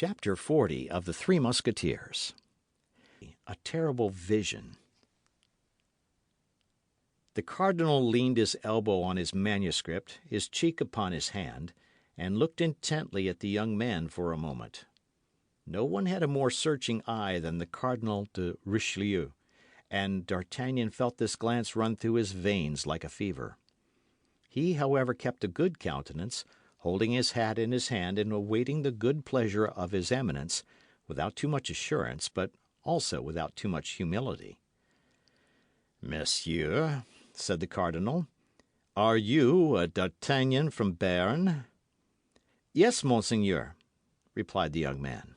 Chapter 40 of the Three Musketeers. A terrible vision. The cardinal leaned his elbow on his manuscript, his cheek upon his hand, and looked intently at the young man for a moment. No one had a more searching eye than the Cardinal de Richelieu, and D'Artagnan felt this glance run through his veins like a fever. He, however, kept a good countenance, holding his hat in his hand and awaiting the good pleasure of his Eminence, without too much assurance, but also without too much humility. "Monsieur," said the cardinal, "are you a D'Artagnan from Béarn?" "Yes, monseigneur," replied the young man.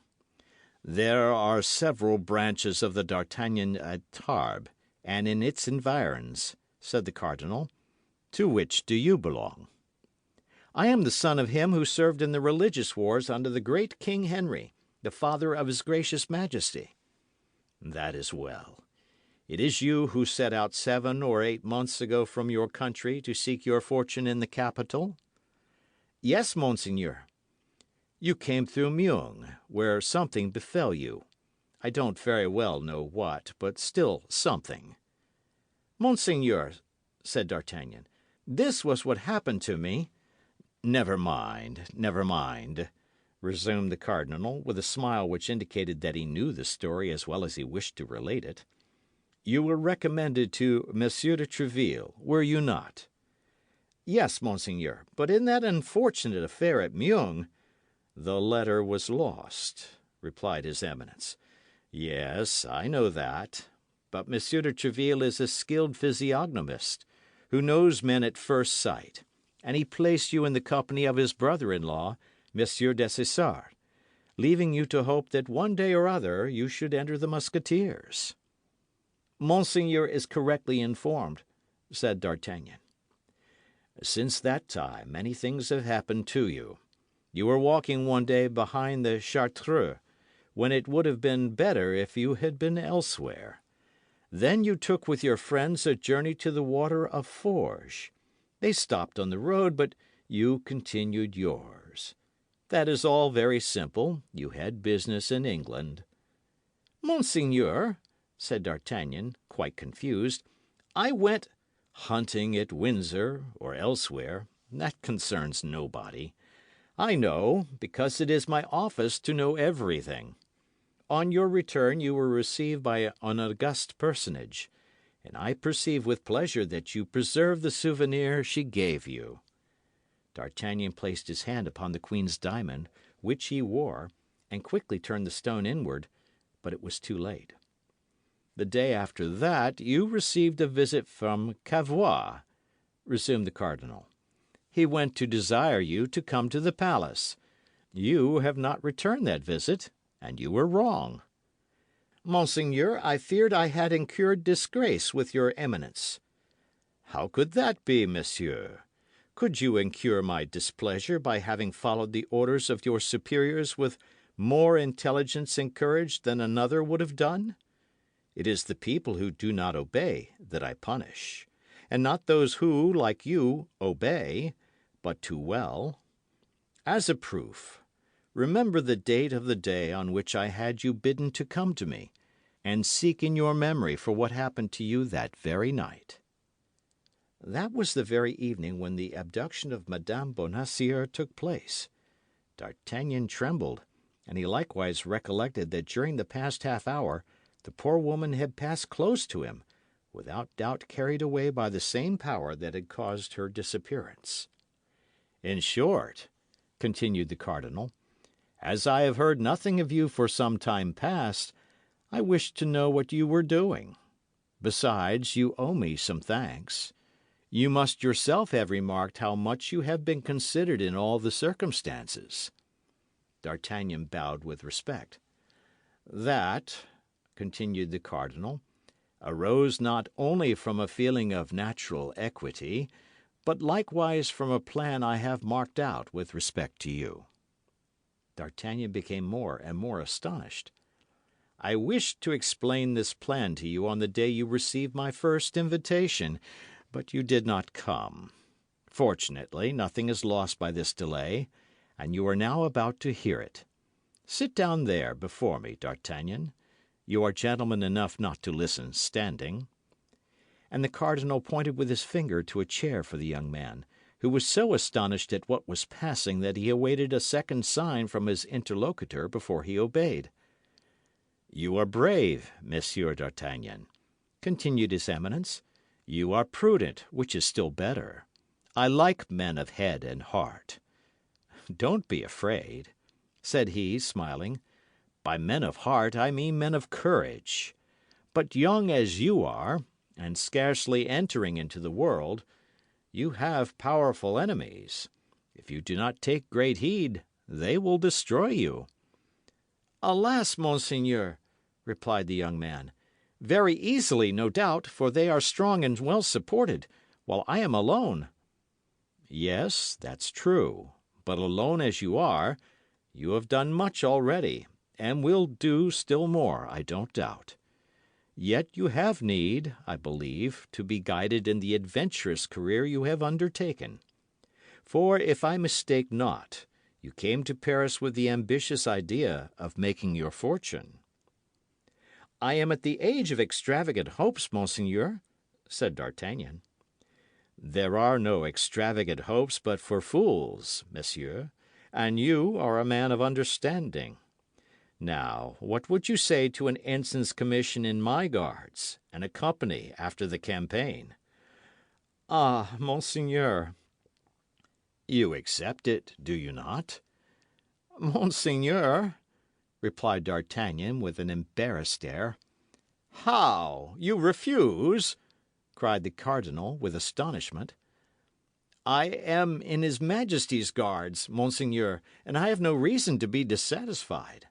"There are several branches of the D'Artagnan at Tarbes and in its environs," said the cardinal. "To which do you belong?" "I am the son of him who served in the religious wars under the great King Henry, the father of his gracious Majesty." "That is well. It is you who set out 7 or 8 months ago from your country to seek your fortune in the capital?" "Yes, monseigneur." "You came through Meung, where something befell you. I don't very well know what, but still something." "Monseigneur," said D'Artagnan, "this was what happened to me." "Never mind, never mind," resumed the cardinal, with a smile which indicated that he knew the story as well as he wished to relate it. "You were recommended to Monsieur de Tréville, were you not?" "Yes, monseigneur, but in that unfortunate affair at Meung—" "The letter was lost," replied his Eminence. "Yes, I know that. But Monsieur de Tréville is a skilled physiognomist, who knows men at first sight, and he placed you in the company of his brother-in-law, Monsieur Dessessart, leaving you to hope that one day or other you should enter the Musketeers." "Monseigneur is correctly informed," said D'Artagnan. "Since that time many things have happened to you. You were walking one day behind the Chartreux, when it would have been better if you had been elsewhere. Then you took with your friends a journey to the water of Forges. They stopped on the road, but you continued yours. That is all very simple. You had business in England." "Monseigneur," said D'Artagnan, quite confused, "I went—" "Hunting at Windsor, or elsewhere, that concerns nobody. I know, because it is my office to know everything. On your return you were received by an august personage, and I perceive with pleasure that you preserve the souvenir she gave you." D'Artagnan placed his hand upon the queen's diamond, which he wore, and quickly turned the stone inward, but it was too late. "The day after that you received a visit from Cavois," resumed the cardinal. "He went to desire you to come to the palace. You have not returned that visit, and you were wrong." "Monseigneur, I feared I had incurred disgrace with your Eminence." "How could that be, monsieur? Could you incur my displeasure by having followed the orders of your superiors with more intelligence and courage than another would have done? It is the people who do not obey that I punish, and not those who, like you, obey, but too well. As a proof, remember the date of the day on which I had you bidden to come to me, and seek in your memory for what happened to you that very night." That was the very evening when the abduction of Madame Bonacieux took place. D'Artagnan trembled, and he likewise recollected that during the past half hour the poor woman had passed close to him, without doubt carried away by the same power that had caused her disappearance. "In short," continued the cardinal, "as I have heard nothing of you for some time past, I wished to know what you were doing. Besides, you owe me some thanks. You must yourself have remarked how much you have been considered in all the circumstances." D'Artagnan bowed with respect. "That," continued the cardinal, "arose not only from a feeling of natural equity, but likewise from a plan I have marked out with respect to you." D'Artagnan became more and more astonished. "I wished to explain this plan to you on the day you received my first invitation, but you did not come. Fortunately, nothing is lost by this delay, and you are now about to hear it. Sit down there before me, D'Artagnan. You are gentleman enough not to listen standing." And the cardinal pointed with his finger to a chair for the young man, who was so astonished at what was passing that he awaited a second sign from his interlocutor before he obeyed. "You are brave, Monsieur d'Artagnan," continued his Eminence. "You are prudent, which is still better. I like men of head and heart. Don't be afraid," said he, smiling. "By men of heart I mean men of courage. But young as you are, and scarcely entering into the world, you have powerful enemies. If you do not take great heed, they will destroy you." "Alas, monseigneur," replied the young man, "very easily, no doubt, for they are strong and well supported, while I am alone." "Yes, that's true. But alone as you are, you have done much already, and will do still more, I don't doubt. Yet you have need, I believe, to be guided in the adventurous career you have undertaken. For, if I mistake not, you came to Paris with the ambitious idea of making your fortune." "I am at the age of extravagant hopes, monseigneur," said D'Artagnan. "There are no extravagant hopes but for fools, monsieur, and you are a man of understanding. Now, what would you say to an ensign's commission in my guards, and a company after the campaign?" "Ah, monseigneur!" "You accept it, do you not?" "Monseigneur," replied D'Artagnan with an embarrassed air. "How! You refuse?" cried the cardinal, with astonishment. "I am in His Majesty's guards, monseigneur, and I have no reason to be dissatisfied."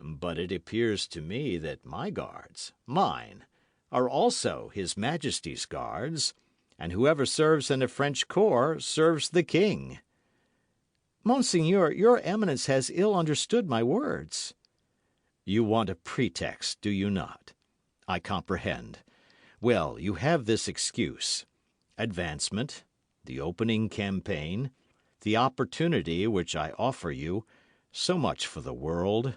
"But it appears to me that my guards, mine, are also His Majesty's guards, and whoever serves in a French corps serves the king." "Monseigneur, your Eminence has ill understood my words." "You want a pretext, do you not? I comprehend. Well, you have this excuse: advancement, the opening campaign, the opportunity which I offer you, so much for the world.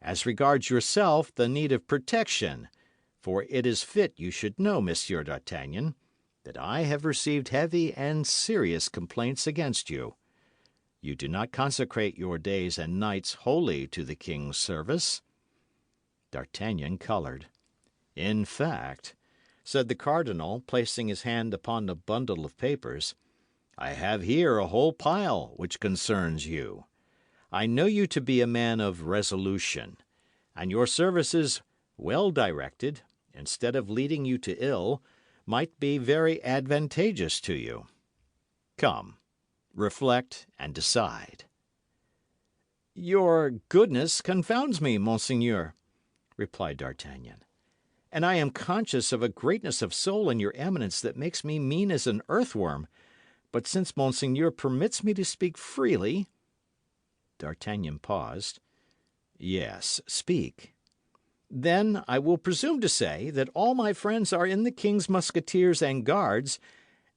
As regards yourself, the need of protection, for it is fit you should know, Monsieur d'Artagnan, that I have received heavy and serious complaints against you. You do not consecrate your days and nights wholly to the king's service." D'Artagnan coloured. "In fact," said the cardinal, placing his hand upon a bundle of papers, "I have here a whole pile which concerns you. I know you to be a man of resolution, and your services, well directed, instead of leading you to ill, might be very advantageous to you. Come, reflect and decide." "Your goodness confounds me, monseigneur," replied D'Artagnan, "and I am conscious of a greatness of soul in your Eminence that makes me mean as an earthworm. But since monseigneur permits me to speak freely—" D'Artagnan paused. "Yes, speak." "Then I will presume to say that all my friends are in the king's Musketeers and Guards,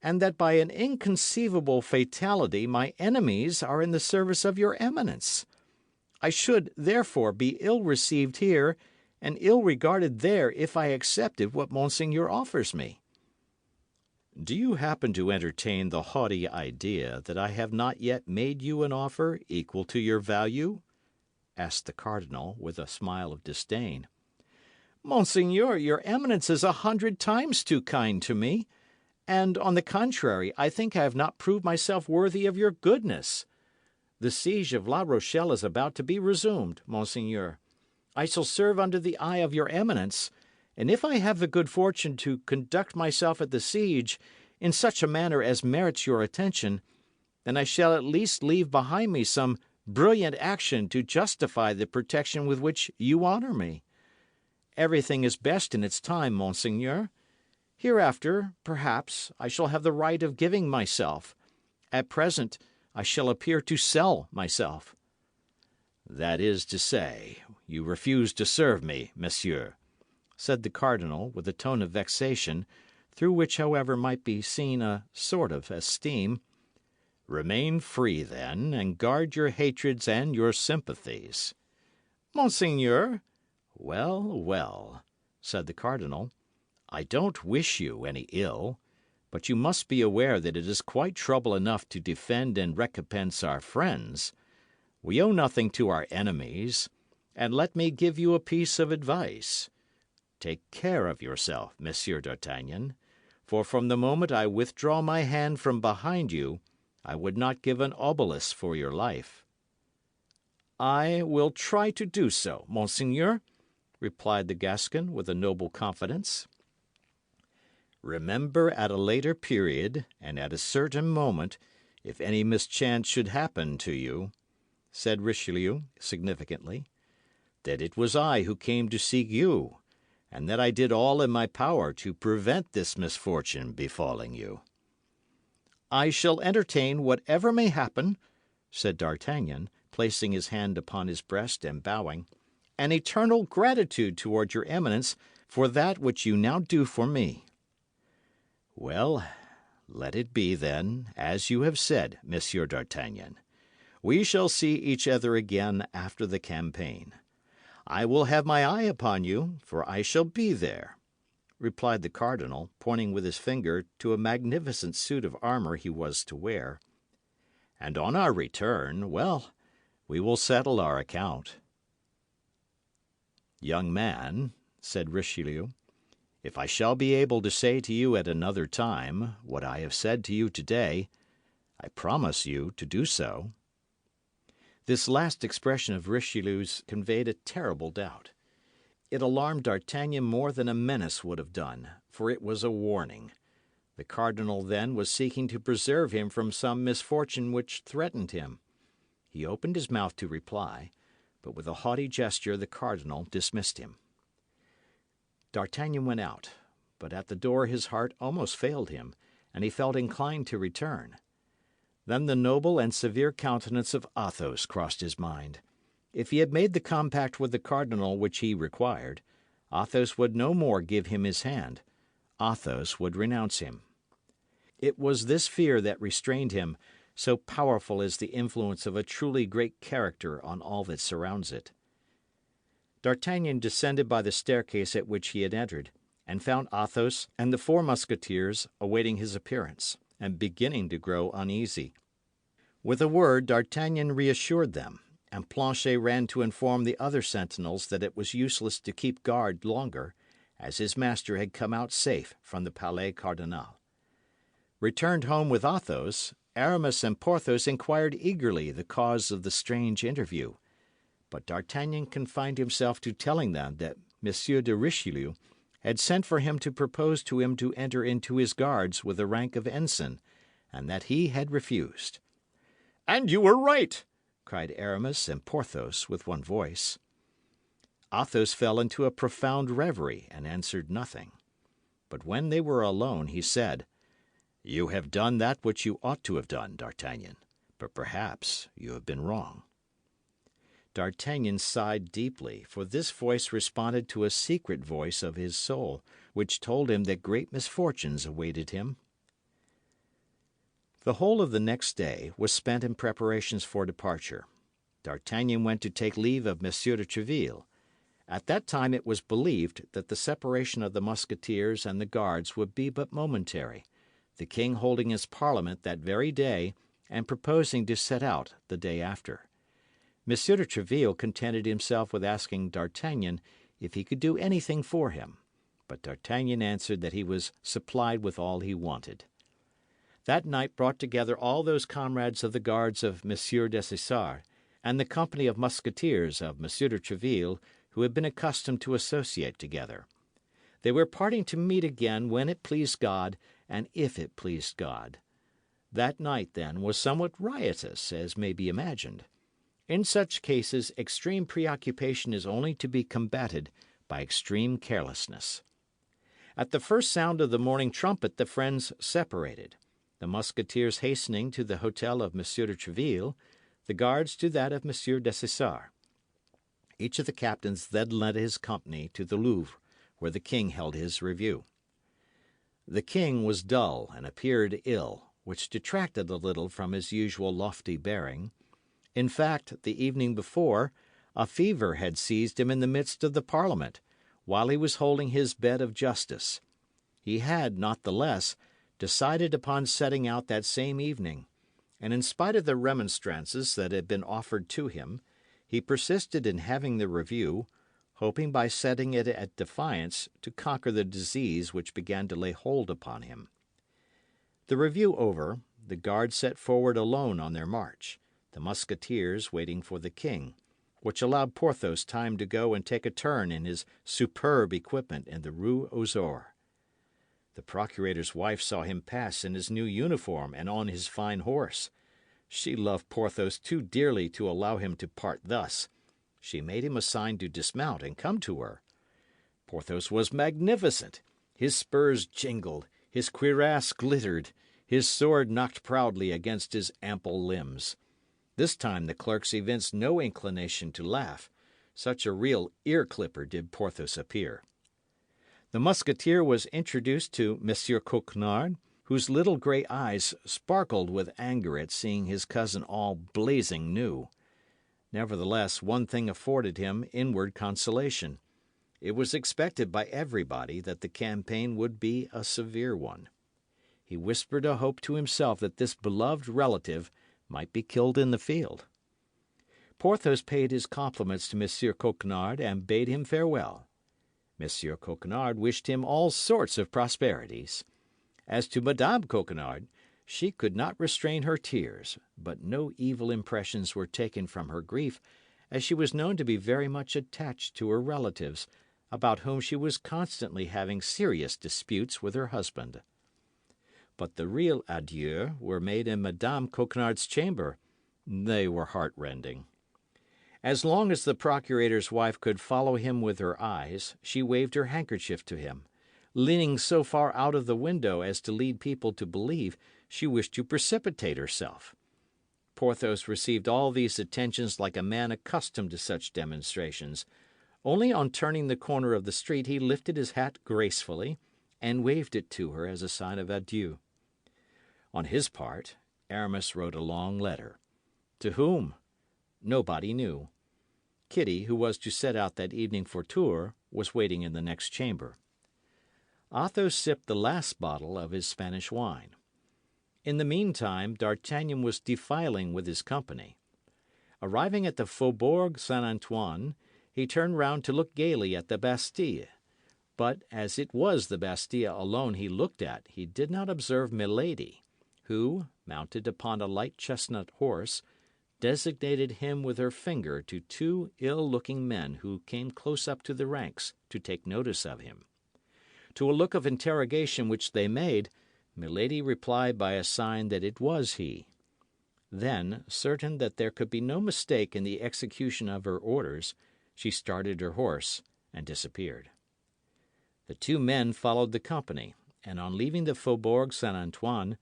and that by an inconceivable fatality my enemies are in the service of your Eminence. I should, therefore, be ill received here and ill regarded there if I accepted what monseigneur offers me." "Do you happen to entertain the haughty idea that I have not yet made you an offer equal to your value?" asked the cardinal, with a smile of disdain. "Monseigneur, your Eminence is 100 times too kind to me, and, on the contrary, I think I have not proved myself worthy of your goodness. The siege of La Rochelle is about to be resumed, monseigneur. I shall serve under the eye of your Eminence, and if I have the good fortune to conduct myself at the siege in such a manner as merits your attention, then I shall at least leave behind me some brilliant action to justify the protection with which you honour me. Everything is best in its time, monseigneur. Hereafter, perhaps, I shall have the right of giving myself. At present, I shall appear to sell myself." "That is to say, you refuse to serve me, monsieur," said the cardinal, with a tone of vexation, through which, however, might be seen a sort of esteem. "Remain free, then, and guard your hatreds and your sympathies. monseigneur?" "Well, well," said the cardinal, "I don't wish you any ill, but you must be aware that it is quite trouble enough to defend and recompense our friends. We owe nothing to our enemies, and let me give you a piece of advice. Take care of yourself, Monsieur d'Artagnan, for from the moment I withdraw my hand from behind you, I would not give an obelisk for your life." "I will try to do so, monseigneur," replied the Gascon with a noble confidence. "Remember at a later period, and at a certain moment, if any mischance should happen to you," said Richelieu significantly, "that it was I who came to seek you, and that I did all in my power to prevent this misfortune befalling you." "I shall entertain, whatever may happen," said D'Artagnan, placing his hand upon his breast and bowing, "an eternal gratitude toward your Eminence for that which you now do for me." "Well, let it be, then, as you have said, Monsieur d'Artagnan. We shall see each other again after the campaign. I will have my eye upon you, for I shall be there," replied the cardinal, pointing with his finger to a magnificent suit of armour he was to wear. "And on our return, well, we will settle our account." "Young man," said Richelieu, "if I shall be able to say to you at another time what I have said to you today, I promise you to do so." This last expression of Richelieu's conveyed a terrible doubt. It alarmed D'Artagnan more than a menace would have done, for it was a warning. The cardinal, then, was seeking to preserve him from some misfortune which threatened him. He opened his mouth to reply, but with a haughty gesture the cardinal dismissed him. D'Artagnan went out, but at the door his heart almost failed him, and he felt inclined to return. Then the noble and severe countenance of Athos crossed his mind. If he had made the compact with the cardinal which he required, Athos would no more give him his hand. Athos would renounce him. It was this fear that restrained him, so powerful is the influence of a truly great character on all that surrounds it. D'Artagnan descended by the staircase at which he had entered, and found Athos and the four Musketeers awaiting his appearance, and beginning to grow uneasy. With a word, D'Artagnan reassured them, and Planchet ran to inform the other sentinels that it was useless to keep guard longer, as his master had come out safe from the Palais Cardinal. Returned home with Athos, Aramis and Porthos inquired eagerly the cause of the strange interview. But D'Artagnan confined himself to telling them that Monsieur de Richelieu had sent for him to propose to him to enter into his guards with the rank of ensign, and that he had refused. "And you were right," cried Aramis and Porthos with one voice. Athos fell into a profound reverie and answered nothing. But when they were alone, he said, "You have done that which you ought to have done, D'Artagnan, but perhaps you have been wrong." D'Artagnan sighed deeply, for this voice responded to a secret voice of his soul, which told him that great misfortunes awaited him. The whole of the next day was spent in preparations for departure. D'Artagnan went to take leave of Monsieur de Tréville. At that time it was believed that the separation of the Musketeers and the Guards would be but momentary, the king holding his parliament that very day and proposing to set out the day after. Monsieur de Tréville contented himself with asking D'Artagnan if he could do anything for him, but D'Artagnan answered that he was supplied with all he wanted. That night brought together all those comrades of the guards of Monsieur Dessessart and the company of Musketeers of Monsieur de Tréville who had been accustomed to associate together. They were parting to meet again when it pleased God, and if it pleased God. That night, then, was somewhat riotous, as may be imagined. In such cases, extreme preoccupation is only to be combated by extreme carelessness. At the first sound of the morning trumpet, the friends separated, the Musketeers hastening to the hotel of Monsieur de Tréville, the Guards to that of Monsieur Dessessart. Each of the captains then led his company to the Louvre, where the king held his review. The king was dull and appeared ill, which detracted a little from his usual lofty bearing. In fact, the evening before, A fever had seized him in the midst of the Parliament, while he was holding his bed of justice. He had, not the less, decided upon setting out that same evening, and in spite of the remonstrances that had been offered to him, he persisted in having the review, hoping by setting it at defiance to conquer the disease which began to lay hold upon him. The review over, the Guard set forward alone on their march, the Musketeers waiting for the king, which allowed Porthos time to go and take a turn in his superb equipment in the Rue aux Ours. The procurator's wife saw him pass in his new uniform and on his fine horse. She loved Porthos too dearly to allow him to part thus. She made him a sign to dismount and come to her. Porthos was magnificent. His spurs jingled, his cuirass glittered, his sword knocked proudly against his ample limbs. This time the clerks evinced no inclination to laugh. Such a real ear-clipper did Porthos appear. The Musketeer was introduced to Monsieur Coquenard, whose little grey eyes sparkled with anger at seeing his cousin all blazing new. Nevertheless, one thing afforded him inward consolation. It was expected by everybody that the campaign would be a severe one. He whispered a hope to himself that this beloved relative might be killed in the field. Porthos paid his compliments to Monsieur Coquenard and bade him farewell. Monsieur Coquenard wished him all sorts of prosperities. As to Madame Coquenard, she could not restrain her tears, but no evil impressions were taken from her grief, as she was known to be very much attached to her relatives, about whom she was constantly having serious disputes with her husband. But the real adieux were made in Madame Coquenard's chamber. They were heartrending. As long as the procurator's wife could follow him with her eyes, she waved her handkerchief to him, leaning so far out of the window as to lead people to believe she wished to precipitate herself. Porthos received all these attentions like a man accustomed to such demonstrations. Only on turning the corner of the street he lifted his hat gracefully and waved it to her as a sign of adieu. On his part, Aramis wrote a long letter. To whom? Nobody knew. Kitty, who was to set out that evening for Tours, was waiting in the next chamber. Athos sipped the last bottle of his Spanish wine. In the meantime, D'Artagnan was defiling with his company. Arriving at the Faubourg Saint-Antoine, he turned round to look gaily at the Bastille. But as it was the Bastille alone he looked at, he did not observe Milady, who, mounted upon a light chestnut horse, designated him with her finger to two ill-looking men who came close up to the ranks to take notice of him. To a look of interrogation which they made, Milady replied by a sign that it was he. Then, certain that there could be no mistake in the execution of her orders, she started her horse and disappeared. The two men followed the company, and on leaving the Faubourg Saint-Antoine,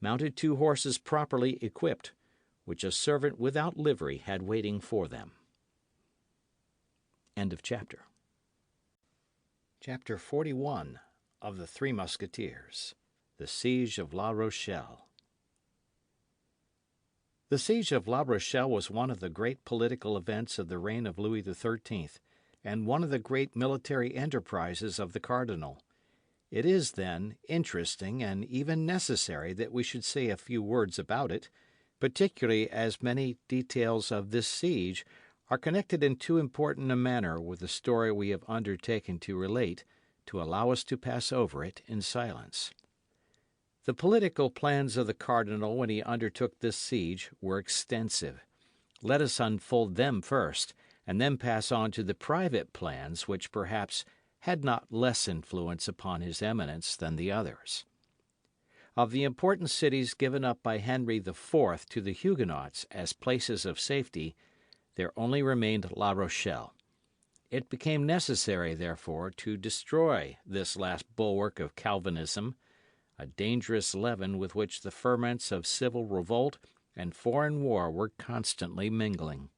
mounted two horses properly equipped, which a servant without livery had waiting for them. End of chapter. Chapter 41 of the Three Musketeers. The Siege of La Rochelle. The Siege of La Rochelle was one of the great political events of the reign of Louis XIII, and one of the great military enterprises of the cardinal. It is, then, interesting and even necessary that we should say a few words about it, particularly as many details of this siege are connected in too important a manner with the story we have undertaken to relate to allow us to pass over it in silence. The political plans of the cardinal when he undertook this siege were extensive. Let us unfold them first, and then pass on to the private plans which perhaps had not less influence upon his eminence than the others. Of the important cities given up by Henry IV to the Huguenots as places of safety, there only remained La Rochelle. It became necessary, therefore, to destroy this last bulwark of Calvinism, a dangerous leaven with which the ferments of civil revolt and foreign war were constantly mingling.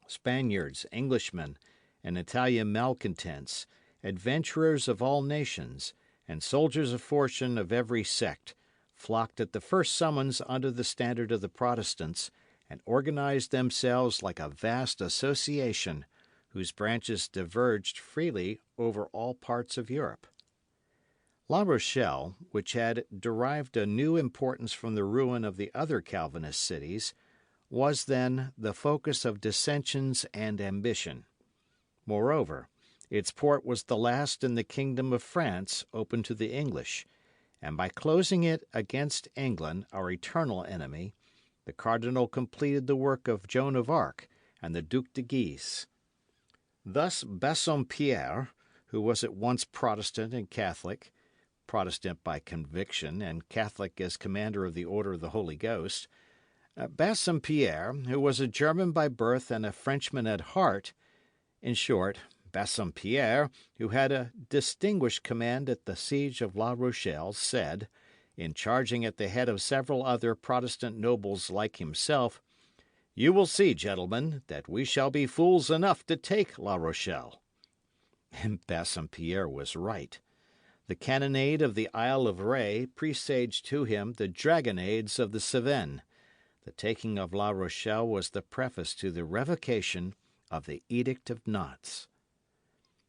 Spaniards, Englishmen, and Italian malcontents, adventurers of all nations, and soldiers of fortune of every sect, flocked at the first summons under the standard of the Protestants, and organized themselves like a vast association whose branches diverged freely over all parts of Europe. La Rochelle, which had derived a new importance from the ruin of the other Calvinist cities, was then the focus of dissensions and ambition. Moreover, its port was the last in the kingdom of France open to the English, and by closing it against England, our eternal enemy, the cardinal completed the work of Joan of Arc and the Duc de Guise. Thus Bassompierre, who was at once Protestant and Catholic, Protestant by conviction and Catholic as commander of the Order of the Holy Ghost, Bassompierre, who was a German by birth and a Frenchman at heart, in short, Bassompierre, who had a distinguished command at the siege of La Rochelle, said, in charging at the head of several other Protestant nobles like himself, "You will see, gentlemen, that we shall be fools enough to take La Rochelle." And Bassompierre was right. The cannonade of the Isle of Ré presaged to him the dragonnades of the Cevennes. The taking of La Rochelle was the preface to the revocation of the Edict of Nantes.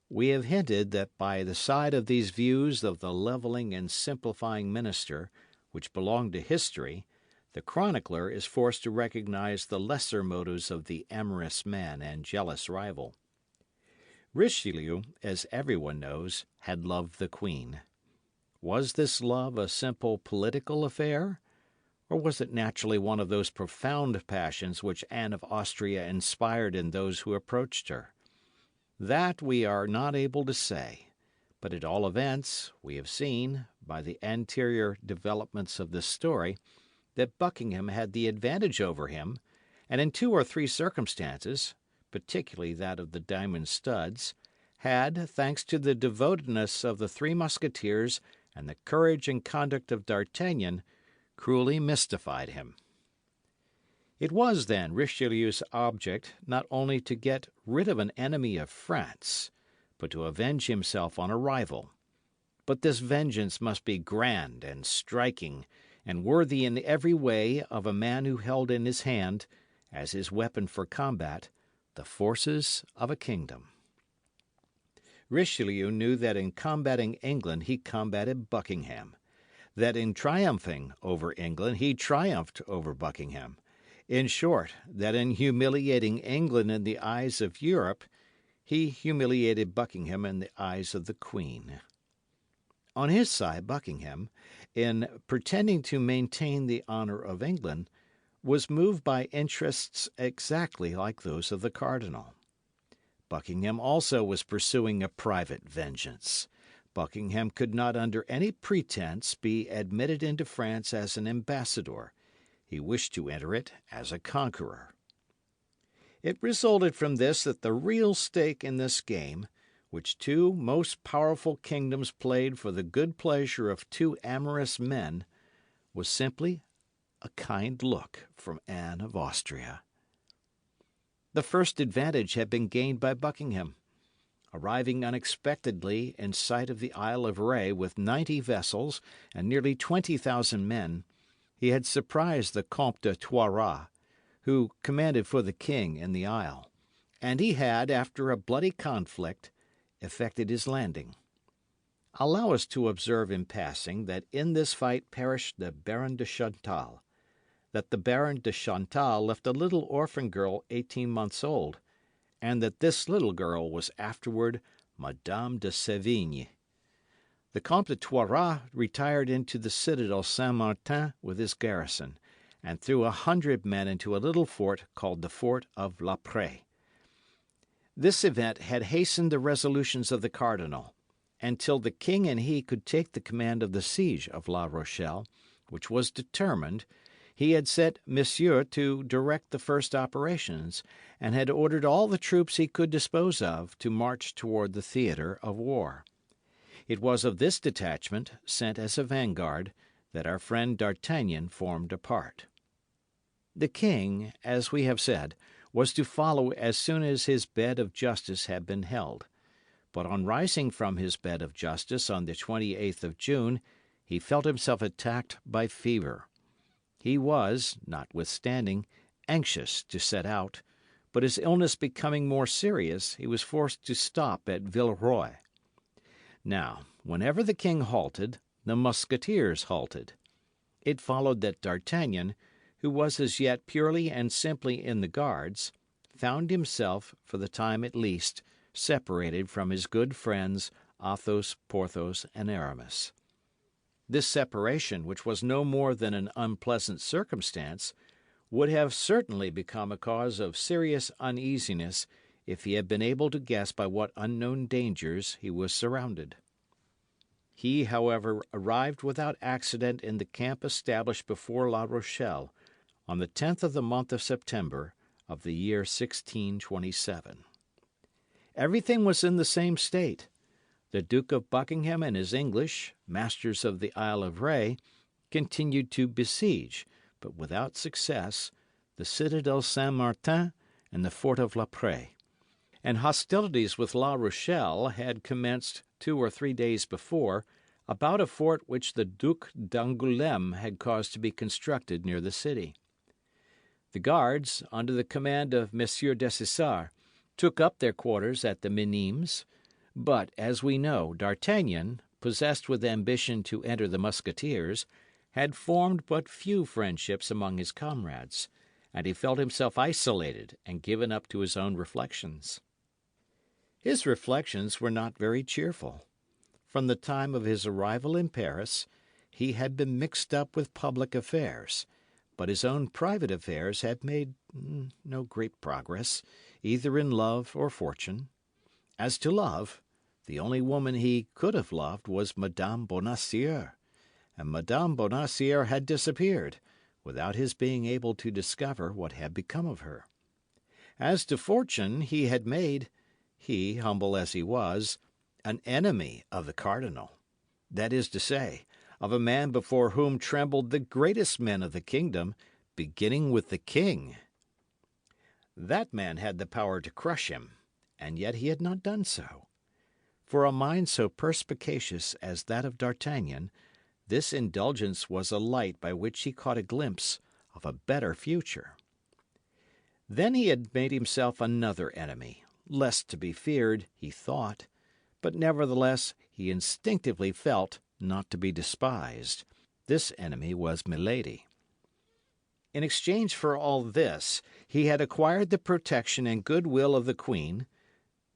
We have hinted that by the side of these views of the levelling and simplifying minister, which belong to history, the chronicler is forced to recognize the lesser motives of the amorous man and jealous rival. Richelieu, as everyone knows, had loved the queen. Was this love a simple political affair? Or was it naturally one of those profound passions which Anne of Austria inspired in those who approached her? That we are not able to say, but at all events we have seen, by the anterior developments of this story, that Buckingham had the advantage over him, and in 2 or 3 circumstances, particularly that of the diamond studs, had, thanks to the devotedness of the Three Musketeers and the courage and conduct of D'Artagnan, cruelly mystified him. It was, then, Richelieu's object not only to get rid of an enemy of France, but to avenge himself on a rival. But this vengeance must be grand and striking, and worthy in every way of a man who held in his hand, as his weapon for combat, the forces of a kingdom. Richelieu knew that in combating England he combated Buckingham, that in triumphing over England he triumphed over Buckingham. In short, that in humiliating England in the eyes of Europe, he humiliated Buckingham in the eyes of the Queen. On his side, Buckingham, in pretending to maintain the honour of England, was moved by interests exactly like those of the cardinal. Buckingham also was pursuing a private vengeance. Buckingham could not under any pretence be admitted into France as an ambassador. He wished to enter it as a conqueror. It resulted from this that the real stake in this game, which 2 most powerful kingdoms played for the good pleasure of 2 amorous men, was simply a kind look from Anne of Austria. The first advantage had been gained by Buckingham. Arriving unexpectedly in sight of the Isle of Ré with 90 vessels and nearly 20,000 men, he had surprised the Comte de Toiras, who commanded for the king in the isle, and he had, after a bloody conflict, effected his landing. Allow us to observe in passing that in this fight perished the Baron de Chantal, that the Baron de Chantal left a little orphan girl 18 months old, and that this little girl was afterward Madame de Sévigné. The Comte de Toiras retired into the citadel Saint Martin with his garrison, and threw 100 men into a little fort called the Fort of La Prée. This event had hastened the resolutions of the cardinal, and till the king and he could take the command of the siege of La Rochelle, which was determined, he had set Monsieur to direct the first operations, and had ordered all the troops he could dispose of to march toward the theatre of war. It was of this detachment, sent as a vanguard, that our friend D'Artagnan formed a part. The king, as we have said, was to follow as soon as his bed of justice had been held. But on rising from his bed of justice on the 28th of June, he felt himself attacked by fever. He was, notwithstanding, anxious to set out, but his illness becoming more serious, he was forced to stop at Villeroy. Now, whenever the king halted, the Musketeers halted. It followed that D'Artagnan, who was as yet purely and simply in the Guards, found himself, for the time at least, separated from his good friends Athos, Porthos, and Aramis. This separation, which was no more than an unpleasant circumstance, would have certainly become a cause of serious uneasiness if he had been able to guess by what unknown dangers he was surrounded. He, however, arrived without accident in the camp established before La Rochelle on the 10th of the month of September of the year 1627. Everything was in the same state. The Duke of Buckingham and his English, masters of the Isle of Ré, continued to besiege, but without success, the citadel Saint Martin and the fort of La Prée; and hostilities with La Rochelle had commenced 2 or 3 days before about a fort which the Duc d'Angoulême had caused to be constructed near the city. The Guards, under the command of Monsieur Dessessart, took up their quarters at the Minimes, but, as we know, D'Artagnan, possessed with ambition to enter the Musketeers, had formed but few friendships among his comrades, and he felt himself isolated and given up to his own reflections. His reflections were not very cheerful. From the time of his arrival in Paris, he had been mixed up with public affairs, but his own private affairs had made no great progress, either in love or fortune. As to love, the only woman he could have loved was Madame Bonacieux, and Madame Bonacieux had disappeared, without his being able to discover what had become of her. As to fortune, he had made, humble as he was, an enemy of the cardinal. That is to say, of a man before whom trembled the greatest men of the kingdom, beginning with the king. That man had the power to crush him, and yet he had not done so. For a mind so perspicacious as that of D'Artagnan, this indulgence was a light by which he caught a glimpse of a better future. Then he had made himself another enemy, less to be feared, he thought, but nevertheless he instinctively felt not to be despised. This enemy was Milady. In exchange for all this, he had acquired the protection and good will of the Queen,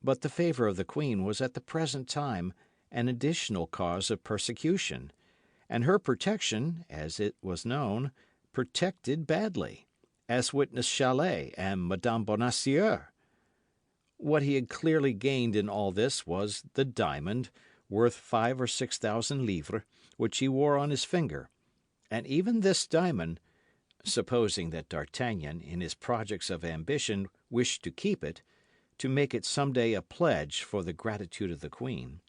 but the favour of the Queen was at the present time an additional cause of persecution, and her protection, as it was known, protected badly, as witness Chalais and Madame Bonacieux. What he had clearly gained in all this was the diamond, worth 5,000 or 6,000 livres, which he wore on his finger, and even this diamond, supposing that D'Artagnan, in his projects of ambition, wished to keep it, to make it some day a pledge for the gratitude of the Queen,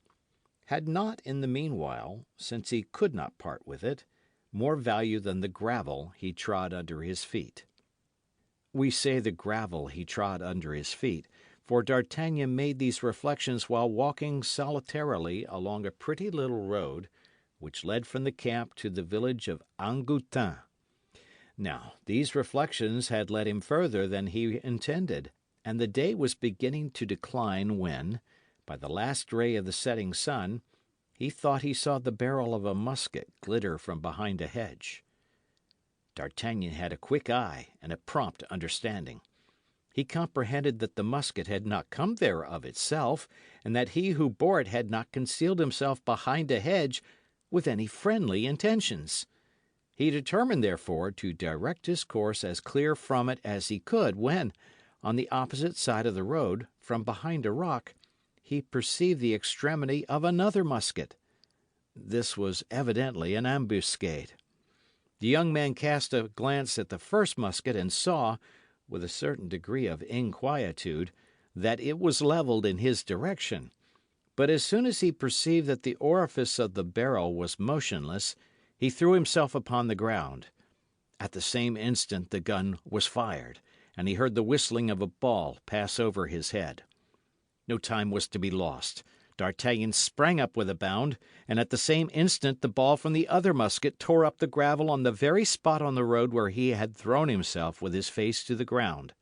had not in the meanwhile, since he could not part with it, more value than the gravel he trod under his feet. We say the gravel he trod under his feet, for D'Artagnan made these reflections while walking solitarily along a pretty little road which led from the camp to the village of Angoutin. Now, these reflections had led him further than he intended, and the day was beginning to decline when, by the last ray of the setting sun, he thought he saw the barrel of a musket glitter from behind a hedge. D'Artagnan had a quick eye and a prompt understanding. He comprehended that the musket had not come there of itself, and that he who bore it had not concealed himself behind a hedge with any friendly intentions. He determined, therefore, to direct his course as clear from it as he could when, on the opposite side of the road, from behind a rock, he perceived the extremity of another musket. This was evidently an ambuscade. The young man cast a glance at the first musket and saw, with a certain degree of inquietude, that it was levelled in his direction. But as soon as he perceived that the orifice of the barrel was motionless, he threw himself upon the ground. At the same instant the gun was fired, and he heard the whistling of a ball pass over his head. No time was to be lost. D'Artagnan sprang up with a bound, and at the same instant the ball from the other musket tore up the gravel on the very spot on the road where he had thrown himself with his face to the ground.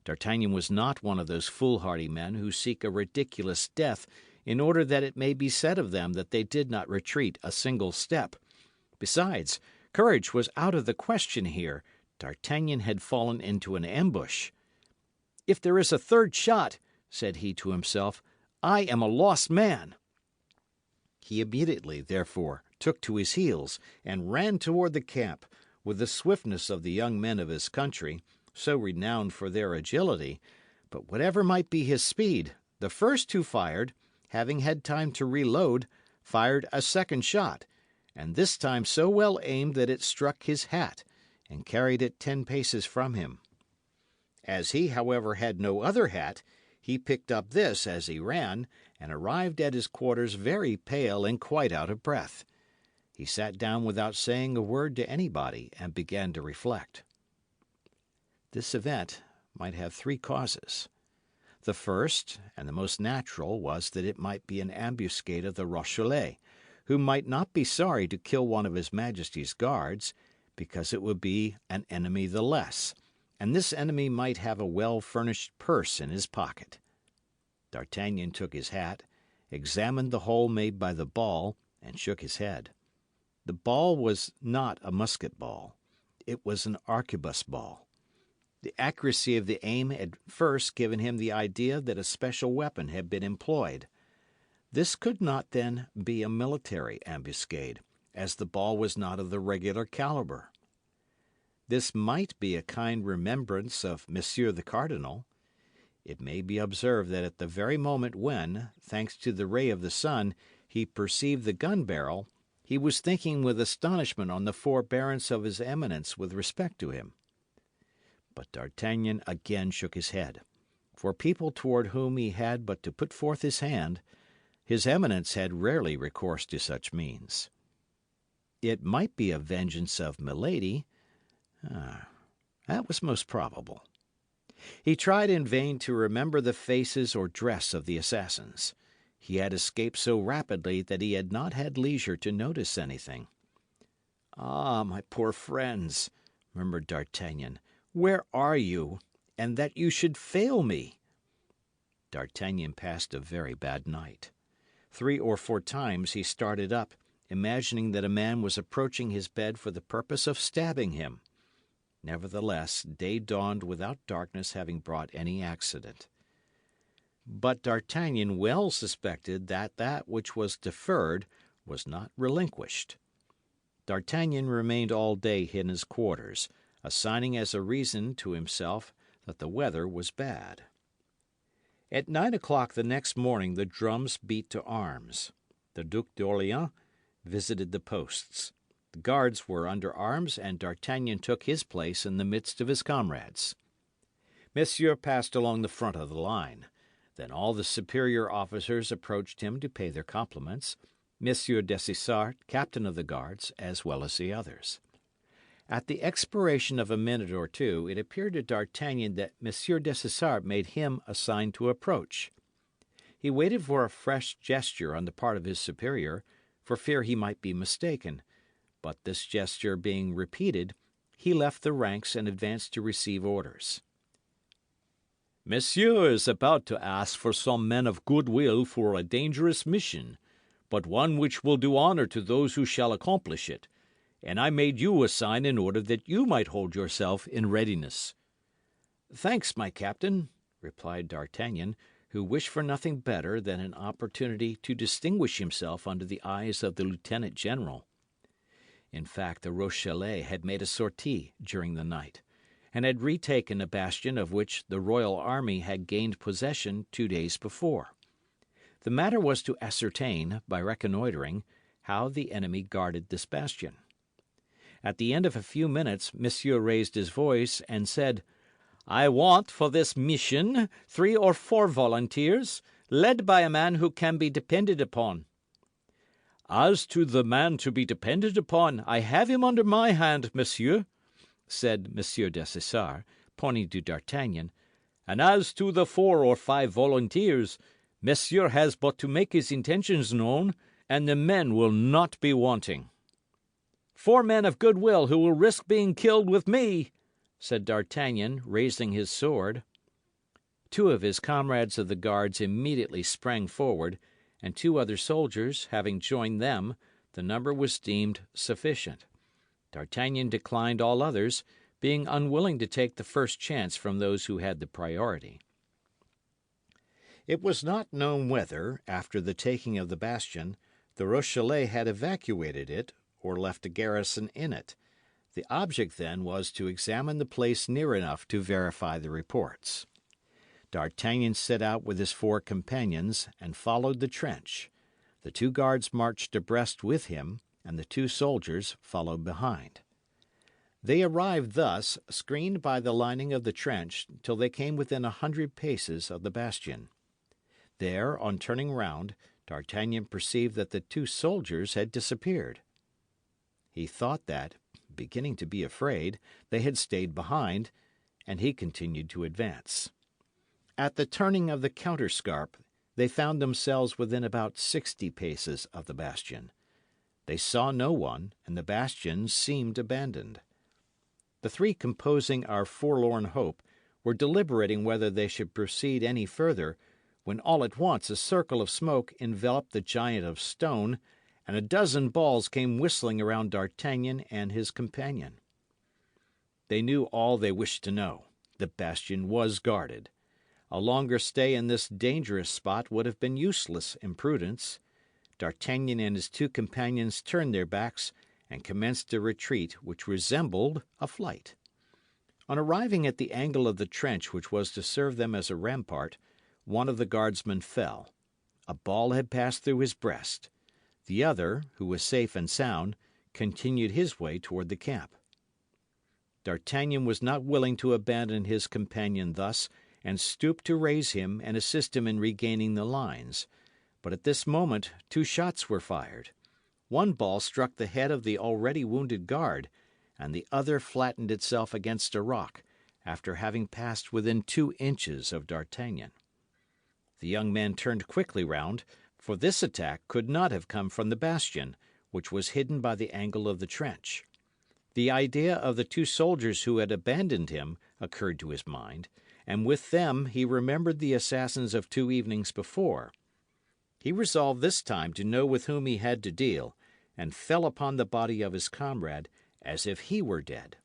D'Artagnan was not one of those foolhardy men who seek a ridiculous death in order that it may be said of them that they did not retreat a single step. Besides, courage was out of the question here. D'Artagnan had fallen into an ambush. "If there is a third shot," said he to himself, "I am a lost man." He immediately, therefore, took to his heels and ran toward the camp, with the swiftness of the young men of his country, so renowned for their agility. But whatever might be his speed, the first who fired, having had time to reload, fired a second shot, and this time so well aimed that it struck his hat, and carried it 10 paces from him. As he, however, had no other hat, he picked up this as he ran, and arrived at his quarters very pale and quite out of breath. He sat down without saying a word to anybody, and began to reflect. This event might have 3 causes. The first, and the most natural, was that it might be an ambuscade of the Rochellais, who might not be sorry to kill one of his Majesty's guards, because it would be an enemy the less, and this enemy might have a well-furnished purse in his pocket. D'Artagnan took his hat, examined the hole made by the ball, and shook his head. The ball was not a musket ball. It was an arquebus ball. The accuracy of the aim had first given him the idea that a special weapon had been employed. This could not, then, be a military ambuscade, as the ball was not of the regular calibre. This might be a kind remembrance of Monsieur the Cardinal. It may be observed that at the very moment when, thanks to the ray of the sun, he perceived the gun barrel, he was thinking with astonishment on the forbearance of his Eminence with respect to him. But D'Artagnan again shook his head. For people toward whom he had but to put forth his hand, his Eminence had rarely recourse to such means. It might be a vengeance of Milady. That was most probable. He tried in vain to remember the faces or dress of the assassins. He had escaped so rapidly that he had not had leisure to notice anything. "Ah, my poor friends," murmured D'Artagnan, "where are you? And that you should fail me!" D'Artagnan passed a very bad night. 3 or 4 times he started up, imagining that a man was approaching his bed for the purpose of stabbing him. Nevertheless, day dawned without darkness having brought any accident. But D'Artagnan well suspected that that which was deferred was not relinquished. D'Artagnan remained all day in his quarters, assigning as a reason to himself that the weather was bad. At 9 o'clock the next morning the drums beat to arms. The Duc d'Orléans visited the posts. The guards were under arms, and D'Artagnan took his place in the midst of his comrades. Monsieur passed along the front of the line. Then all the superior officers approached him to pay their compliments, Monsieur Dessessart, captain of the guards, as well as the others. At the expiration of a minute or two, it appeared to D'Artagnan that Monsieur Dessessart made him a sign to approach. He waited for a fresh gesture on the part of his superior, for fear he might be mistaken, but this gesture being repeated, he left the ranks and advanced to receive orders. "Monsieur is about to ask for some men of good will for a dangerous mission, but one which will do honour to those who shall accomplish it, and I made you a sign in order that you might hold yourself in readiness." "Thanks, my captain," replied D'Artagnan, who wished for nothing better than an opportunity to distinguish himself under the eyes of the lieutenant general. In fact, the Rochellais had made a sortie during the night, and had retaken a bastion of which the royal army had gained possession 2 days before. The matter was to ascertain, by reconnoitring, how the enemy guarded this bastion. At the end of a few minutes, Monsieur raised his voice and said, "I want for this mission 3 or 4 volunteers, led by a man who can be depended upon." "As to the man to be depended upon, I have him under my hand, monsieur," said Monsieur Dessessart, pointing to D'Artagnan, "and as to the 4 or 5 volunteers, Monsieur has but to make his intentions known, and the men will not be wanting." "Four men of good will who will risk being killed with me," said D'Artagnan, raising his sword. Two of his comrades of the guards immediately sprang forward, and two other soldiers having joined them, the number was deemed sufficient. D'Artagnan declined all others, being unwilling to take the first chance from those who had the priority. It was not known whether, after the taking of the bastion, the Rochellais had evacuated it or left a garrison in it. The object, then, was to examine the place near enough to verify the reports. D'Artagnan set out with his four companions and followed the trench. The two guards marched abreast with him, and the two soldiers followed behind. They arrived thus, screened by the lining of the trench, till they came within 100 paces of the bastion. There, on turning round, D'Artagnan perceived that the two soldiers had disappeared. He thought that, beginning to be afraid, they had stayed behind, and he continued to advance. At the turning of the counterscarp, they found themselves within about 60 paces of the bastion. They saw no one, and the bastion seemed abandoned. The three composing our forlorn hope were deliberating whether they should proceed any further, when all at once a circle of smoke enveloped the giant of stone, and a dozen balls came whistling around D'Artagnan and his companion. They knew all they wished to know. The bastion was guarded. A longer stay in this dangerous spot would have been useless imprudence. D'Artagnan and his two companions turned their backs and commenced a retreat which resembled a flight. On arriving at the angle of the trench which was to serve them as a rampart, one of the guardsmen fell. A ball had passed through his breast. The other, who was safe and sound, continued his way toward the camp. D'Artagnan was not willing to abandon his companion thus, and stooped to raise him and assist him in regaining the lines. But at this moment 2 shots were fired. One ball struck the head of the already wounded guard, and the other flattened itself against a rock, after having passed within 2 inches of D'Artagnan. The young man turned quickly round, for this attack could not have come from the bastion, which was hidden by the angle of the trench. The idea of the 2 soldiers who had abandoned him occurred to his mind, and with them he remembered the assassins of 2 evenings before. He resolved this time to know with whom he had to deal, and fell upon the body of his comrade as if he were dead.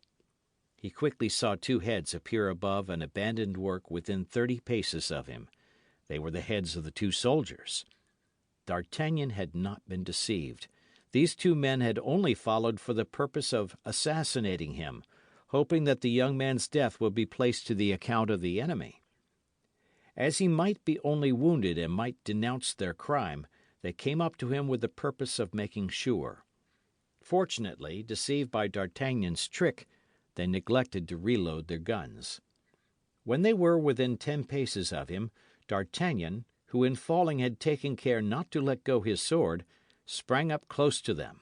He quickly saw 2 heads appear above an abandoned work within 30 paces of him. They were the heads of the 2 soldiers. D'Artagnan had not been deceived. These 2 men had only followed for the purpose of assassinating him, hoping that the young man's death would be placed to the account of the enemy. As he might be only wounded and might denounce their crime, they came up to him with the purpose of making sure. Fortunately, deceived by D'Artagnan's trick, they neglected to reload their guns. When they were within 10 paces of him, D'Artagnan, who in falling had taken care not to let go his sword, sprang up close to them.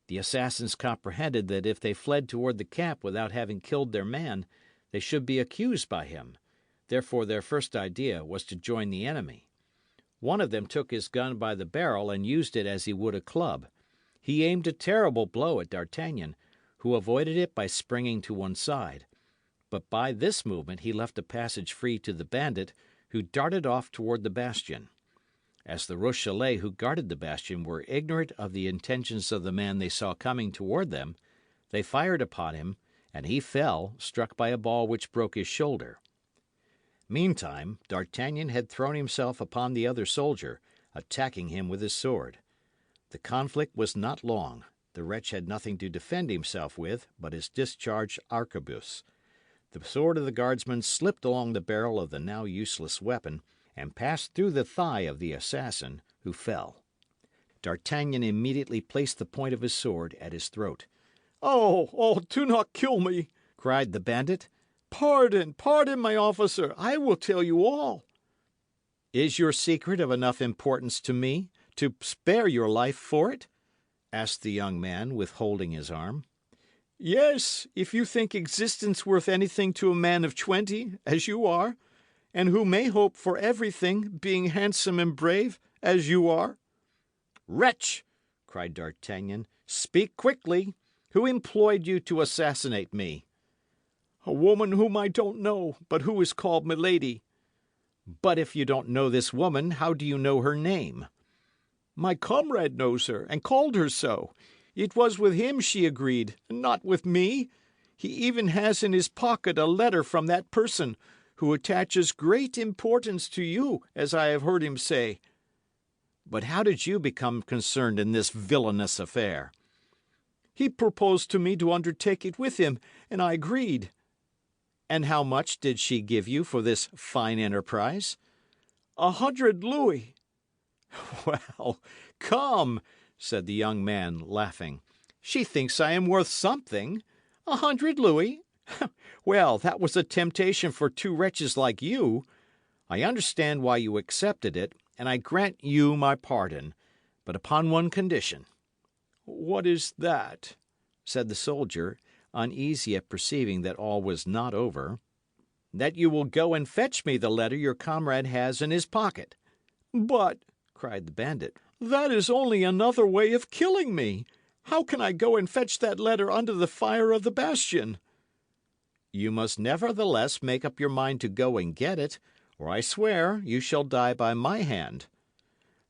The assassins comprehended that if they fled toward the camp without having killed their man, they should be accused by him. Therefore their first idea was to join the enemy. One of them took his gun by the barrel and used it as he would a club. He aimed a terrible blow at D'Artagnan, who avoided it by springing to one side. But by this movement he left a passage free to the bandit, who darted off toward the bastion. As the Rochellais who guarded the bastion were ignorant of the intentions of the man they saw coming toward them, they fired upon him, and he fell, struck by a ball which broke his shoulder. Meantime, D'Artagnan had thrown himself upon the other soldier, attacking him with his sword. The conflict was not long. The wretch had nothing to defend himself with but his discharged arquebus. The sword of the guardsman slipped along the barrel of the now useless weapon, and passed through the thigh of the assassin, who fell. D'Artagnan immediately placed the point of his sword at his throat. "Oh, do not kill me!" cried the bandit. "Pardon, my officer. I will tell you all." "Is your secret of enough importance to me to spare your life for it?" asked the young man, withholding his arm. "Yes, if you think existence worth anything to a man of 20, as you are. and who may hope for everything, being handsome and brave, as you are." "Wretch!" cried D'Artagnan, "speak quickly. Who employed you to assassinate me?" "A woman whom I don't know, but who is called Milady." "But if you don't know this woman, how do you know her name?" "My comrade knows her, and called her so. It was with him she agreed, and not with me. He even has in his pocket a letter from that person, who attaches great importance to you, as I have heard him say." "But how did you become concerned in this villainous affair?" "He proposed to me to undertake it with him, and I agreed." "And how much did she give you for this fine enterprise?" 100 louis. "Well, come," said the young man, laughing. "She thinks I am worth something. 100 louis? Well, that was a temptation for two wretches like you. I understand why you accepted it, and I grant you my pardon, but upon one condition." "What is that?" said the soldier, uneasy at perceiving that all was not over. "That you will go and fetch me the letter your comrade has in his pocket." "But," cried the bandit, "that is only another way of killing me. How can I go and fetch that letter under the fire of the bastion?" "You must nevertheless make up your mind to go and get it, or I swear you shall die by my hand."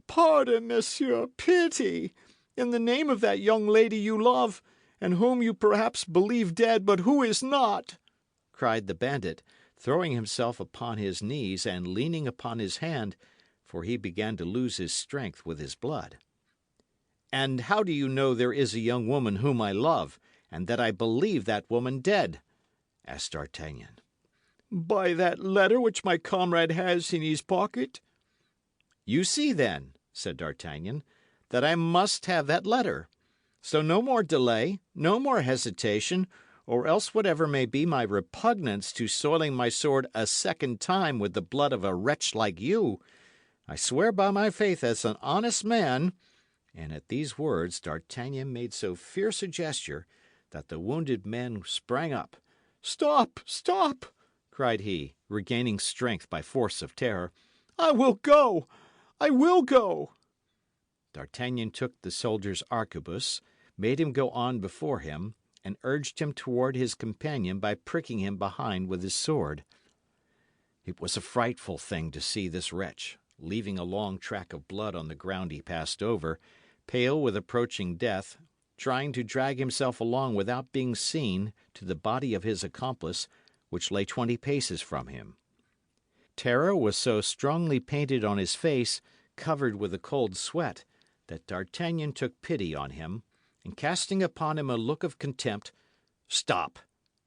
"Pardon, monsieur, pity! In the name of that young lady you love, and whom you perhaps believe dead, but who is not," cried the bandit, throwing himself upon his knees and leaning upon his hand, for he began to lose his strength with his blood. "And how do you know there is a young woman whom I love, and that I believe that woman dead?" asked D'Artagnan. "By that letter which my comrade has in his pocket." "You see, then," said D'Artagnan, "that I must have that letter. So no more delay, no more hesitation, or else whatever may be my repugnance to soiling my sword a second time with the blood of a wretch like you, I swear by my faith as an honest man," and at these words D'Artagnan made so fierce a gesture that the wounded man sprang up. "Stop, stop!" cried he, regaining strength by force of terror. "I will go! I will go!" D'Artagnan took the soldier's arquebus, made him go on before him, and urged him toward his companion by pricking him behind with his sword. It was a frightful thing to see this wretch, leaving a long track of blood on the ground he passed over, pale with approaching death, trying to drag himself along without being seen to the body of his accomplice, which lay 20 paces from him. Terror was so strongly painted on his face, covered with a cold sweat, that D'Artagnan took pity on him, and casting upon him a look of contempt, "Stop,"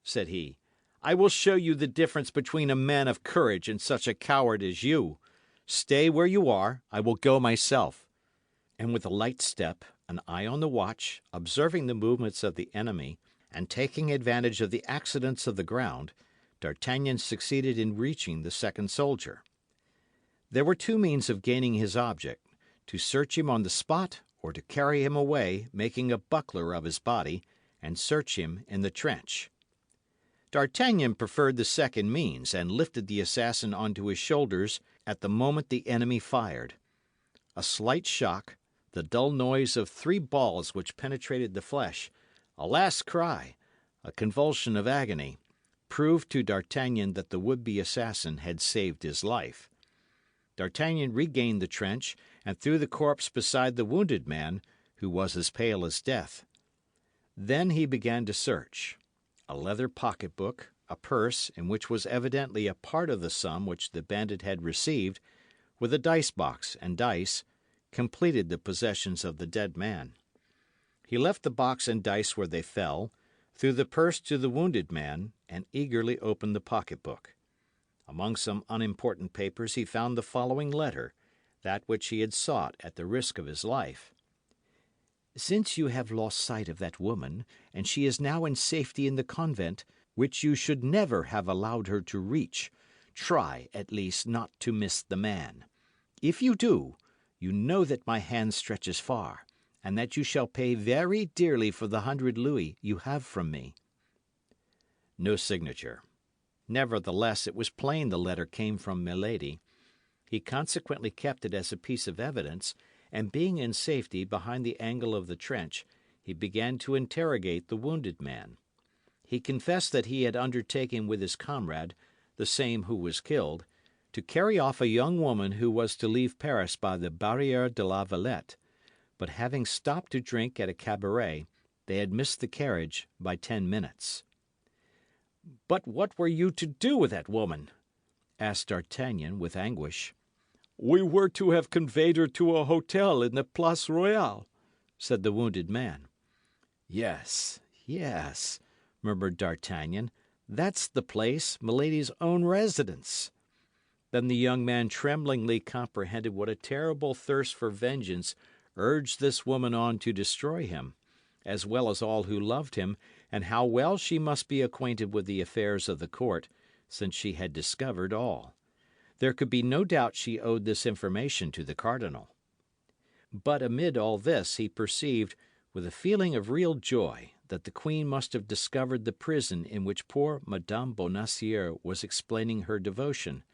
said he. "I will show you the difference between a man of courage and such a coward as you. Stay where you are, I will go myself." And with a light step, an eye on the watch, observing the movements of the enemy, and taking advantage of the accidents of the ground, D'Artagnan succeeded in reaching the second soldier. There were two means of gaining his object: to search him on the spot, or to carry him away, making a buckler of his body, and search him in the trench. D'Artagnan preferred the second means, and lifted the assassin onto his shoulders at the moment the enemy fired. A slight shock, the dull noise of 3 balls which penetrated the flesh, a last cry, a convulsion of agony, proved to D'Artagnan that the would-be assassin had saved his life. D'Artagnan regained the trench and threw the corpse beside the wounded man, who was as pale as death. Then he began to search. A leather pocket-book, a purse, in which was evidently a part of the sum which the bandit had received, with a dice-box and dice, completed the possessions of the dead man. He left the box and dice where they fell, threw the purse to the wounded man, and eagerly opened the pocket-book. Among some unimportant papers he found the following letter, that which he had sought at the risk of his life. "Since you have lost sight of that woman, and she is now in safety in the convent, which you should never have allowed her to reach, try, at least, not to miss the man. If you do, you know that my hand stretches far, and that you shall pay very dearly for the 100 louis you have from me." No signature. Nevertheless, it was plain the letter came from Milady. He consequently kept it as a piece of evidence, and being in safety behind the angle of the trench, he began to interrogate the wounded man. He confessed that he had undertaken with his comrade, the same who was killed, to carry off a young woman who was to leave Paris by the Barrière de la Villette, but having stopped to drink at a cabaret, they had missed the carriage by 10 minutes. "But what were you to do with that woman?" asked D'Artagnan with anguish. "We were to have conveyed her to a hotel in the Place Royale," said the wounded man. "Yes, yes," murmured D'Artagnan, "that's the place, Milady's own residence." Then the young man tremblingly comprehended what a terrible thirst for vengeance urged this woman on to destroy him, as well as all who loved him, and how well she must be acquainted with the affairs of the court, since she had discovered all. There could be no doubt she owed this information to the cardinal. But amid all this he perceived, with a feeling of real joy, that the queen must have discovered the prison in which poor Madame Bonacieux was explaining her devotion,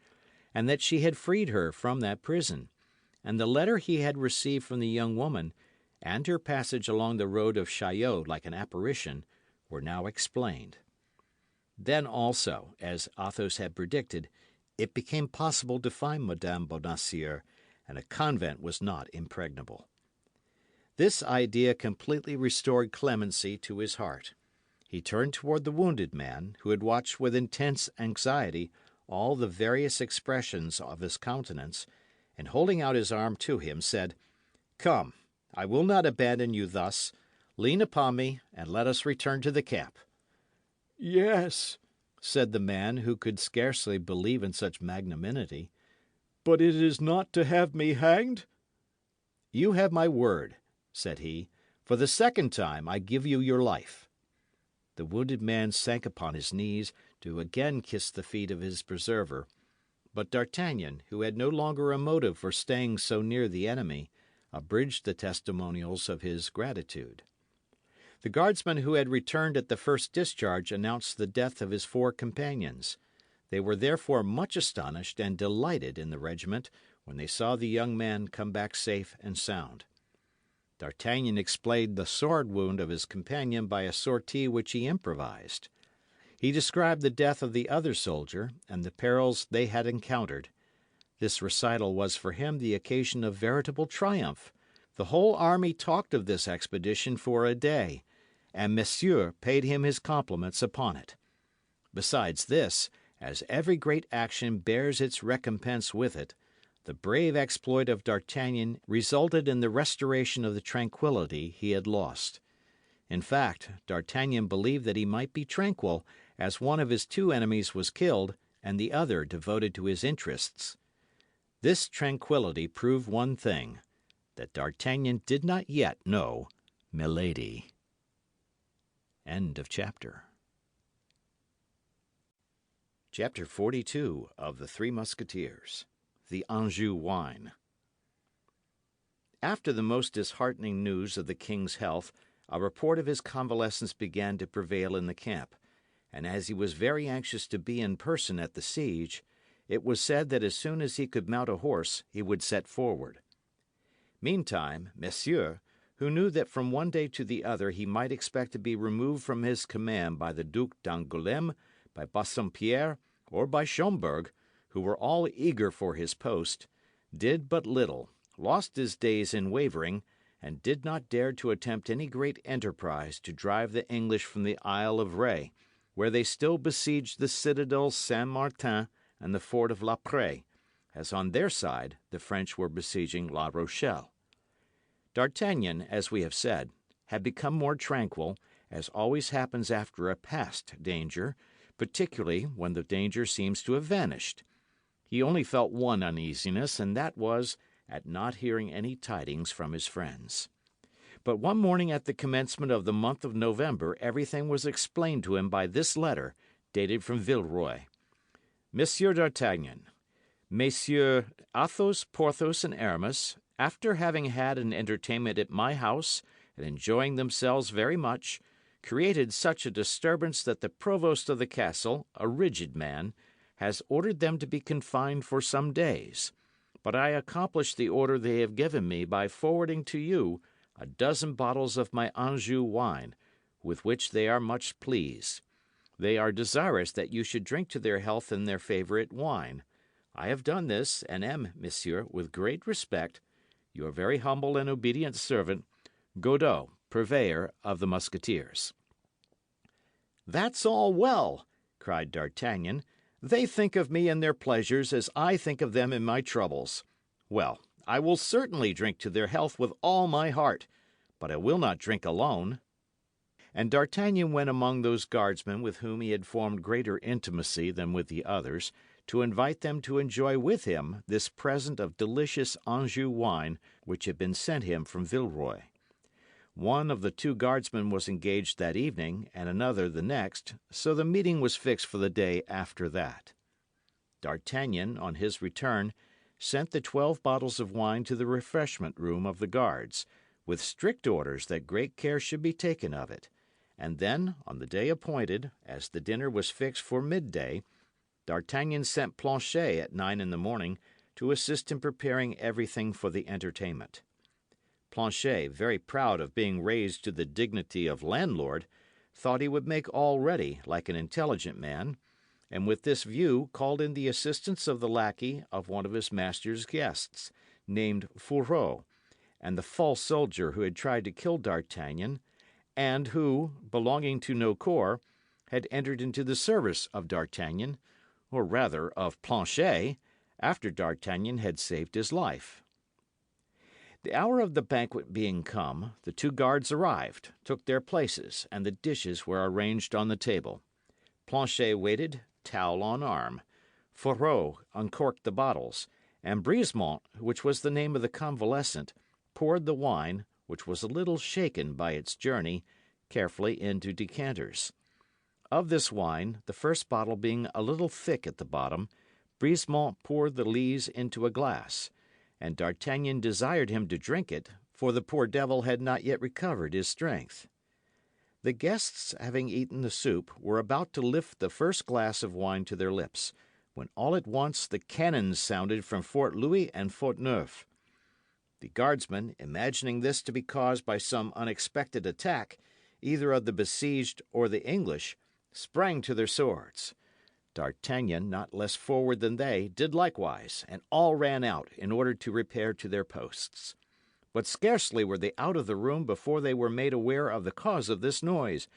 and that she had freed her from that prison, and the letter he had received from the young woman, and her passage along the road of Chaillot like an apparition, were now explained. Then also, as Athos had predicted, it became possible to find Madame Bonacieux, and a convent was not impregnable. This idea completely restored clemency to his heart. He turned toward the wounded man, who had watched with intense anxiety all the various expressions of his countenance, and holding out his arm to him, said, "Come, I will not abandon you thus. Lean upon me, and let us return to the camp." "Yes," said the man, who could scarcely believe in such magnanimity, "but it is not to have me hanged?" "You have my word," said he. "For the second time I give you your life." The wounded man sank upon his knees to again kiss the feet of his preserver, but D'Artagnan, who had no longer a motive for staying so near the enemy, abridged the testimonials of his gratitude. The guardsmen who had returned at the first discharge announced the death of his 4 companions. They were therefore much astonished and delighted in the regiment when they saw the young man come back safe and sound. D'Artagnan explained the sword wound of his companion by a sortie which he improvised. He described the death of the other soldier, and the perils they had encountered. This recital was for him the occasion of veritable triumph. The whole army talked of this expedition for a day, and Monsieur paid him his compliments upon it. Besides this, as every great action bears its recompense with it, the brave exploit of D'Artagnan resulted in the restoration of the tranquillity he had lost. In fact, D'Artagnan believed that he might be tranquil, as one of his 2 enemies was killed and the other devoted to his interests. This tranquillity proved one thing, that D'Artagnan did not yet know Milady. End of chapter. Chapter 42 of the Three Musketeers. The Anjou Wine. After the most disheartening news of the king's health, a report of his convalescence began to prevail in the camp, and as he was very anxious to be in person at the siege, it was said that as soon as he could mount a horse he would set forward. Meantime, Monsieur, who knew that from one day to the other he might expect to be removed from his command by the Duc d'Angoulême, by Bassompierre, or by Schomberg, who were all eager for his post, did but little, lost his days in wavering, and did not dare to attempt any great enterprise to drive the English from the Isle of Ré, where they still besieged the citadel Saint Martin and the fort of La Prée, as on their side the French were besieging La Rochelle. D'Artagnan, as we have said, had become more tranquil, as always happens after a past danger, particularly when the danger seems to have vanished. He only felt one uneasiness, and that was at not hearing any tidings from his friends. But one morning at the commencement of the month of November everything was explained to him by this letter, dated from Villeroy. Monsieur d'Artagnan, Messieurs Athos, Porthos, and Aramis, after having had an entertainment at my house and enjoying themselves very much, created such a disturbance that the provost of the castle, a rigid man, has ordered them to be confined for some days. But I accomplished the order they have given me by forwarding to you a dozen bottles of my Anjou wine, with which they are much pleased. They are desirous that you should drink to their health in their favourite wine. I have done this, and am, monsieur, with great respect, your very humble and obedient servant, Godot, purveyor of the Musketeers. That's all well, cried D'Artagnan. They think of me in their pleasures as I think of them in my troubles. Well, I will certainly drink to their health with all my heart, but I will not drink alone. And D'Artagnan went among those guardsmen with whom he had formed greater intimacy than with the others, to invite them to enjoy with him this present of delicious Anjou wine which had been sent him from Villeroy. One of the two guardsmen was engaged that evening, and another the next, so the meeting was fixed for the day after that. D'Artagnan, on his return, sent the 12 bottles of wine to the refreshment room of the guards, with strict orders that great care should be taken of it, and then, on the day appointed, as the dinner was fixed for midday, D'Artagnan sent Planchet at 9 in the morning to assist in preparing everything for the entertainment. Planchet, very proud of being raised to the dignity of landlord, thought he would make all ready like an intelligent man, and with this view called in the assistance of the lackey of one of his master's guests, named Fourreau, and the false soldier who had tried to kill D'Artagnan, and who, belonging to no corps, had entered into the service of D'Artagnan, or rather of Planchet, after D'Artagnan had saved his life. The hour of the banquet being come, the two guards arrived, took their places, and the dishes were arranged on the table. Planchet waited, towel on arm. Fourreau uncorked the bottles, and Brisemont, which was the name of the convalescent, poured the wine, which was a little shaken by its journey, carefully into decanters. Of this wine, the first bottle being a little thick at the bottom, Brisemont poured the lees into a glass, and D'Artagnan desired him to drink it, for the poor devil had not yet recovered his strength. The guests, having eaten the soup, were about to lift the first glass of wine to their lips, when all at once the cannons sounded from Fort Louis and Fort Neuf. The guardsmen, imagining this to be caused by some unexpected attack, either of the besieged or the English, sprang to their swords. D'Artagnan, not less forward than they, did likewise, and all ran out in order to repair to their posts. But scarcely were they out of the room before they were made aware of the cause of this noise.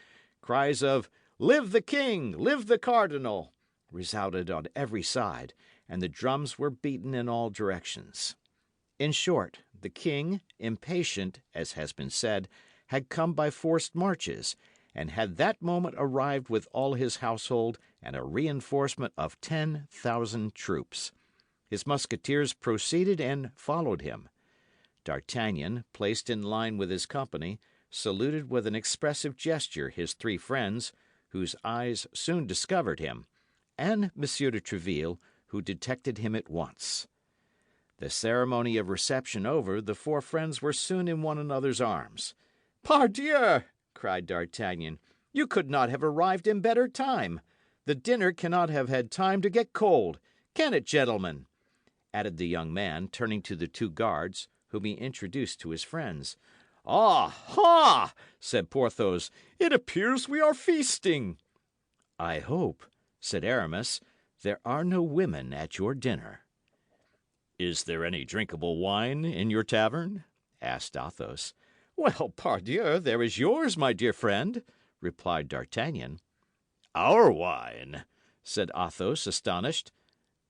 Cries of "Live the king! Live the cardinal!" resounded on every side, and the drums were beaten in all directions. In short, the king, impatient, as has been said, had come by forced marches, and had that moment arrived with all his household and a reinforcement of 10,000 troops. His musketeers proceeded and followed him. D'Artagnan, placed in line with his company, saluted with an expressive gesture his three friends, whose eyes soon discovered him, and Monsieur de Tréville, who detected him at once. The ceremony of reception over, the four friends were soon in one another's arms. "Pardieu!" cried D'Artagnan, "you could not have arrived in better time. The dinner cannot have had time to get cold. Can it, gentlemen?" added the young man, turning to the two guards, whom he introduced to his friends. "Ah, ha!" said Porthos. "It appears we are feasting." "I hope," said Aramis, "there are no women at your dinner." "Is there any drinkable wine in your tavern?" asked Athos. "Well, pardieu, there is yours, my dear friend," replied D'Artagnan. "Our wine!" said Athos, astonished.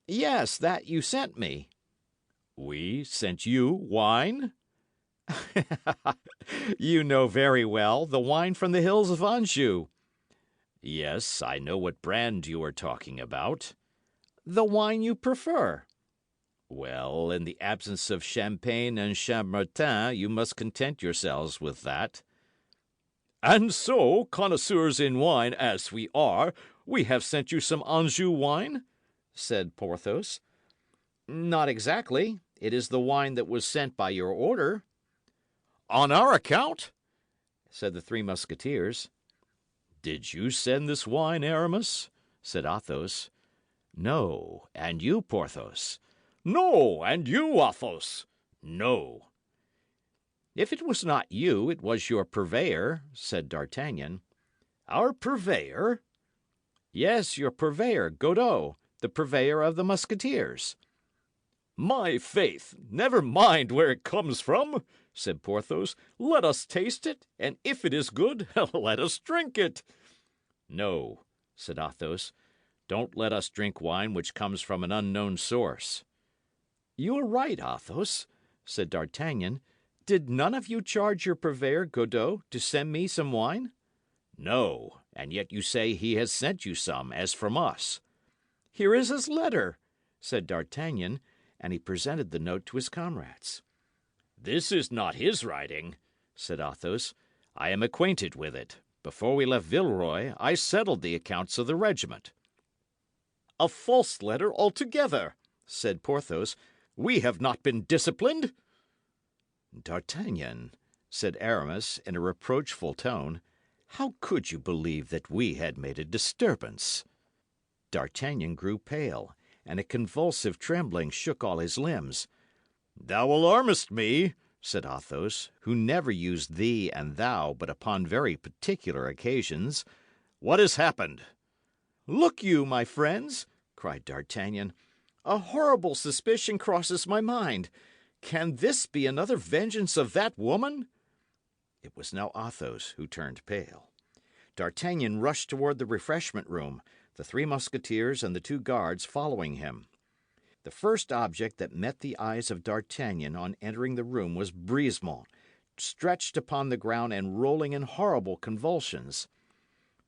"Yes, that you sent me." "We sent you wine?" "You know very well, the wine from the hills of Anjou." "Yes, I know what brand you are talking about." "The wine you prefer." "Well, in the absence of champagne and chambertin, you must content yourselves with that." "And so, connoisseurs in wine as we are, we have sent you some Anjou wine?" said Porthos. "Not exactly. It is the wine that was sent by your order." "On our account?" said the Three Musketeers. Did you send this wine, Aramis? Said Athos. No. And you, Porthos? No. And you, Athos? No. If it was not you, it was your purveyor, said D'Artagnan. Our purveyor? Yes, your purveyor, Godeau, the purveyor of the Musketeers. My faith, never mind where it comes from, said Porthos. Let us taste it, and if it is good, let us drink it. No, said Athos. Don't let us drink wine which comes from an unknown source. You are right, Athos, said D'Artagnan. Did none of you charge your purveyor, Godeau, to send me some wine? No, and yet you say he has sent you some, as from us. Here is his letter, said D'Artagnan, and he presented the note to his comrades. This is not his writing, said Athos. I am acquainted with it. Before we left Villeroy, I settled the accounts of the regiment. A false letter altogether, said Porthos. We have not been disciplined. D'Artagnan, said Aramis in a reproachful tone, how could you believe that we had made a disturbance? D'Artagnan grew pale, and a convulsive trembling shook all his limbs. Thou alarmest me, said Athos, who never used thee and thou but upon very particular occasions. What has happened? Look you, my friends, cried D'Artagnan, a horrible suspicion crosses my mind. Can this be another vengeance of that woman? It was now Athos who turned pale. D'Artagnan rushed toward the refreshment room, the three Musketeers and the two guards following him. The first object that met the eyes of D'Artagnan on entering the room was Brisemont, stretched upon the ground and rolling in horrible convulsions.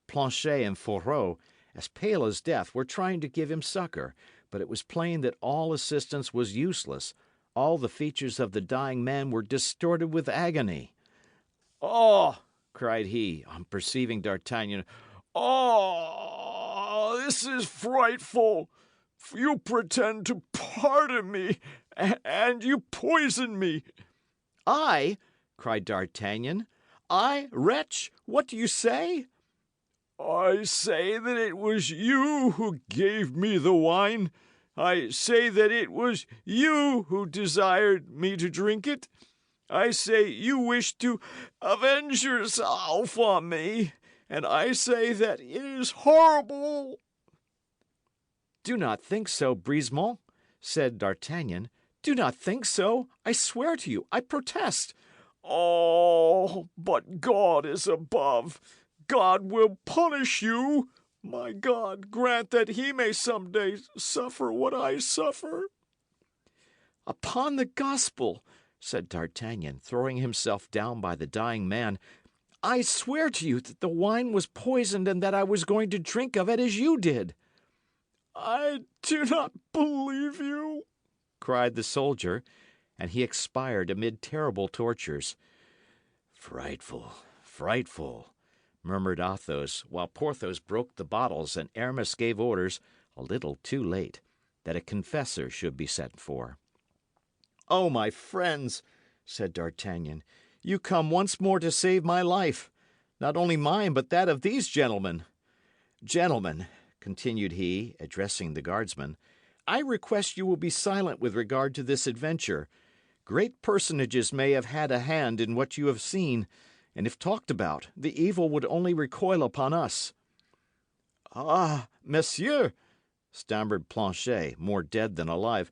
Planchet and Fourreau, as pale as death, were trying to give him succour, but it was plain that all assistance was useless. All the features of the dying man were distorted with agony. "Oh!" cried he, on perceiving D'Artagnan. "Oh, this is frightful! You pretend to pardon me, and you poison me." "I?" cried D'Artagnan. "I, wretch? What do you say?" "I say that it was you who gave me the wine. I say that it was you who desired me to drink it. I say you wished to avenge yourself on me, and I say that it is horrible." "Do not think so, Brisemont," said D'Artagnan. "Do not think so. I swear to you, I protest." "Oh, but God is above. God will punish you. My God, grant that he may some day suffer what I suffer." "Upon the gospel," said D'Artagnan, throwing himself down by the dying man, "I swear to you that the wine was poisoned and that I was going to drink of it as you did." "I do not believe you," cried the soldier, and he expired amid terrible tortures. "Frightful, frightful," murmured Athos, while Porthos broke the bottles and Aramis gave orders, a little too late, that a confessor should be sent for. "Oh, my friends," said D'Artagnan, "you come once more to save my life. Not only mine, but that of these gentlemen. Gentlemen," continued he, addressing the guardsmen, "I request you will be silent with regard to this adventure. Great personages may have had a hand in what you have seen, and if talked about, the evil would only recoil upon us." "Ah, monsieur," stammered Planchet, more dead than alive.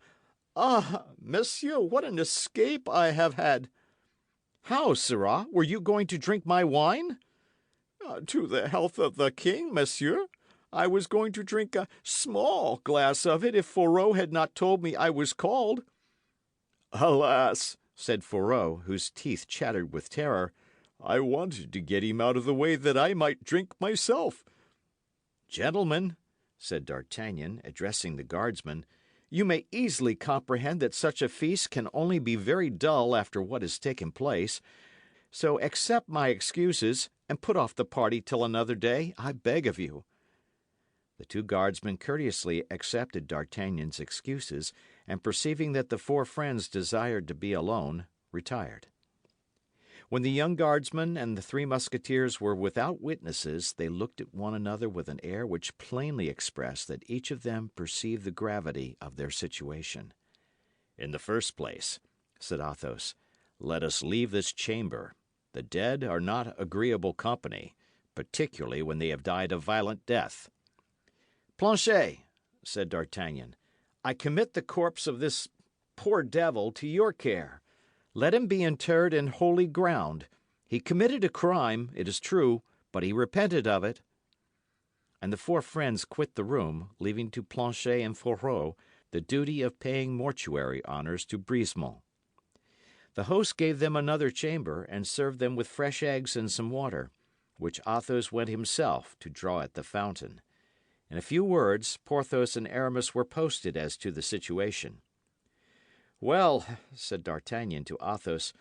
"Ah, monsieur, what an escape I have had!" "How, sirrah? Were you going to drink my wine?" "To the health of the king, monsieur. I was going to drink a small glass of it if Fourreau had not told me I was called." "Alas," said Fourreau, whose teeth chattered with terror, "I wanted to get him out of the way that I might drink myself." "Gentlemen," said D'Artagnan, addressing the guardsmen, "you may easily comprehend that such a feast can only be very dull after what has taken place. So accept my excuses and put off the party till another day, I beg of you." The two guardsmen courteously accepted D'Artagnan's excuses, and perceiving that the four friends desired to be alone, retired. When the young guardsman and the three Musketeers were without witnesses, they looked at one another with an air which plainly expressed that each of them perceived the gravity of their situation. "In the first place," said Athos, "let us leave this chamber. The dead are not agreeable company, particularly when they have died a violent death." "Planchet," said D'Artagnan, "I commit the corpse of this poor devil to your care. Let him be interred in holy ground. He committed a crime, it is true, but he repented of it." And the four friends quit the room, leaving to Planchet and Fourreau the duty of paying mortuary honours to Brisemont. The host gave them another chamber, and served them with fresh eggs and some water, which Athos went himself to draw at the fountain. In a few words, Porthos and Aramis were posted as to the situation. "Well," said D'Artagnan to Athos,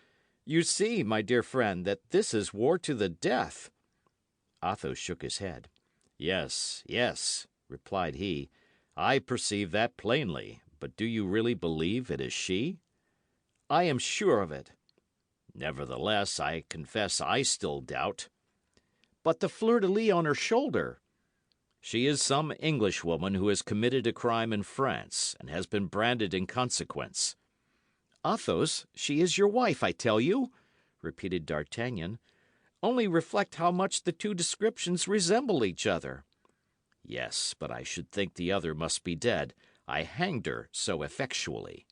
"you see, my dear friend, that this is war to the death." Athos shook his head. "Yes, yes," replied he, "I perceive that plainly. But do you really believe it is she?" "I am sure of it." "Nevertheless, I confess I still doubt." "But the fleur-de-lis on her shoulder?" "She is some Englishwoman who has committed a crime in France, and has been branded in consequence." "Athos, she is your wife, I tell you," repeated D'Artagnan. "Only reflect how much the two descriptions resemble each other." "Yes, but I should think the other must be dead. I hanged her so effectually."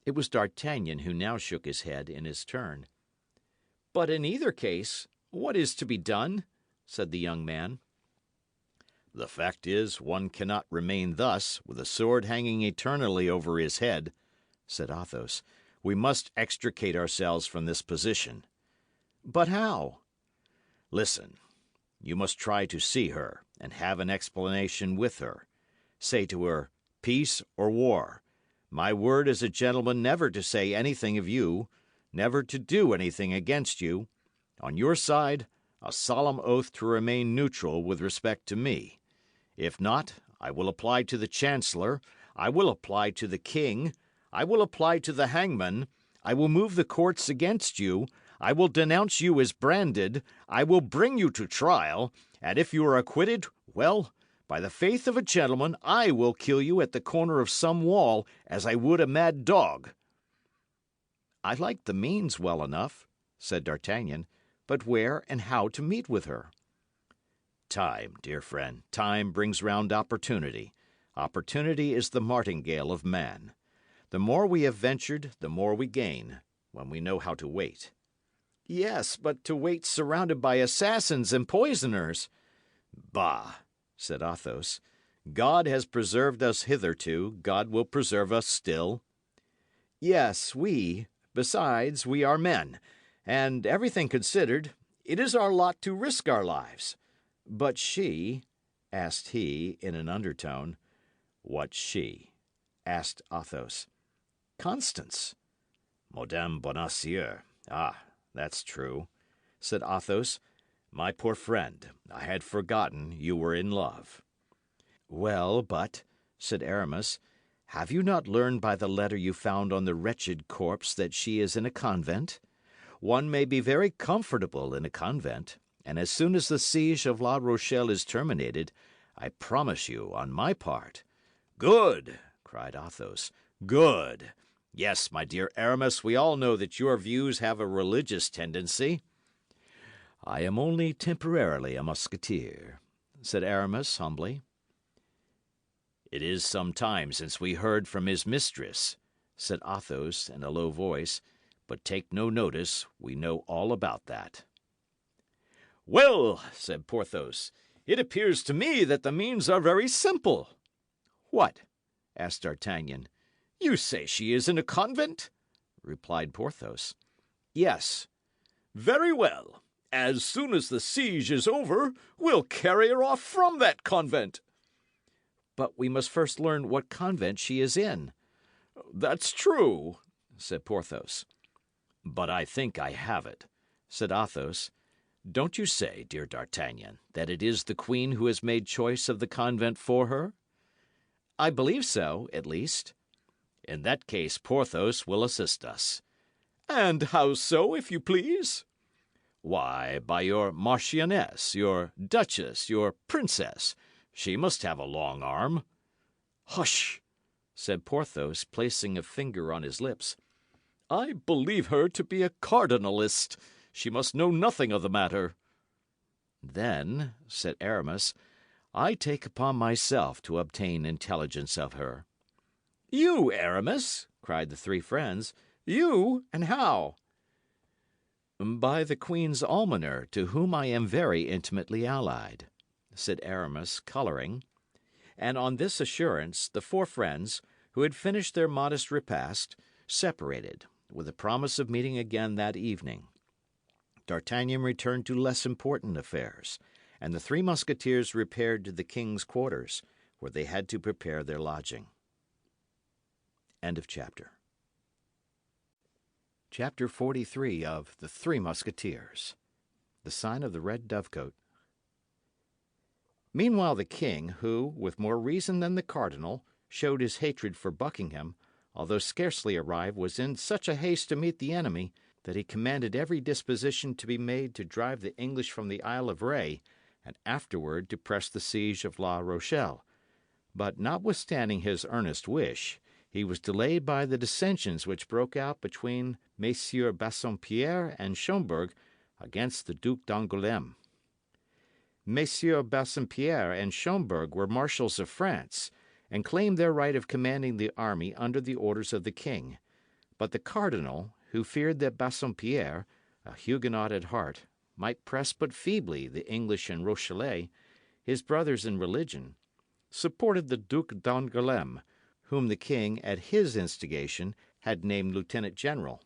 It was D'Artagnan who now shook his head in his turn. "But in either case, what is to be done?" said the young man. "The fact is, one cannot remain thus, with a sword hanging eternally over his head," said Athos. "We must extricate ourselves from this position." "But how?" "Listen. You must try to see her, and have an explanation with her. Say to her, 'Peace or war. My word as a gentleman never to say anything of you, never to do anything against you. On your side, a solemn oath to remain neutral with respect to me. If not, I will apply to the chancellor, I will apply to the king, I will apply to the hangman, I will move the courts against you, I will denounce you as branded, I will bring you to trial, and if you are acquitted, well, by the faith of a gentleman, I will kill you at the corner of some wall as I would a mad dog." "I like the means well enough," said D'Artagnan, "but where and how to meet with her?" "Time, dear friend, time brings round opportunity. Opportunity is the martingale of man. The more we have ventured, the more we gain, when we know how to wait." "Yes, but to wait surrounded by assassins and poisoners." "Bah!" said Athos. "God has preserved us hitherto, God will preserve us still." "Yes, besides, we are men, and, everything considered, it is our lot to risk our lives. But she," asked he, in an undertone. "What she?" asked Athos. "Constance." "Madame Bonacieux. Ah, that's true," said Athos. "My poor friend, I had forgotten you were in love." "Well, but," said Aramis, "have you not learned by the letter you found on the wretched corpse that she is in a convent? One may be very comfortable in a convent, and as soon as the siege of La Rochelle is terminated, I promise you, on my part—" "Good!" cried Athos. "Good! Yes, my dear Aramis, we all know that your views have a religious tendency." "I am only temporarily a Musketeer," said Aramis humbly. "It is some time since we heard from his mistress," said Athos in a low voice, "but take no notice, we know all about that." "Well," said Porthos, "it appears to me that the means are very simple." "What?" asked D'Artagnan. "You say she is in a convent?" replied Porthos. "Yes." "Very well. As soon as the siege is over, we'll carry her off from that convent." "But we must first learn what convent she is in." "That's true," said Porthos. "But I think I have it," said Athos. "Don't you say, dear D'Artagnan, that it is the queen who has made choice of the convent for her?" "I believe so, at least." "In that case, Porthos will assist us." "And how so, if you please?" "Why, by your marchioness, your duchess, your princess. She must have a long arm." "Hush!" said Porthos, placing a finger on his lips. "I believe her to be a cardinalist. She must know nothing of the matter." "Then," said Aramis, "I take upon myself to obtain intelligence of her." "You, Aramis?" cried the three friends. "You? And how?" "By the queen's almoner, to whom I am very intimately allied," said Aramis, colouring. And on this assurance, the four friends, who had finished their modest repast, separated, with the promise of meeting again that evening. D'Artagnan returned to less important affairs, and the Three Musketeers repaired to the king's quarters, where they had to prepare their lodging. End of chapter. Chapter 43 of The Three Musketeers. The Sign of the Red Dovecote. Meanwhile the king, who, with more reason than the cardinal, showed his hatred for Buckingham, although scarcely arrived, was in such a haste to meet the enemy that he commanded every disposition to be made to drive the English from the Isle of Ré, and afterward to press the siege of La Rochelle. But notwithstanding his earnest wish, he was delayed by the dissensions which broke out between Messieurs Bassompierre and Schomberg against the Duc d'Angoulême. Messieurs Bassompierre and Schomberg were marshals of France, and claimed their right of commanding the army under the orders of the king. But the cardinal, who feared that Bassompierre, a Huguenot at heart, might press but feebly the English and Rochellais, his brothers in religion, supported the Duc d'Angoulême, whom the king, at his instigation, had named lieutenant general.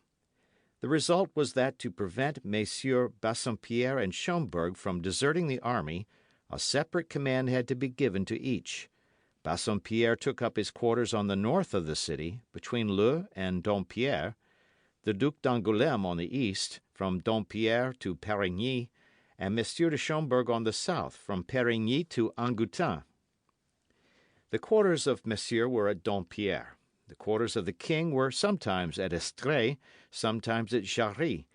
The result was that to prevent Messieurs Bassompierre and Schomberg from deserting the army, a separate command had to be given to each. Bassompierre took up his quarters on the north of the city, between Leu and Dompierre, the Duc d'Angoulême on the east, from Dompierre to Perigny, and Monsieur de Schomberg on the south, from Perigny to Angoutin. The quarters of Monsieur were at Dompierre. The quarters of the king were sometimes at Estrées, sometimes at Jarry.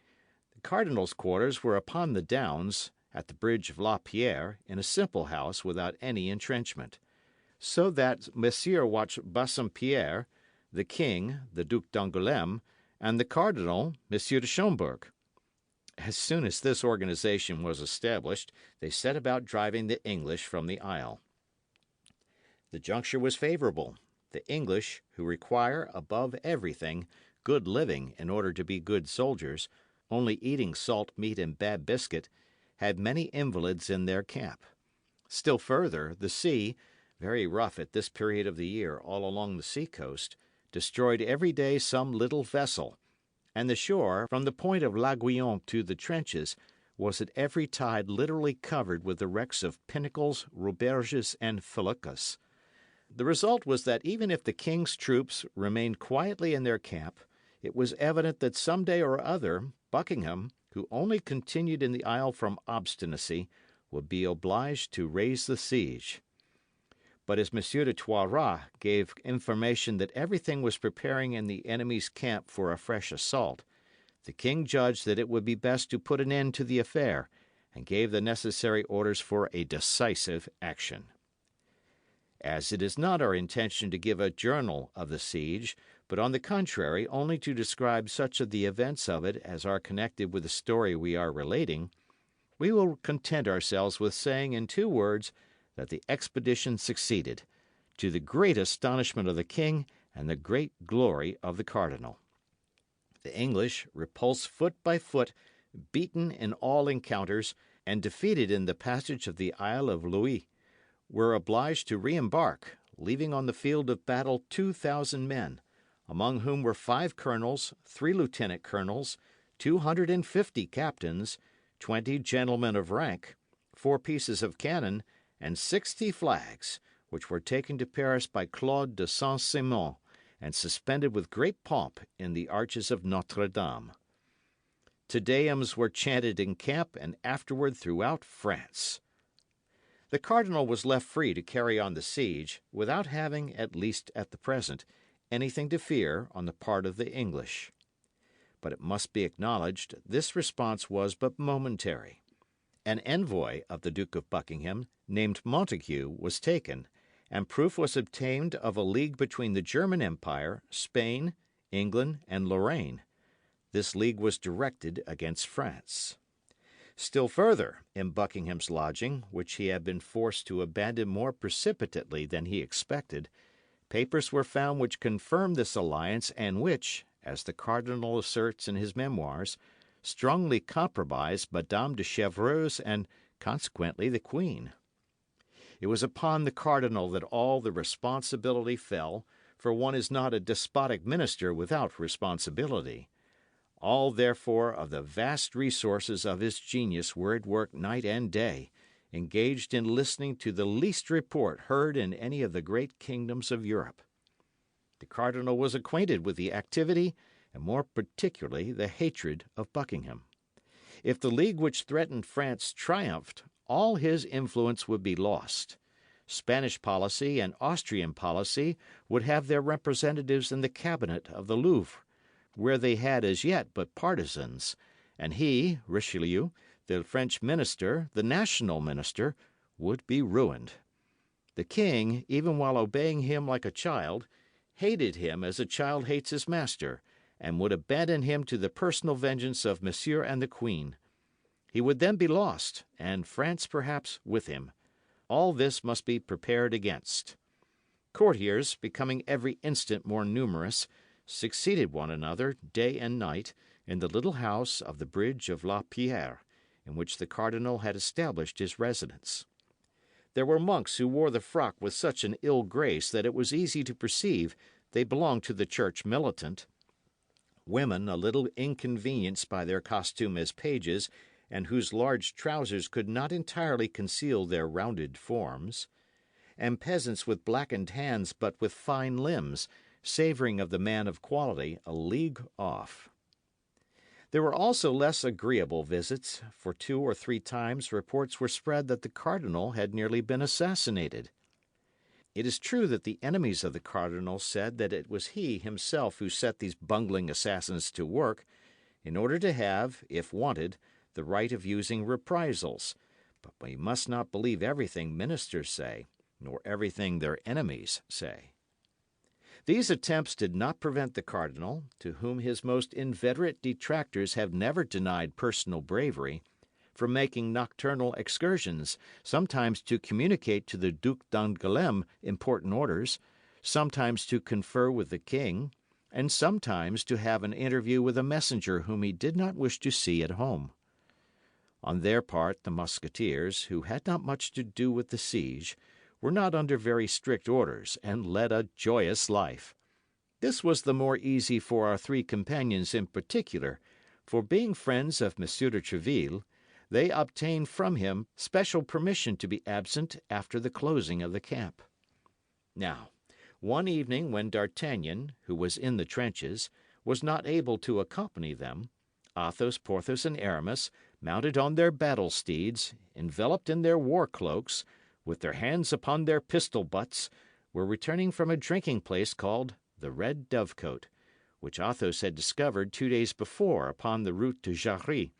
The cardinal's quarters were upon the downs, at the bridge of La Pierre, in a simple house without any entrenchment. So that Monsieur watched Bassompierre, the king, the Duc d'Angoulême, and the cardinal, Monsieur de Schomberg. As soon as this organization was established, they set about driving the English from the Isle. The juncture was favourable. The English, who require, above everything, good living in order to be good soldiers, only eating salt meat and bad biscuit, had many invalids in their camp. Still further, the sea, very rough at this period of the year all along the sea-coast, destroyed every day some little vessel, and the shore, from the point of l'Aiguillon to the trenches, was at every tide literally covered with the wrecks of pinnacles, roberges, and feluccas. The result was that even if the king's troops remained quietly in their camp, it was evident that some day or other Buckingham, who only continued in the Isle from obstinacy, would be obliged to raise the siege. But as Monsieur de Toiras gave information that everything was preparing in the enemy's camp for a fresh assault, the king judged that it would be best to put an end to the affair, and gave the necessary orders for a decisive action. As it is not our intention to give a journal of the siege, but on the contrary only to describe such of the events of it as are connected with the story we are relating, we will content ourselves with saying in 2 words that the expedition succeeded, to the great astonishment of the king and the great glory of the cardinal. The English, repulsed foot by foot, beaten in all encounters, and defeated in the passage of the Isle of Louis, were obliged to re-embark, leaving on the field of battle 2,000 men, among whom were 5 colonels, 3 lieutenant colonels, 250 captains, 20 gentlemen of rank, 4 pieces of cannon, and 60 flags, which were taken to Paris by Claude de Saint-Simon and suspended with great pomp in the arches of Notre Dame. Te Deums were chanted in camp and afterward throughout France. The cardinal was left free to carry on the siege, without having, at least at the present, anything to fear on the part of the English. but it must be acknowledged this response was but momentary. An envoy of the Duke of Buckingham, named Montague, was taken, and proof was obtained of a league between the German Empire, Spain, England, and Lorraine. This league was directed against France. Still further, in Buckingham's lodging, which he had been forced to abandon more precipitately than he expected, papers were found which confirmed this alliance and which, as the cardinal asserts in his memoirs, strongly compromised Madame de Chevreuse and, consequently, the queen. It was upon the cardinal that all the responsibility fell, for one is not a despotic minister without responsibility. All, therefore, of the vast resources of his genius were at work night and day, engaged in listening to the least report heard in any of the great kingdoms of Europe. The cardinal was acquainted with the activity, and more particularly the hatred of Buckingham. If the league which threatened France triumphed, all his influence would be lost. Spanish policy and Austrian policy would have their representatives in the cabinet of the Louvre, where they had as yet but partisans, and he, Richelieu, the French minister, the national minister, would be ruined. The king, even while obeying him like a child, hated him as a child hates his master, and would abandon him to the personal vengeance of Monsieur and the Queen. He would then be lost, and France perhaps with him. All this must be prepared against. Courtiers, becoming every instant more numerous, succeeded one another, day and night, in the little house of the bridge of La Pierre, in which the cardinal had established his residence. There were monks who wore the frock with such an ill grace that it was easy to perceive they belonged to the church militant. Women, a little inconvenienced by their costume as pages, and whose large trousers could not entirely conceal their rounded forms, and peasants with blackened hands but with fine limbs, savouring of the man of quality a league off. There were also less agreeable visits, for 2 or 3 times reports were spread that the cardinal had nearly been assassinated. It is true that the enemies of the cardinal said that it was he himself who set these bungling assassins to work, in order to have, if wanted, the right of using reprisals, but we must not believe everything ministers say, nor everything their enemies say. These attempts did not prevent the cardinal, to whom his most inveterate detractors have never denied personal bravery, from making nocturnal excursions, sometimes to communicate to the Duc d'Angoulême important orders, sometimes to confer with the king, and sometimes to have an interview with a messenger whom he did not wish to see at home. On their part, the Musketeers, who had not much to do with the siege, were not under very strict orders, and led a joyous life. This was the more easy for our 3 companions in particular, for being friends of Monsieur de Treville, they obtained from him special permission to be absent after the closing of the camp. Now, one evening when D'Artagnan, who was in the trenches, was not able to accompany them, Athos, Porthos, and Aramis, mounted on their battle steeds, enveloped in their war cloaks, with their hands upon their pistol butts, were returning from a drinking place called the Red Dovecote, which Athos had discovered 2 days before upon the route to Jarry,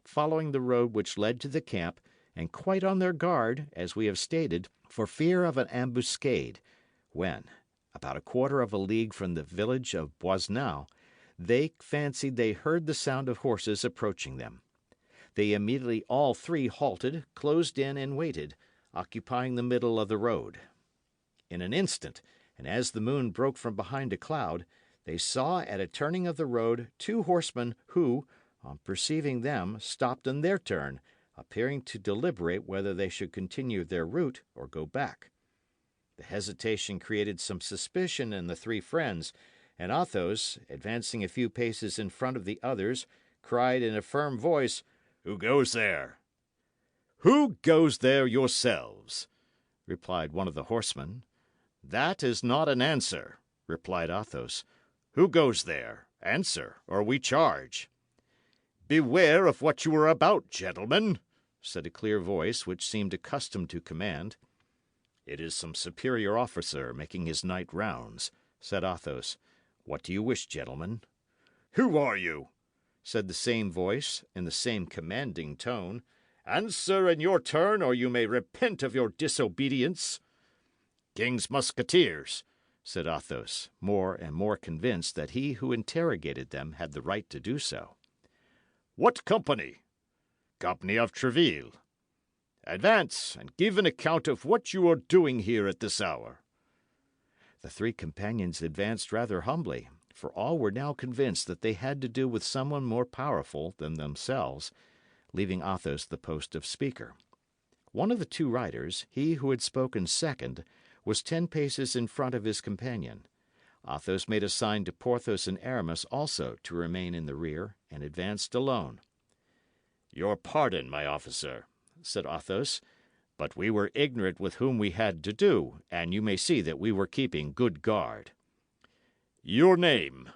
following the road which led to the camp, and quite on their guard, as we have stated, for fear of an ambuscade, when, about a quarter of a league from the village of Boisnau, they fancied they heard the sound of horses approaching them. They immediately all 3 halted, closed in, and waited, occupying the middle of the road. In an instant, and as the moon broke from behind a cloud, they saw at a turning of the road 2 horsemen who, on perceiving them, stopped in their turn, appearing to deliberate whether they should continue their route or go back. The hesitation created some suspicion in the 3 friends, and Athos, advancing a few paces in front of the others, cried in a firm voice, "Who goes there?" "Who goes there yourselves?" replied one of the horsemen. "That is not an answer," replied Athos. "Who goes there? Answer, or we charge." "Beware of what you are about, gentlemen," said a clear voice which seemed accustomed to command. "It is some superior officer making his night rounds," said Athos. "What do you wish, gentlemen?" "Who are you?" said the same voice, in the same commanding tone. "Answer in your turn, or you may repent of your disobedience." "King's Musketeers," said Athos, more and more convinced that he who interrogated them had the right to do so. "What company?" "Company of Tréville." "Advance, and give an account of what you are doing here at this hour." The three companions advanced rather humbly, for all were now convinced that they had to do with someone more powerful than themselves, leaving Athos the post of speaker. One of the two riders, he who had spoken second, was 10 paces in front of his companion. Athos made a sign to Porthos and Aramis also to remain in the rear, and advanced alone. "Your pardon, my officer," said Athos, "but we were ignorant with whom we had to do, and you may see that we were keeping good guard." "Your name?"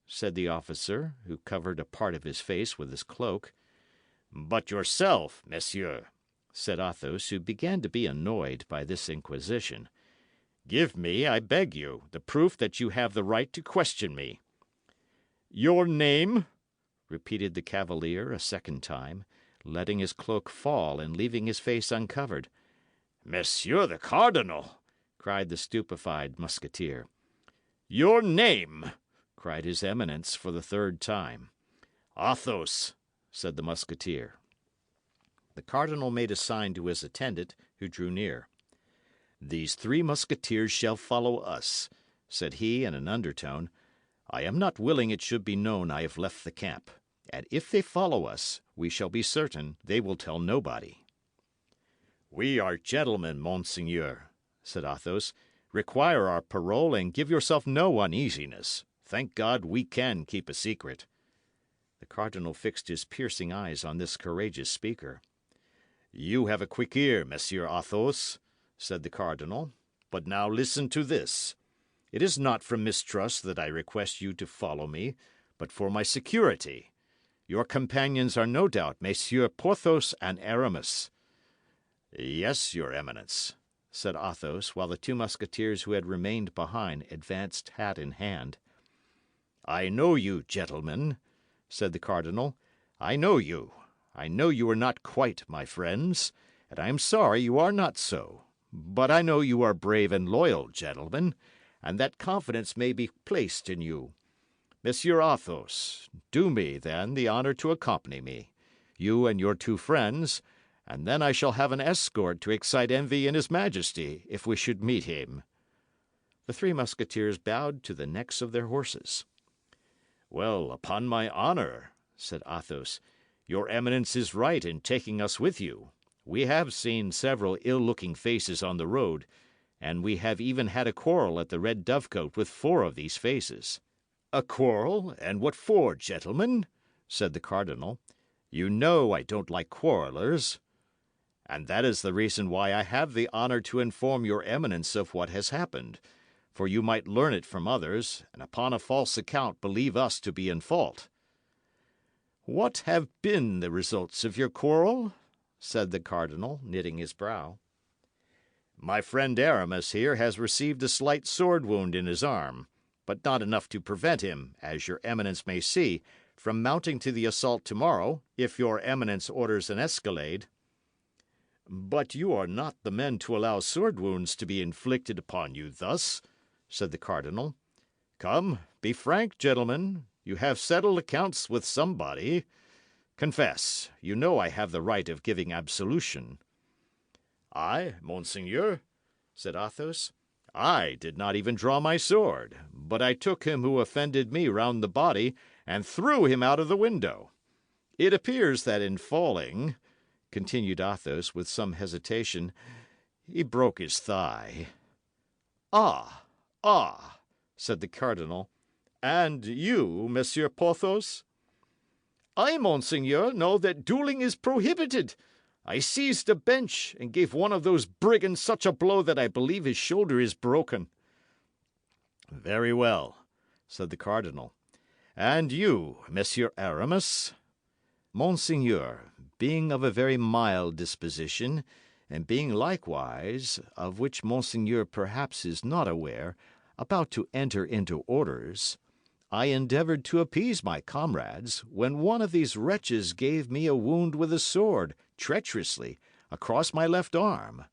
said the officer, who covered a part of his face with his cloak. "But yourself, monsieur," said Athos, who began to be annoyed by this inquisition. "Give me, I beg you, the proof that you have the right to question me." "Your name?" repeated the cavalier a second time, letting his cloak fall and leaving his face uncovered. "Monsieur the Cardinal!" cried the stupefied Musketeer. "Your name!" cried his Eminence for the third time. "Athos," said the Musketeer. The cardinal made a sign to his attendant, who drew near. "These 3 Musketeers shall follow us," said he in an undertone. "I am not willing it should be known I have left the camp, and if they follow us, we shall be certain they will tell nobody." "We are gentlemen, monseigneur," said Athos. "Require our parole and give yourself no uneasiness. Thank God, we can keep a secret." The cardinal fixed his piercing eyes on this courageous speaker. "You have a quick ear, Monsieur Athos," said the cardinal. "But now listen to this. It is not from mistrust that I request you to follow me, but for my security. Your companions are no doubt Messieurs Porthos and Aramis." "Yes, your Eminence," said Athos, while the 2 Musketeers who had remained behind advanced hat in hand. "I know you, gentlemen," said the cardinal. "I know you. I know you are not quite my friends, and I am sorry you are not so. But I know you are brave and loyal, gentlemen, and that confidence may be placed in you. Monsieur Athos, do me, then, the honour to accompany me, you and your 2 friends, and then I shall have an escort to excite envy in his Majesty, if we should meet him." The 3 Musketeers bowed to the necks of their horses. "Well, upon my honour," said Athos, "your Eminence is right in taking us with you. We have seen several ill-looking faces on the road, and we have even had a quarrel at the Red Dovecot with 4 of these faces." "A quarrel? And what for, gentlemen?" said the cardinal. "You know I don't like quarrellers." "And that is the reason why I have the honour to inform your Eminence of what has happened, for you might learn it from others, and upon a false account believe us to be in fault." "What have been the results of your quarrel?" said the cardinal, knitting his brow. "My friend Aramis here has received a slight sword wound in his arm, but not enough to prevent him, as your Eminence may see, from mounting to the assault tomorrow, if your Eminence orders an escalade." "But you are not the men to allow sword wounds to be inflicted upon you thus," said the cardinal. "Come, be frank, gentlemen. You have settled accounts with somebody. Confess, you know I have the right of giving absolution." "I, monseigneur?" said Athos. "I did not even draw my sword, but I took him who offended me round the body and threw him out of the window. It appears that in falling," continued Athos, with some hesitation, "he broke his thigh." "Ah, ah!" said the cardinal. "And you, Monsieur Porthos?" "I, monseigneur, know that duelling is prohibited. I seized a bench, and gave one of those brigands such a blow that I believe his shoulder is broken." "Very well," said the cardinal. "And you, Monsieur Aramis?" "Monseigneur, being of a very mild disposition, and being likewise, of which monseigneur perhaps is not aware, about to enter into orders, I endeavoured to appease my comrades, when one of these wretches gave me a wound with a sword, treacherously, across my left arm.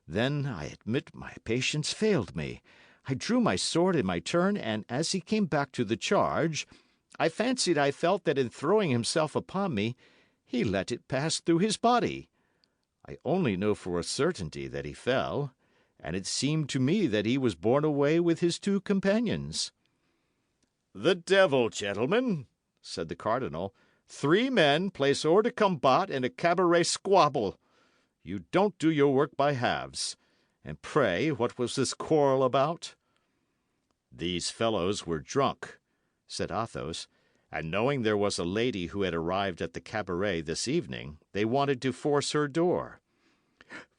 Then, I admit, my patience failed me. I drew my sword in my turn, and as he came back to the charge, I fancied I felt that in throwing himself upon me, he let it pass through his body. I only know for a certainty that he fell, and it seemed to me that he was borne away with his two companions. "The devil, gentlemen," said the cardinal. "Three men place hors de combat in a cabaret squabble. You don't do your work by halves. And pray, what was this quarrel about?" "These fellows were drunk," said Athos, "and knowing there was a lady who had arrived at the cabaret this evening, they wanted to force her door."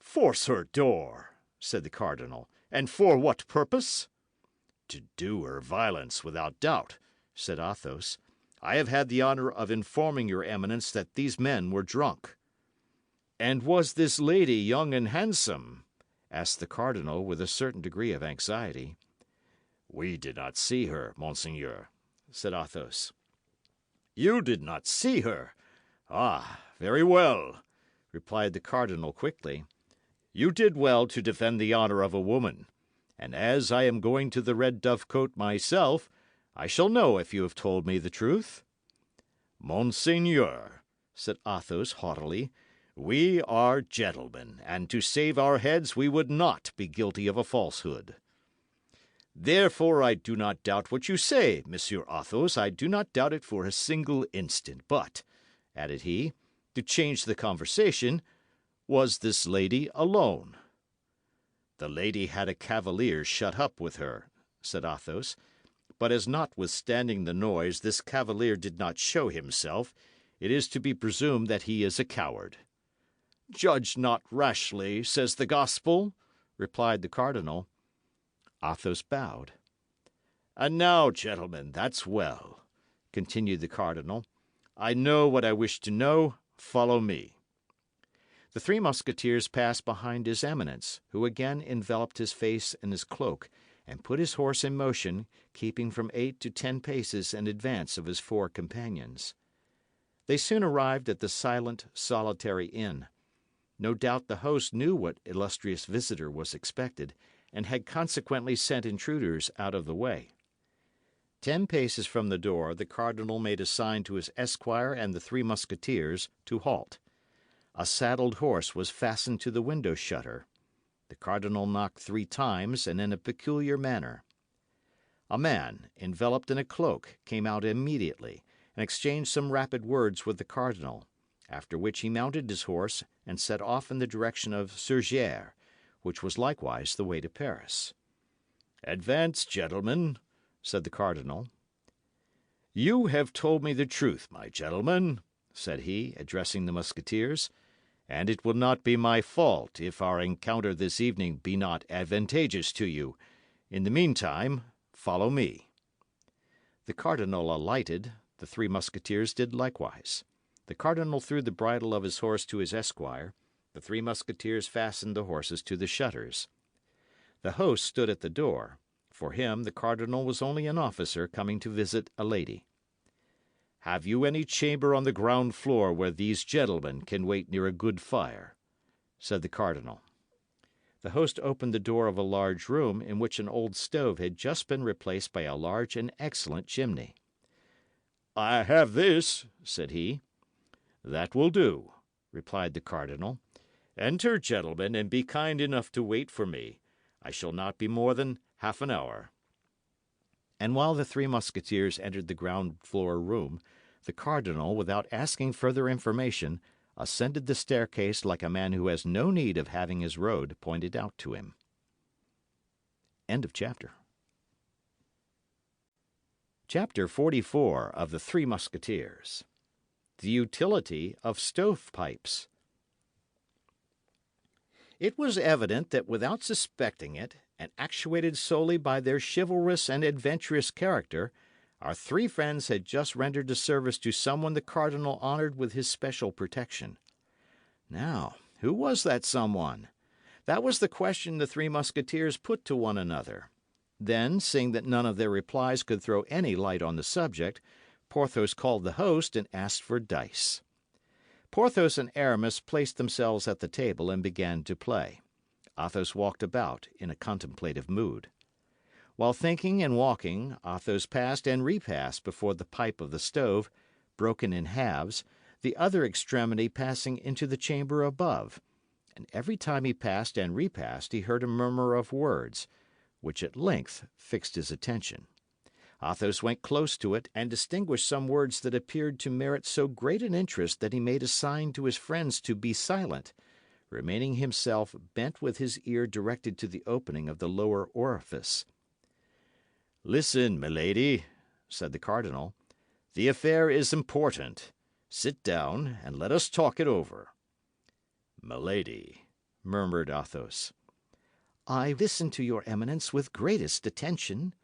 "Force her door!" said the cardinal. "And for what purpose?" "To do her violence, without doubt," said Athos. "I have had the honour of informing your Eminence that these men were drunk." "And was this lady young and handsome?" asked the cardinal, with a certain degree of anxiety. "We did not see her, monseigneur," said Athos. "You did not see her? Ah, very well," replied the cardinal quickly. "You did well to defend the honour of a woman. And as I am going to the Red Dovecot myself, I shall know if you have told me the truth." "Monseigneur," said Athos haughtily, "we are gentlemen, and to save our heads we would not be guilty of a falsehood." "Therefore I do not doubt what you say, Monsieur Athos, I do not doubt it for a single instant. But," added he, to change the conversation, "was this lady alone?" "The lady had a cavalier shut up with her," said Athos, "but as notwithstanding the noise this cavalier did not show himself, it is to be presumed that he is a coward." "Judge not rashly, says the Gospel," replied the cardinal. Athos bowed. "And now, gentlemen, that's well," continued the cardinal. "I know what I wish to know. Follow me." The Three Musketeers passed behind his Eminence, who again enveloped his face in his cloak, and put his horse in motion, keeping from 8 to 10 paces in advance of his four companions. They soon arrived at the silent, solitary inn. No doubt the host knew what illustrious visitor was expected, and had consequently sent intruders out of the way. 10 paces from the door, the cardinal made a sign to his esquire and the Three Musketeers to halt. A saddled horse was fastened to the window shutter. The cardinal knocked 3 times, and in a peculiar manner. A man, enveloped in a cloak, came out immediately, and exchanged some rapid words with the cardinal, after which he mounted his horse and set off in the direction of Surgères, which was likewise the way to Paris. "Advance, gentlemen," said the cardinal. "You have told me the truth, my gentlemen," said he, addressing the Musketeers, "and it will not be my fault if our encounter this evening be not advantageous to you. In the meantime, follow me." The cardinal alighted, the Three Musketeers did likewise. The cardinal threw the bridle of his horse to his esquire, the Three Musketeers fastened the horses to the shutters. The host stood at the door. For him, the cardinal was only an officer coming to visit a lady. "Have you any chamber on the ground floor where these gentlemen can wait near a good fire?" said the cardinal. The host opened the door of a large room in which an old stove had just been replaced by a large and excellent chimney. "I have this," said he. "That will do," replied the cardinal. "Enter, gentlemen, and be kind enough to wait for me. I shall not be more than half an hour." And while the Three Musketeers entered the ground floor room, the cardinal, without asking further information, ascended the staircase like a man who has no need of having his road pointed out to him. End of chapter. Chapter 44 of the Three Musketeers. The utility of stovepipes. It was evident that without suspecting it, and actuated solely by their chivalrous and adventurous character, our three friends had just rendered a service to someone the cardinal honoured with his special protection. Now, who was that someone? That was the question the Three Musketeers put to one another. Then, seeing that none of their replies could throw any light on the subject, Porthos called the host and asked for dice. Porthos and Aramis placed themselves at the table and began to play. Athos walked about in a contemplative mood. While thinking and walking, Athos passed and repassed before the pipe of the stove, broken in halves, the other extremity passing into the chamber above, and every time he passed and repassed he heard a murmur of words, which at length fixed his attention. Athos went close to it and distinguished some words that appeared to merit so great an interest that he made a sign to his friends to be silent, remaining himself bent with his ear directed to the opening of the lower orifice. "Listen, Milady," said the cardinal. "The affair is important. Sit down, and let us talk it over." "Milady," murmured Athos. "I listen to your Eminence with greatest attention,"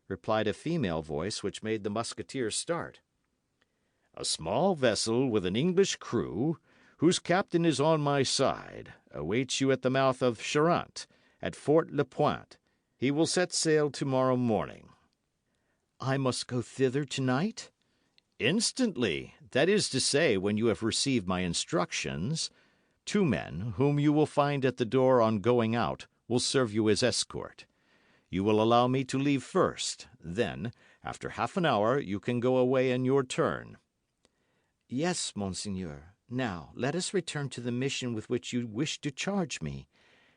replied a female voice which made the Musketeers start. "A small vessel with an English crew, whose captain is on my side, awaits you at the mouth of Charente, at Fort Le Point. He will set sail tomorrow morning." "I must go thither tonight?" "Instantly, that is to say, when you have received my instructions. 2 men, whom you will find at the door on going out, will serve you as escort. You will allow me to leave first; then, after half an hour, you can go away in your turn." "Yes, monseigneur. Now, let us return to the mission with which you wish to charge me,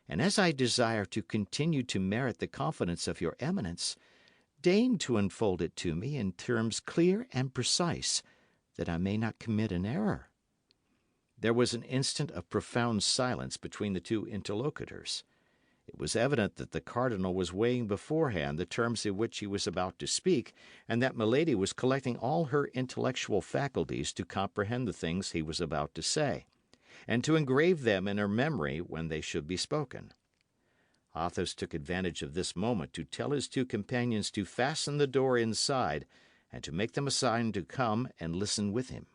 and as I desire to continue to merit the confidence of your Eminence, deign to unfold it to me in terms clear and precise, that I may not commit an error." There was an instant of profound silence between the two interlocutors. It was evident that the cardinal was weighing beforehand the terms in which he was about to speak, and that Milady was collecting all her intellectual faculties to comprehend the things he was about to say, and to engrave them in her memory when they should be spoken. Athos took advantage of this moment to tell his 2 companions to fasten the door inside and to make them a sign to come and listen with him.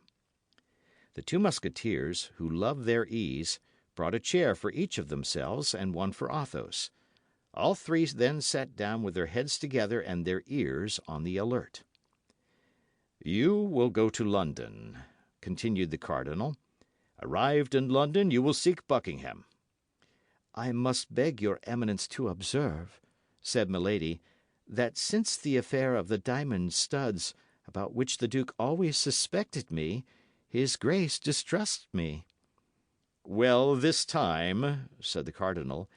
The 2 Musketeers, who loved their ease, brought a chair for each of themselves and one for Athos. All 3 then sat down with their heads together and their ears on the alert. "You will go to London," continued the cardinal. "Arrived in London, you will seek Buckingham." "I must beg your Eminence to observe," said Milady, "that since the affair of the diamond studs, about which the duke always suspected me, his Grace distrusts me." "Well, this time," said the cardinal,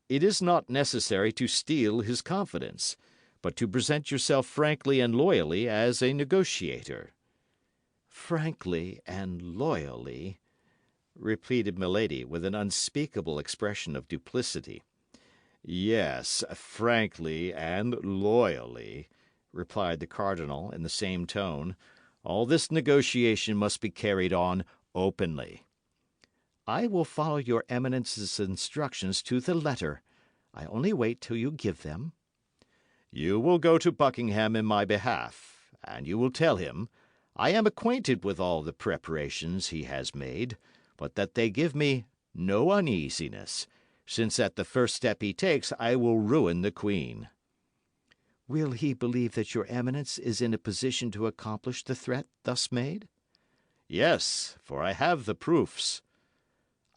"it is not necessary to steal his confidence, but to present yourself frankly and loyally as a negotiator." "Frankly and loyally," repeated Milady, with an unspeakable expression of duplicity. "Yes, frankly and loyally," replied the cardinal, in the same tone. "All this negotiation must be carried on openly." "I will follow your Eminence's instructions to the letter. I only wait till you give them." "You will go to Buckingham in my behalf, and you will tell him, I am acquainted with all the preparations he has made, but that they give me no uneasiness, since at the first step he takes I will ruin the queen." "Will he believe that your Eminence is in a position to accomplish the threat thus made?" "Yes, for I have the proofs."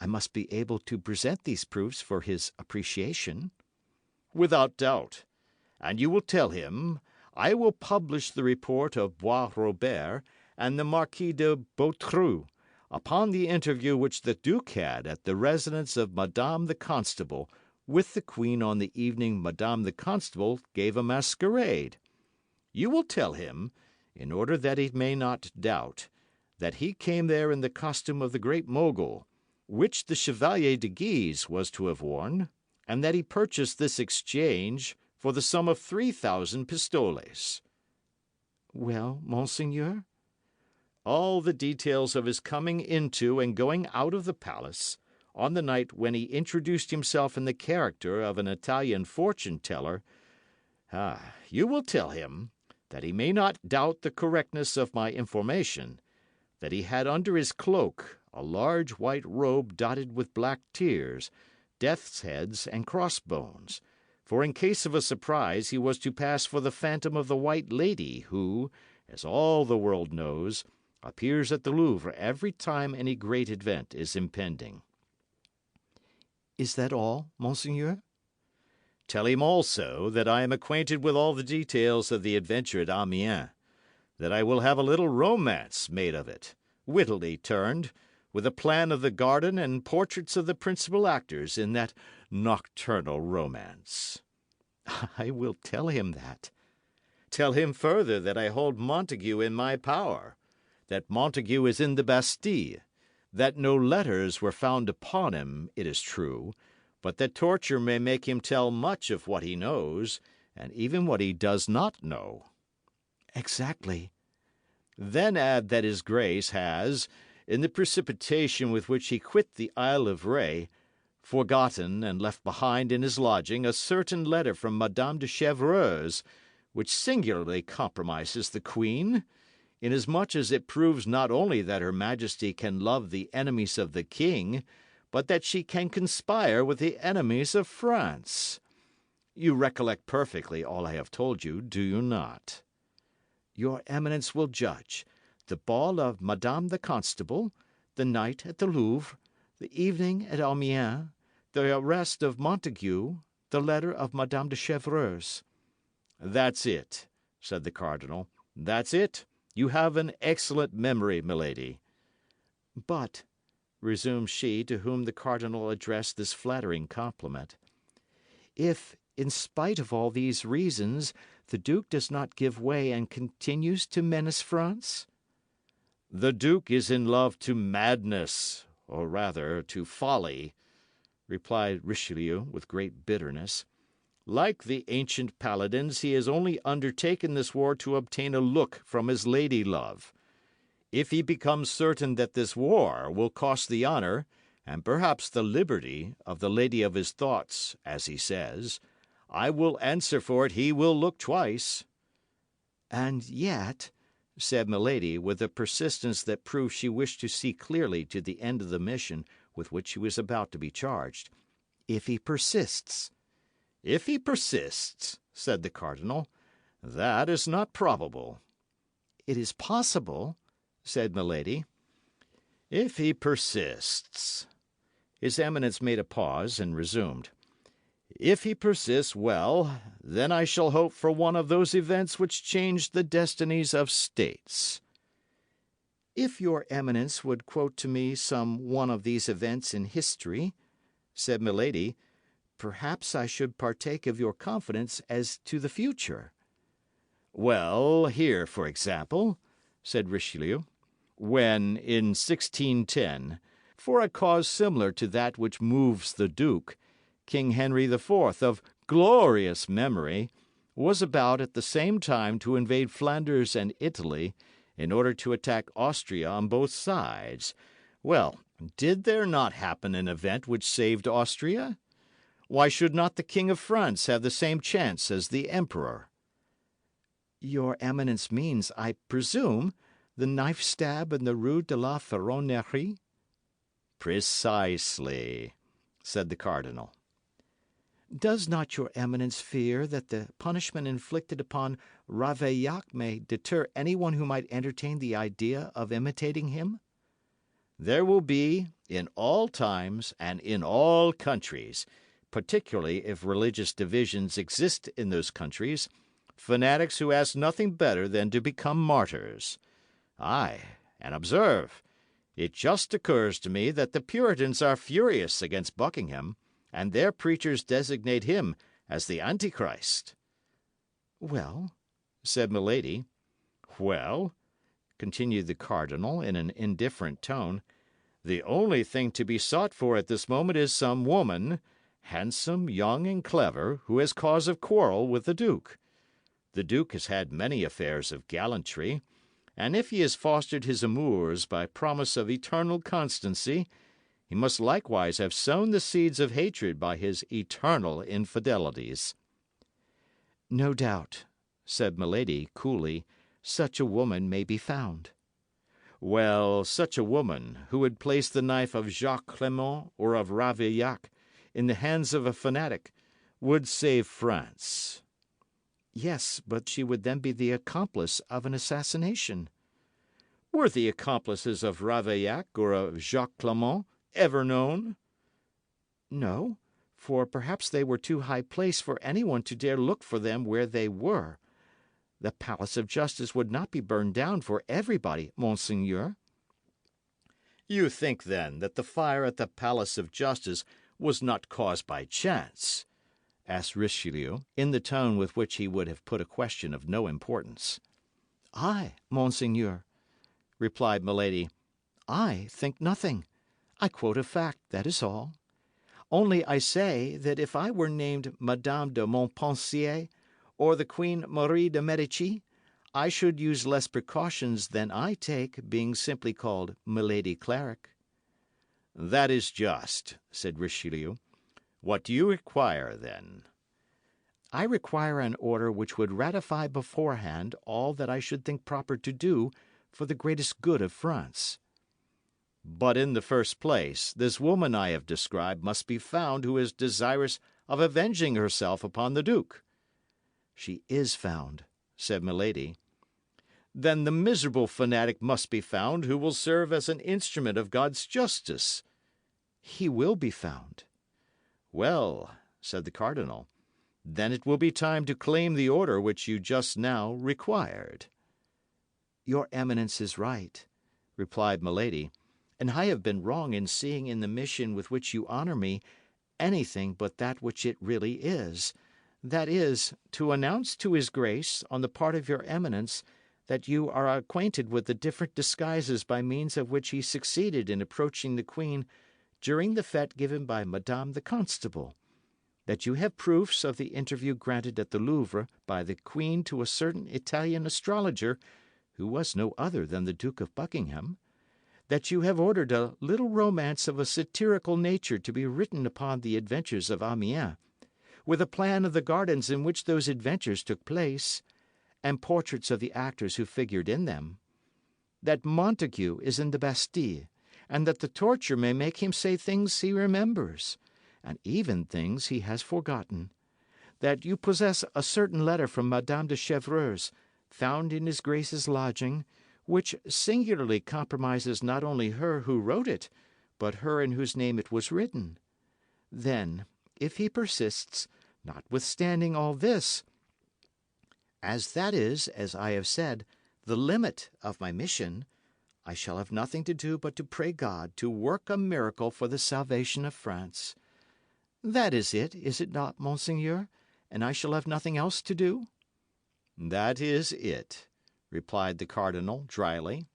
"I must be able to present these proofs for his appreciation." "Without doubt. And you will tell him, I will publish the report of Bois Robert and the Marquis de Beautru upon the interview which the duke had at the residence of Madame the Constable with the queen on the evening Madame the Constable gave a masquerade. You will tell him, in order that he may not doubt, that he came there in the costume of the Great Mogul, which the Chevalier de Guise was to have worn, and that he purchased this exchange for the sum of 3,000 pistoles." "Well, monseigneur?" "All the details of his coming into and going out of the palace, on the night when he introduced himself in the character of an Italian fortune teller. You will tell him, that he may not doubt the correctness of my information, that he had under his cloak a large white robe dotted with black tears, death's heads, and crossbones, for in case of a surprise he was to pass for the phantom of the White Lady who, as all the world knows, appears at the Louvre every time any great event is impending. Is that all, monseigneur? Tell him also that I am acquainted with all the details of the adventure at Amiens, that I will have a little romance made of it, wittily turned, with a plan of the garden and portraits of the principal actors in that nocturnal romance. I will tell him that. Tell him further that I hold Montague in my power, that Montague is in the Bastille, that no letters were found upon him, it is true, but that torture may make him tell much of what he knows, and even what he does not know. Exactly. Then add that his Grace has, in the precipitation with which he quit the Isle of Ré, forgotten and left behind in his lodging a certain letter from Madame de Chevreuse, which singularly compromises the Queen, inasmuch as it proves not only that Her Majesty can love the enemies of the King, but that she can conspire with the enemies of France. You recollect perfectly all I have told you, do you not? Your Eminence will judge. The ball of Madame the Constable, the night at the Louvre, the evening at Amiens, the arrest of Montague, the letter of Madame de Chevreuse. That's it, said the cardinal. That's it. You have an excellent memory, milady. But, resumed she to whom the cardinal addressed this flattering compliment, if, in spite of all these reasons, the duke does not give way and continues to menace France? The duke is in love to madness, or rather to folly, replied Richelieu with great bitterness. Like the ancient paladins, he has only undertaken this war to obtain a look from his lady love. If he becomes certain that this war will cost the honour, and perhaps the liberty, of the lady of his thoughts, as he says, I will answer for it he will look twice. And yet, said Milady, with a persistence that proved she wished to see clearly to the end of the mission with which she was about to be charged, if he persists. If he persists, said the cardinal, that is not probable. It is possible, said Milady. If he persists. His Eminence made a pause and resumed. If he persists, well, then I shall hope for one of those events which changed the destinies of states. If your Eminence would quote to me some one of these events in history, said Milady, perhaps I should partake of your confidence as to the future. Well, here, for example, said Richelieu, when, in 1610, for a cause similar to that which moves the Duke, King Henry IV, of glorious memory, was about at the same time to invade Flanders and Italy in order to attack Austria on both sides. Well, did there not happen an event which saved Austria? Why should not the King of France have the same chance as the Emperor? Your Eminence means, I presume, the knife stab in the Rue de la Ferronnerie? Precisely, said the cardinal. Does not your Eminence fear that the punishment inflicted upon Ravaillac may deter anyone who might entertain the idea of imitating him? There will be, in all times and in all countries, particularly if religious divisions exist in those countries, fanatics who ask nothing better than to become martyrs. Ay, and observe, it just occurs to me that the Puritans are furious against Buckingham, and their preachers designate him as the Antichrist. Well, said Milady. Well, continued the cardinal in an indifferent tone, the only thing to be sought for at this moment is some woman, handsome, young, and clever, who has cause of quarrel with the duke. The duke has had many affairs of gallantry, and if he has fostered his amours by promise of eternal constancy, he must likewise have sown the seeds of hatred by his eternal infidelities. No doubt, said Milady coolly, such a woman may be found. Well, such a woman, who would place the knife of Jacques Clement or of Ravaillac in the hands of a fanatic, would save France. Yes, but she would then be the accomplice of an assassination. Were the accomplices of Ravaillac or of Jacques Clement ever known? No, for perhaps they were too high placed for anyone to dare look for them where they were. The Palace of Justice would not be burned down for everybody, monseigneur. You think, then, that the fire at the Palace of Justice was not caused by chance? Asked Richelieu, in the tone with which he would have put a question of no importance. I, monseigneur, replied Milady, I think nothing. I quote a fact, that is all. Only I say that if I were named Madame de Montpensier or the Queen Marie de Medici, I should use less precautions than I take, being simply called Milady Cleric. That is just, said Richelieu. What do you require, then? I require an order which would ratify beforehand all that I should think proper to do for the greatest good of France. But in the first place, this woman I have described must be found who is desirous of avenging herself upon the duke. She is found, said Milady. Then the miserable fanatic must be found who will serve as an instrument of God's justice. He will be found. Well, said the cardinal, then it will be time to claim the order which you just now required. Your Eminence is right, replied Milady, and I have been wrong in seeing in the mission with which you honour me anything but that which it really is. That is, to announce to his grace, on the part of your Eminence, that you are acquainted with the different disguises by means of which he succeeded in approaching the queen during the fête given by Madame the Constable, that you have proofs of the interview granted at the Louvre by the queen to a certain Italian astrologer, who was no other than the Duke of Buckingham, that you have ordered a little romance of a satirical nature to be written upon the adventures of Amiens, with a plan of the gardens in which those adventures took place, and portraits of the actors who figured in them, that Montague is in the Bastille, and that the torture may make him say things he remembers, and even things he has forgotten, that you possess a certain letter from Madame de Chevreuse, found in his Grace's lodging, which singularly compromises not only her who wrote it, but her in whose name it was written. Then, if he persists, notwithstanding all this, as that is, as I have said, the limit of my mission, I shall have nothing to do but to pray God to work a miracle for the salvation of France. That is it not, monseigneur? And I shall have nothing else to do? That is it, replied the cardinal dryly.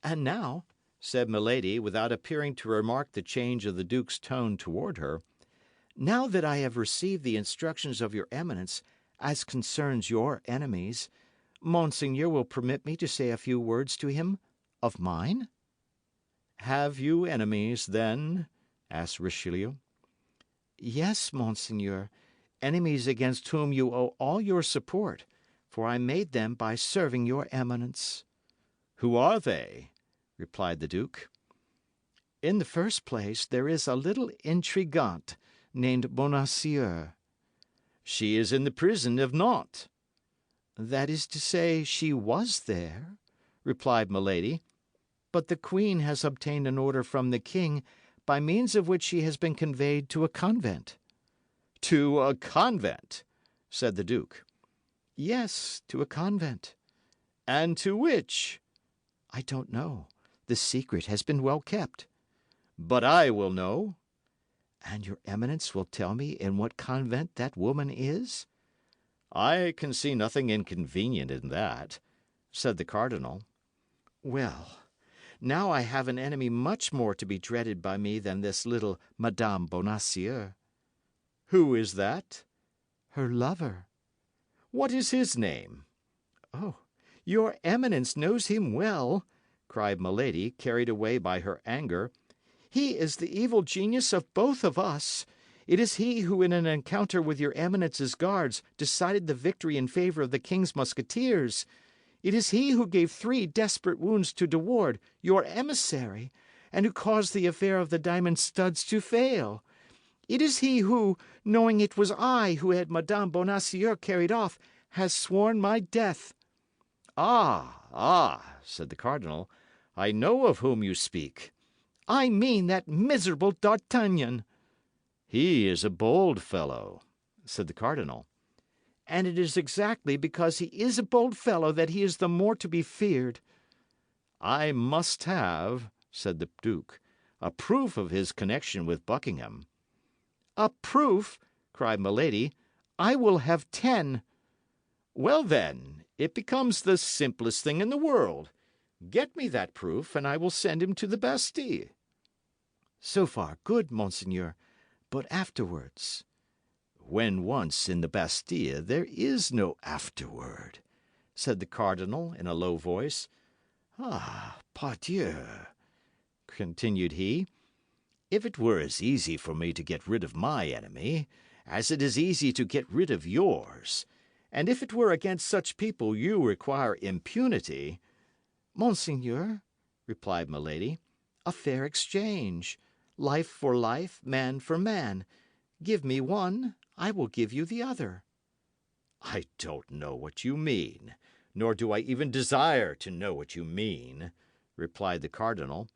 And now, said Milady, without appearing to remark the change of the duke's tone toward her, now that I have received the instructions of your Eminence as concerns your enemies, monseigneur will permit me to say a few words to him of mine? Have you enemies, then? asked Richelieu. Yes, monseigneur, enemies against whom you owe all your support, for I made them by serving your Eminence. Who are they? replied the duke. In the first place, there is a little intrigante named Bonacieux. She is in the prison of Nantes. That is to say, she was there, replied Milady, but the queen has obtained an order from the king by means of which she has been conveyed to a convent. To a convent? said the duke. Yes, to a convent. And to which? I don't know. The secret has been well kept. But I will know. And your Eminence will tell me in what convent that woman is? I can see nothing inconvenient in that, said the cardinal. Well, now I have an enemy much more to be dreaded by me than this little Madame Bonacieux. Who is that? Her lover. What is his name? Oh, your Eminence knows him well, cried Milady, carried away by her anger. He is the evil genius of both of us. It is he who, in an encounter with your Eminence's guards, decided the victory in favour of the King's Musketeers. It is he who gave 3 desperate wounds to De Ward, your emissary, and who caused the affair of the diamond studs to fail. It is he who, knowing it was I who had Madame Bonacieux carried off, has sworn my death." "Ah, ah," said the cardinal, "I know of whom you speak." "I mean that miserable D'Artagnan." "He is a bold fellow," said the cardinal. "And it is exactly because he is a bold fellow that he is the more to be feared." "I must have," said the duke, "a proof of his connection with Buckingham." "A proof!" cried Milady. "I will have 10." "Well, then, it becomes the simplest thing in the world. Get me that proof, and I will send him to the Bastille." "So far, good, monseigneur. But afterwards?" "When once in the Bastille, there is no afterward," said the cardinal in a low voice. "Ah, pardieu," continued he, "if it were as easy for me to get rid of my enemy as it is easy to get rid of yours, and if it were against such people you require impunity—" "Monseigneur," replied Milady, "a fair exchange. Life for life, man for man. Give me one, I will give you the other." "I don't know what you mean, nor do I even desire to know what you mean," replied the cardinal.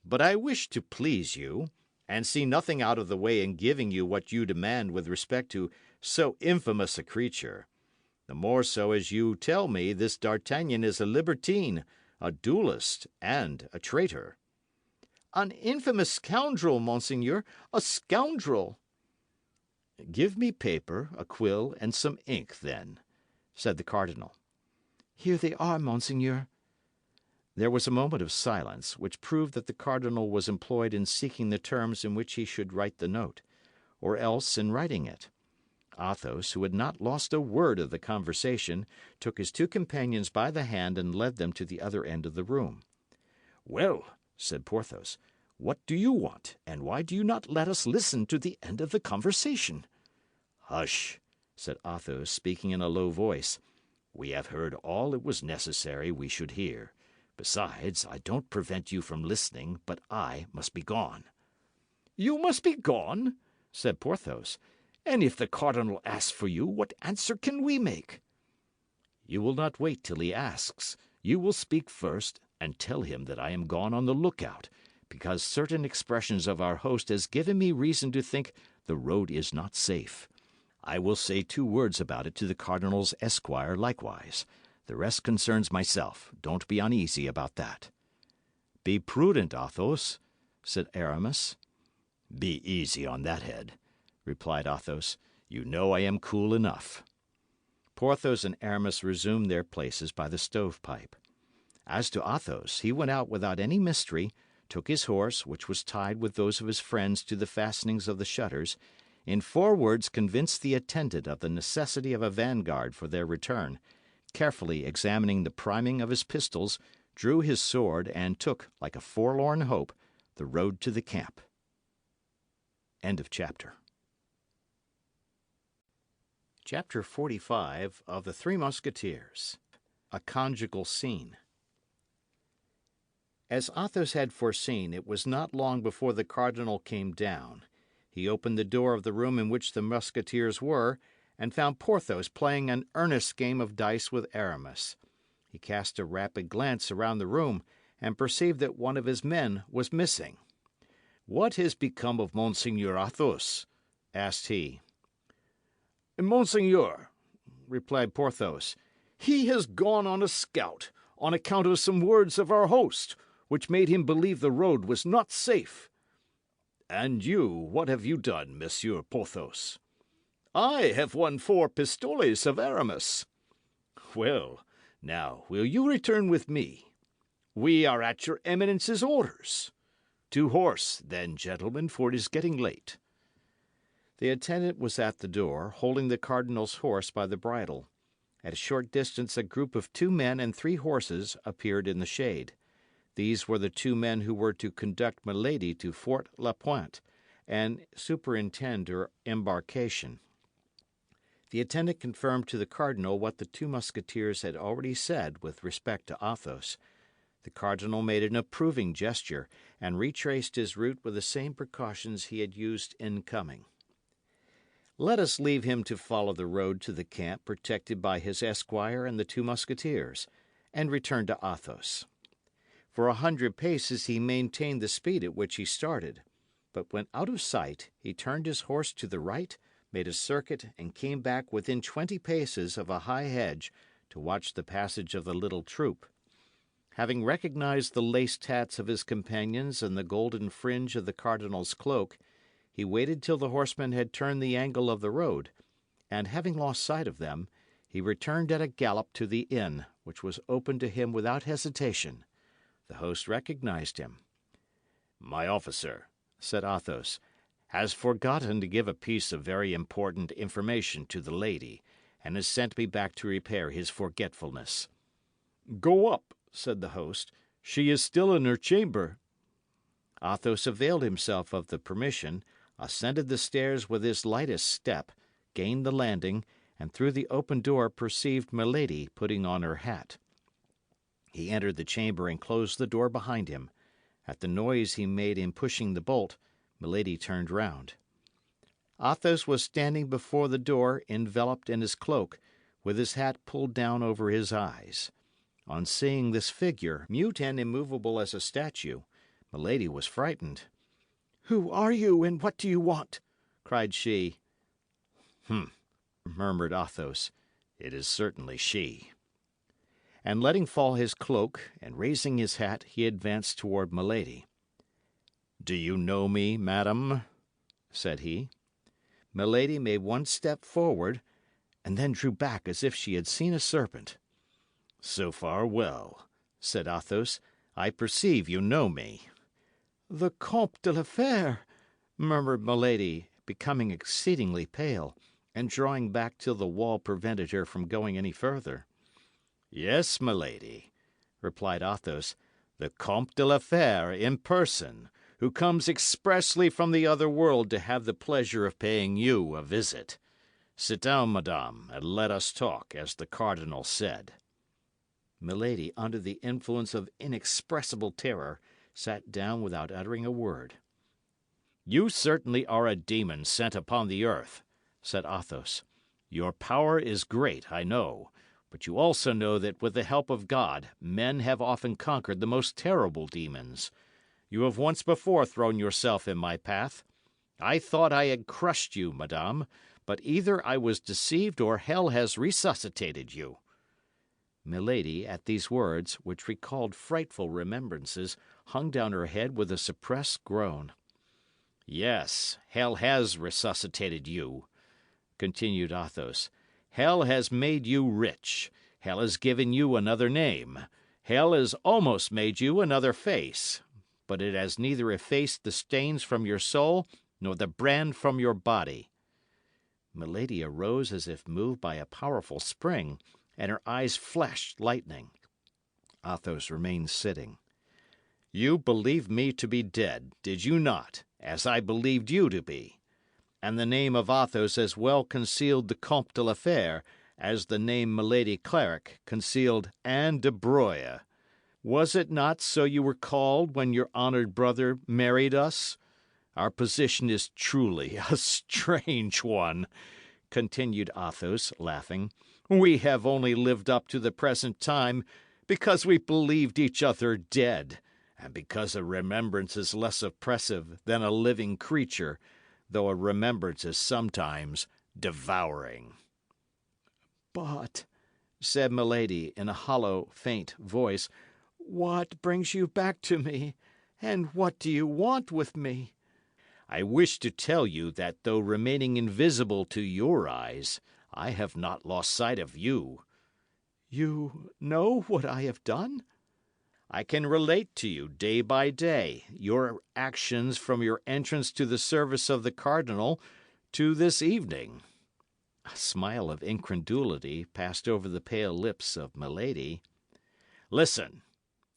"But I wish to please you, and see nothing out of the way in giving you what you demand with respect to so infamous a creature. The more so as you tell me this D'Artagnan is a libertine, a duellist, and a traitor." "An infamous scoundrel, monseigneur, a scoundrel." "Give me paper, a quill, and some ink, then," said the cardinal. "Here they are, monseigneur." There was a moment of silence, which proved that the cardinal was employed in seeking the terms in which he should write the note, or else in writing it. Athos, who had not lost a word of the conversation, took his two companions by the hand and led them to the other end of the room. "Well," said Porthos, "what do you want, and why do you not let us listen to the end of the conversation?" "Hush," said Athos, speaking in a low voice. "We have heard all it was necessary we should hear. Besides, I don't prevent you from listening, but I must be gone." "You must be gone?" said Porthos. "And if the cardinal asks for you, what answer can we make?" "You will not wait till he asks. You will speak first, and tell him that I am gone on the lookout, because certain expressions of our host has given me reason to think the road is not safe. I will say 2 words about it to the cardinal's esquire likewise. The rest concerns myself. Don't be uneasy about that." "Be prudent, Athos," said Aramis. "Be easy on that head," replied Athos. "You know I am cool enough." Porthos and Aramis resumed their places by the stovepipe. As to Athos, he went out without any mystery, took his horse, which was tied with those of his friends to the fastenings of the shutters, in 4 words convinced the attendant of the necessity of a vanguard for their return, carefully examining the priming of his pistols, drew his sword, and took, like a forlorn hope, the road to the camp. End of chapter. Chapter 45 of the Three Musketeers. A conjugal scene. As Athos had foreseen, it was not long before the cardinal came down. He opened the door of the room in which the Musketeers were, and found Porthos playing an earnest game of dice with Aramis. He cast a rapid glance around the room, and perceived that one of his men was missing. "What has become of Monseigneur Athos?" asked he. "Monseigneur," replied Porthos, "he has gone on a scout, on account of some words of our host, which made him believe the road was not safe." "And you, what have you done, Monsieur Porthos?" "I have won 4 pistoles of Aramis." "Well, now, will you return with me?" "We are at your Eminence's orders." "To horse, then, gentlemen, for it is getting late." The attendant was at the door, holding the cardinal's horse by the bridle. At a short distance a group of 2 men and 3 horses appeared in the shade. These were the 2 men who were to conduct Milady to Fort La Pointe and superintend her embarkation. The attendant confirmed to the cardinal what the 2 Musketeers had already said with respect to Athos. The cardinal made an approving gesture, and retraced his route with the same precautions he had used in coming. Let us leave him to follow the road to the camp protected by his esquire and the 2 Musketeers, and return to Athos. For 100 paces he maintained the speed at which he started, but when out of sight he turned his horse to the right, made a circuit, and came back within 20 paces of a high hedge to watch the passage of the little troop. Having recognized the laced hats of his companions and the golden fringe of the cardinal's cloak, he waited till the horsemen had turned the angle of the road, and having lost sight of them, he returned at a gallop to the inn, which was opened to him without hesitation. The host recognized him. My officer, said Athos, has forgotten to give a piece of very important information to the lady, and has sent me back to repair his forgetfulness. Go up, said the host. She is still in her chamber. Athos availed himself of the permission, ascended the stairs with his lightest step, gained the landing, and through the open door perceived Milady putting on her hat. He entered the chamber and closed the door behind him. At the noise he made in pushing the bolt, Milady turned round. Athos was standing before the door, enveloped in his cloak, with his hat pulled down over his eyes. On seeing this figure, mute and immovable as a statue, Milady was frightened. "Who are you, and what do you want?" cried she. Murmured Athos. It is certainly she. And letting fall his cloak, and raising his hat, he advanced toward Milady. Do you know me, madam? said he. Milady made one step forward, and then drew back as if she had seen a serpent. So far, well, said Athos. I perceive you know me. The Comte de la Fère, murmured Milady, becoming exceedingly pale, and drawing back till the wall prevented her from going any further. Yes, milady, replied Athos, the Comte de la Fère in person, who comes expressly from the other world to have the pleasure of paying you a visit. Sit down, madame, and let us talk, as the cardinal said. Milady, under the influence of inexpressible terror, sat down without uttering a word. You certainly are a demon sent upon the earth, said Athos. Your power is great, I know, but you also know that with the help of God men have often conquered the most terrible demons. You have once before thrown yourself in my path. I thought I had crushed you, madame, but either I was deceived or hell has resuscitated you. Milady, at these words, which recalled frightful remembrances, hung down her head with a suppressed groan. Yes, hell has resuscitated you, continued Athos. Hell has made you rich. Hell has given you another name. Hell has almost made you another face. But it has neither effaced the stains from your soul nor the brand from your body. Milady arose as if moved by a powerful spring, and her eyes flashed lightning. Athos remained sitting. You believed me to be dead, did you not, as I believed you to be? And the name of Athos as well concealed the Comte de la Fère as the name Milady Cleric concealed Anne de Broye. Was it not so you were called when your honoured brother married us? Our position is truly a strange one, continued Athos, laughing. We have only lived up to the present time because we believed each other dead, and because a remembrance is less oppressive than a living creature, though a remembrance is sometimes devouring. But, said Milady in a hollow, faint voice, what brings you back to me, and what do you want with me? I wish to tell you that though remaining invisible to your eyes, I have not lost sight of you. You know what I have done? I can relate to you day by day your actions from your entrance to the service of the cardinal to this evening. A smile of incredulity passed over the pale lips of Milady. Listen.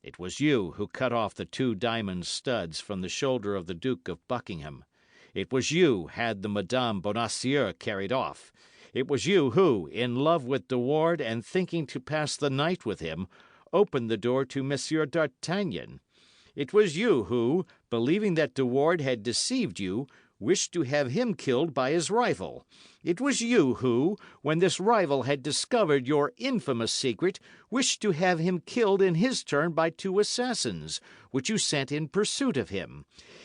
It was you who cut off the 2 diamond studs from the shoulder of the Duke of Buckingham. It was you had the Madame Bonacieux carried off. It was you who, in love with De Ward and thinking to pass the night with him, opened the door to Monsieur d'Artagnan. It was you who, believing that De Ward had deceived you, wished to have him killed by his rival. It was you who, when this rival had discovered your infamous secret, wished to have him killed in his turn by two assassins, which you sent in pursuit of him.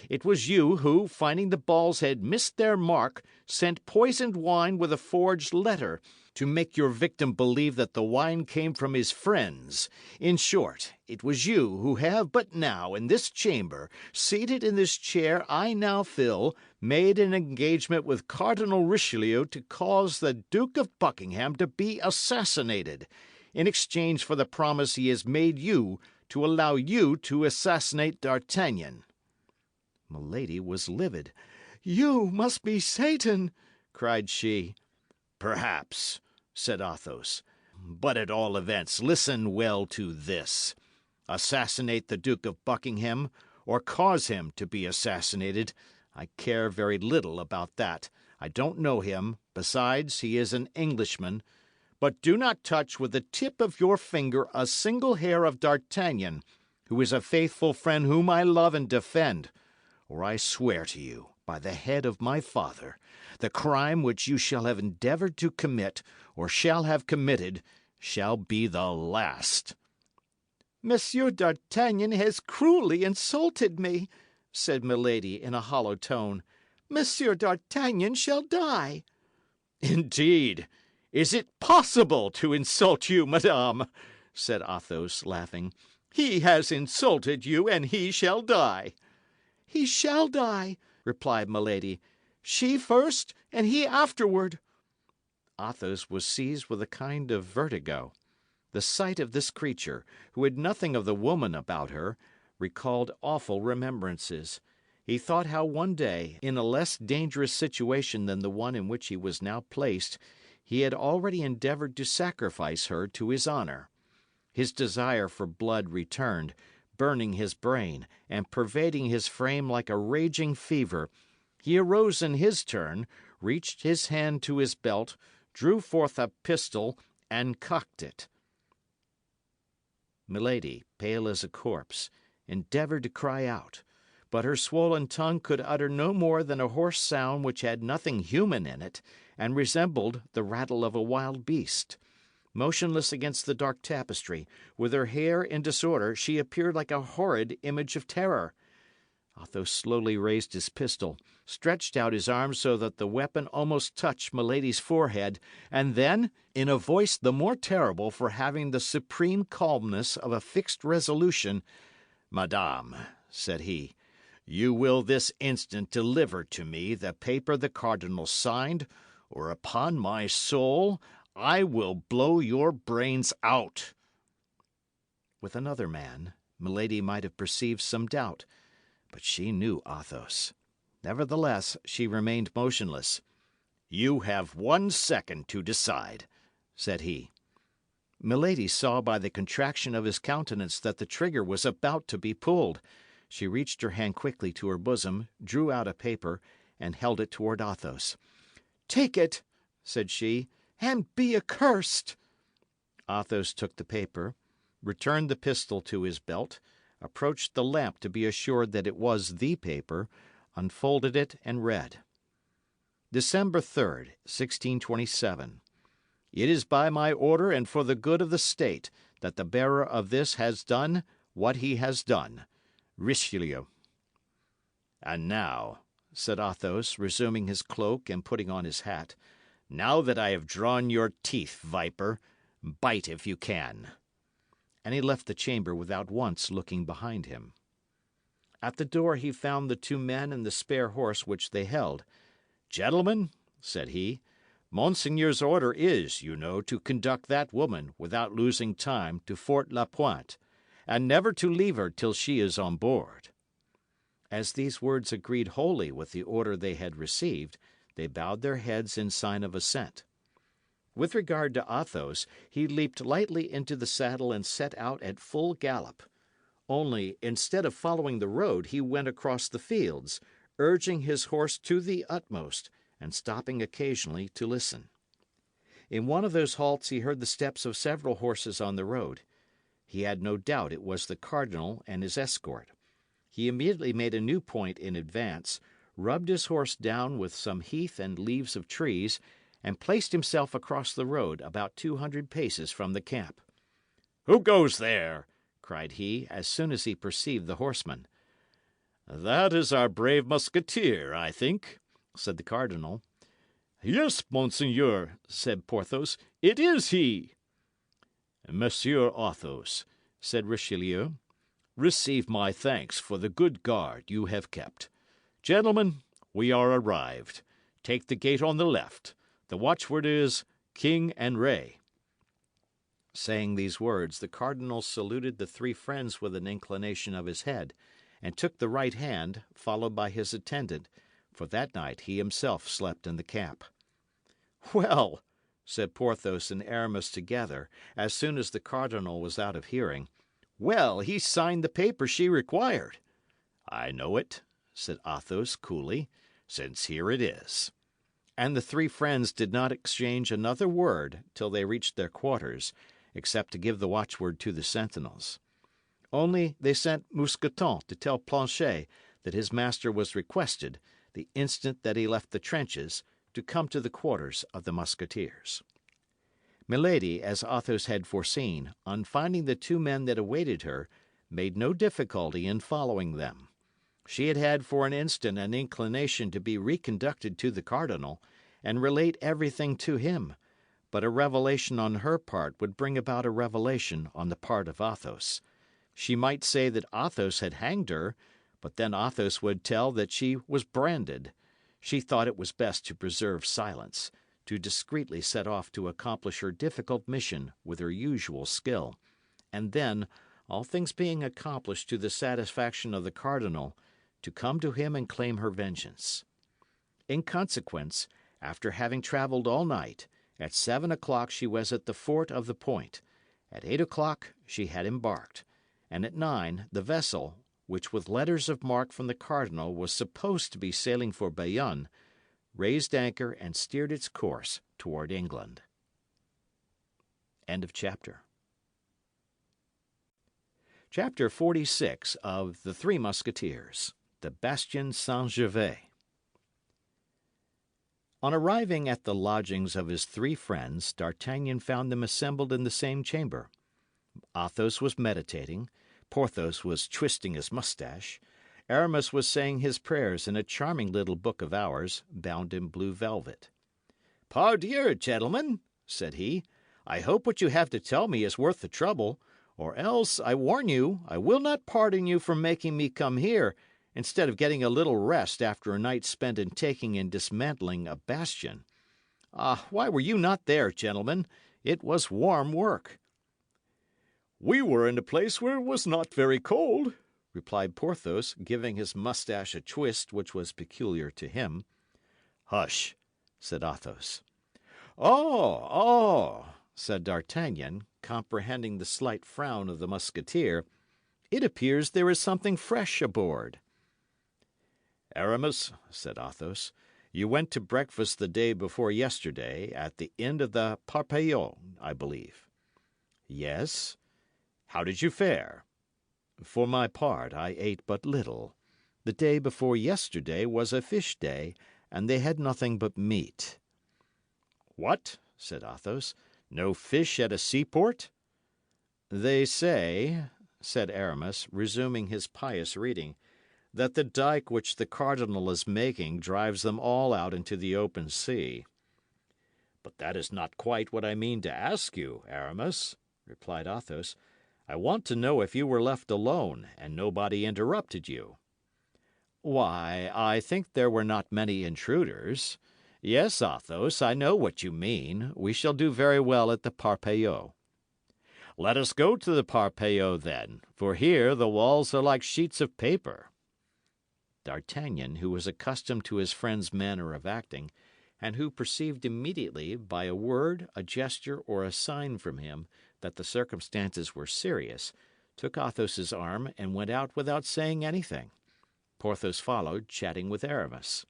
It was you who, finding the balls had missed their mark, sent poisoned wine with a forged letter, to make your victim believe that the wine came from his friends. In short, it was you who have but now, in this chamber, seated in this chair I now fill, made an engagement with Cardinal Richelieu to cause the Duke of Buckingham to be assassinated, in exchange for the promise he has made you to allow you to assassinate D'Artagnan. Milady was livid. You must be Satan, cried she. Perhaps, said Athos. But at all events, listen well to this. Assassinate the Duke of Buckingham, or cause him to be assassinated. I care very little about that. I don't know him. Besides, he is an Englishman. But do not touch with the tip of your finger a single hair of D'Artagnan, who is a faithful friend whom I love and defend, or I swear to you, by the head of my father, the crime which you shall have endeavoured to commit, or shall have committed, shall be the last. Monsieur d'Artagnan has cruelly insulted me, said Milady in a hollow tone. Monsieur d'Artagnan shall die. Indeed, is it possible to insult you, madame? Said Athos, laughing. He has insulted you, and he shall die. He shall die, replied Milady. She first, and he afterward. Athos was seized with a kind of vertigo. The sight of this creature, who had nothing of the woman about her, recalled awful remembrances. He thought how one day, in a less dangerous situation than the one in which he was now placed, he had already endeavoured to sacrifice her to his honour. His desire for blood returned, burning his brain, and pervading his frame like a raging fever. He arose in his turn, reached his hand to his belt, drew forth a pistol, and cocked it. Milady, pale as a corpse, endeavoured to cry out, but her swollen tongue could utter no more than a hoarse sound which had nothing human in it, and resembled the rattle of a wild beast. Motionless against the dark tapestry, with her hair in disorder, she appeared like a horrid image of terror. Athos slowly raised his pistol, stretched out his arm so that the weapon almost touched Milady's forehead, and then, in a voice the more terrible for having the supreme calmness of a fixed resolution, "Madame," said he, "you will this instant deliver to me the paper the cardinal signed, or upon my soul I will blow your brains out." With another man, Milady might have perceived some doubt, but she knew Athos. Nevertheless, she remained motionless. "You have 1 second to decide," said he. Milady saw by the contraction of his countenance that the trigger was about to be pulled. She reached her hand quickly to her bosom, drew out a paper, and held it toward Athos. "Take it," said she, "and be accursed." Athos took the paper, returned the pistol to his belt, approached the lamp to be assured that it was the paper, unfolded it, and read: December 3rd, 1627. It is by my order and for the good of the state that the bearer of this has done what he has done. Richelieu. And now, said Athos, resuming his cloak and putting on his hat, now that I have drawn your teeth, viper, bite if you can. And he left the chamber without once looking behind him. At the door he found the 2 men and the spare horse which they held. Gentlemen, said he, Monseigneur's order is, you know, to conduct that woman, without losing time, to Fort La Pointe, and never to leave her till she is on board. As these words agreed wholly with the order they had received, they bowed their heads in sign of assent. With regard to Athos, he leaped lightly into the saddle and set out at full gallop. Only, instead of following the road, he went across the fields, urging his horse to the utmost, and stopping occasionally to listen. In one of those halts he heard the steps of several horses on the road. He had no doubt it was the cardinal and his escort. He immediately made a new point in advance, rubbed his horse down with some heath and leaves of trees, and placed himself across the road, about 200 paces from the camp. "Who goes there?" cried he, as soon as he perceived the horseman. "That is our brave Musketeer, I think," said the cardinal. "Yes, monseigneur," said Porthos, "it is he." "Monsieur Athos," said Richelieu, "receive my thanks for the good guard you have kept. Gentlemen, we are arrived. Take the gate on the left. The watchword is King and Rey." Saying these words, the cardinal saluted the three friends with an inclination of his head, and took the right hand, followed by his attendant, for that night he himself slept in the camp. "Well," said Porthos and Aramis together, as soon as the cardinal was out of hearing, "well, he signed the paper she required." "I know it," said Athos, coolly, "since here it is." And the three friends did not exchange another word till they reached their quarters, except to give the watchword to the sentinels. Only they sent Mousqueton to tell Planchet that his master was requested, the instant that he left the trenches, to come to the quarters of the Musketeers. Milady, as Athos had foreseen, on finding the two men that awaited her, made no difficulty in following them. She had had for an instant an inclination to be reconducted to the cardinal, and relate everything to him, but a revelation on her part would bring about a revelation on the part of Athos. She might say that Athos had hanged her, but then Athos would tell that she was branded. She thought it was best to preserve silence, to discreetly set off to accomplish her difficult mission with her usual skill, and then, all things being accomplished to the satisfaction of the cardinal, to come to him and claim her vengeance. In consequence, after having travelled all night, at 7 o'clock she was at the fort of the Point. At 8 o'clock she had embarked, and at 9 the vessel, which with letters of marque from the cardinal was supposed to be sailing for Bayonne, raised anchor and steered its course toward England. End of chapter. Chapter 46 of The Three Musketeers, the Bastion Saint-Gervais. On arriving at the lodgings of his three friends, D'Artagnan found them assembled in the same chamber. Athos was meditating, Porthos was twisting his moustache, Aramis was saying his prayers in a charming little book of hours, bound in blue velvet. "Pardieu, gentlemen," said he, "I hope what you have to tell me is worth the trouble, or else, I warn you, I will not pardon you for making me come here, instead of getting a little rest after a night spent in taking and dismantling a bastion. Ah, why were you not there, gentlemen? It was warm work." "We were in a place where it was not very cold," replied Porthos, giving his moustache a twist which was peculiar to him. "Hush," said Athos. "Oh," said D'Artagnan, comprehending the slight frown of the Musketeer. "It appears there is something fresh aboard." "Aramis," said Athos, "you went to breakfast the day before yesterday at the inn of the Parpaillot, I believe." "Yes." "How did you fare?" "For my part, I ate but little. The day before yesterday was a fish day, and they had nothing but meat." "What?" said Athos. "No fish at a seaport?" "They say," said Aramis, resuming his pious reading, "that the dyke which the cardinal is making drives them all out into the open sea." "But that is not quite what I mean to ask you, Aramis," replied Athos. "I want to know if you were left alone, and nobody interrupted you." "Why, I think there were not many intruders. Yes, Athos, I know what you mean. We shall do very well at the Parpaillot." "Let us go to the Parpaillot, then, for here the walls are like sheets of paper." D'Artagnan, who was accustomed to his friend's manner of acting, and who perceived immediately, by a word, a gesture, or a sign from him, that the circumstances were serious, took Athos's arm and went out without saying anything. Porthos followed, chatting with Aramis.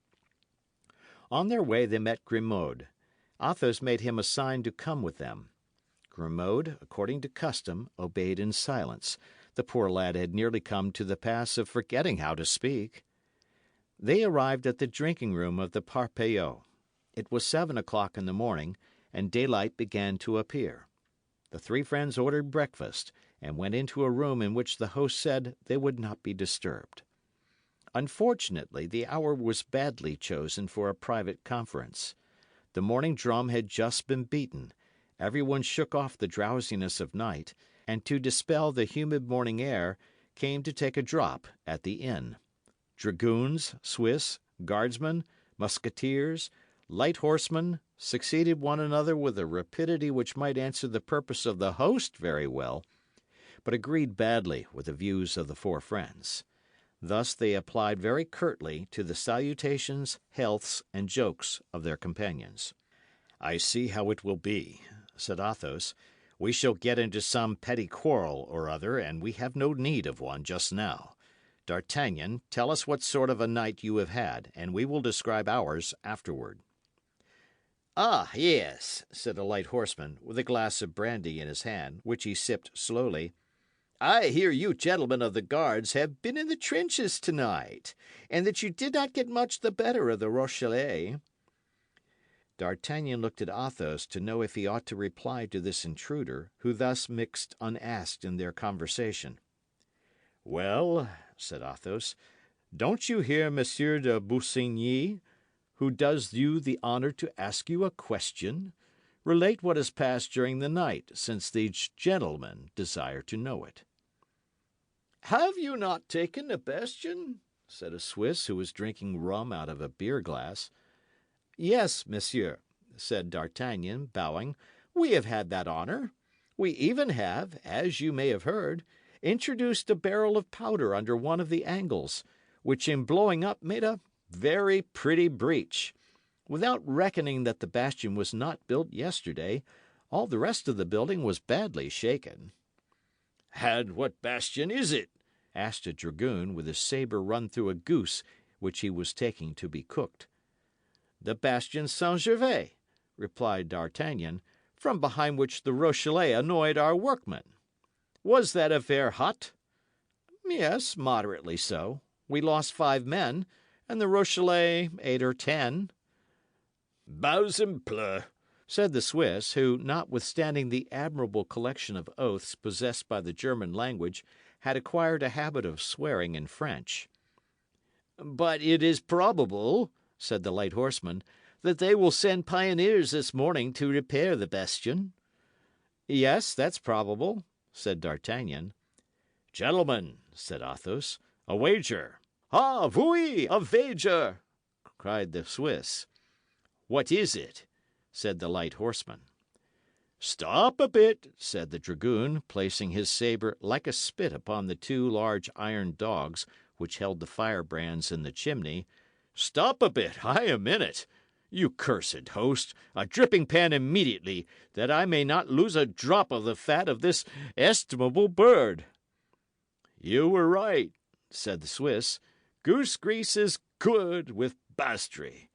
On their way they met Grimaud. Athos made him a sign to come with them. Grimaud, according to custom, obeyed in silence. The poor lad had nearly come to the pass of forgetting how to speak. They arrived at the drinking room of the Parpaillot. It was 7 o'clock in the morning, and daylight began to appear. The three friends ordered breakfast, and went into a room in which the host said they would not be disturbed. Unfortunately, the hour was badly chosen for a private conference. The morning drum had just been beaten. Everyone shook off the drowsiness of night, and to dispel the humid morning air, came to take a drop at the inn. Dragoons, Swiss, guardsmen, musketeers, light horsemen succeeded one another with a rapidity which might answer the purpose of the host very well, but agreed badly with the views of the four friends. Thus they applied very curtly to the salutations, healths, and jokes of their companions. "I see how it will be," said Athos. "We shall get into some petty quarrel or other, and we have no need of one just now. D'Artagnan, tell us what sort of a night you have had, and we will describe ours afterward." "Ah, yes," said a light horseman, with a glass of brandy in his hand, which he sipped slowly. "I hear you gentlemen of the guards have been in the trenches tonight, and that you did not get much the better of the Rochellais." D'Artagnan looked at Athos to know if he ought to reply to this intruder, who thus mixed unasked in their conversation. "Well," said Athos, "don't you hear Monsieur de Busigny, who does you the honour to ask you a question? Relate what has passed during the night, since these gentlemen desire to know it." "Have you not taken the bastion?" said a Swiss who was drinking rum out of a beer glass. "Yes, monsieur," said D'Artagnan, bowing, "we have had that honour. We even have, as you may have heard, introduced a barrel of powder under one of the angles, which in blowing up made a very pretty breach. Without reckoning that the bastion was not built yesterday, all the rest of the building was badly shaken." "And what bastion is it?" asked a dragoon, with his sabre run through a goose which he was taking to be cooked. "The bastion Saint Gervais," replied D'Artagnan, "from behind which the Rochellais annoyed our workmen. Was that affair hot?" "Yes, moderately so. We lost 5 men, and the Rochellais 8 or 10. "Bausimple," said the Swiss, who, notwithstanding the admirable collection of oaths possessed by the German language, had acquired a habit of swearing in French. "But it is probable," said the light horseman, "that they will send pioneers this morning to repair the bastion." "Yes, that's probable," said D'Artagnan. "Gentlemen," said Athos, "a wager." "Ah, oui, a wager!" cried the Swiss. "What is it?" said the light horseman. "Stop a bit," said the dragoon, placing his sabre like a spit upon the 2 large iron dogs which held the firebrands in the chimney. "Stop a bit, I am in it. You cursed host, a dripping pan immediately, that I may not lose a drop of the fat of this estimable bird." "You were right," said the Swiss. "Goose grease is good with bastry."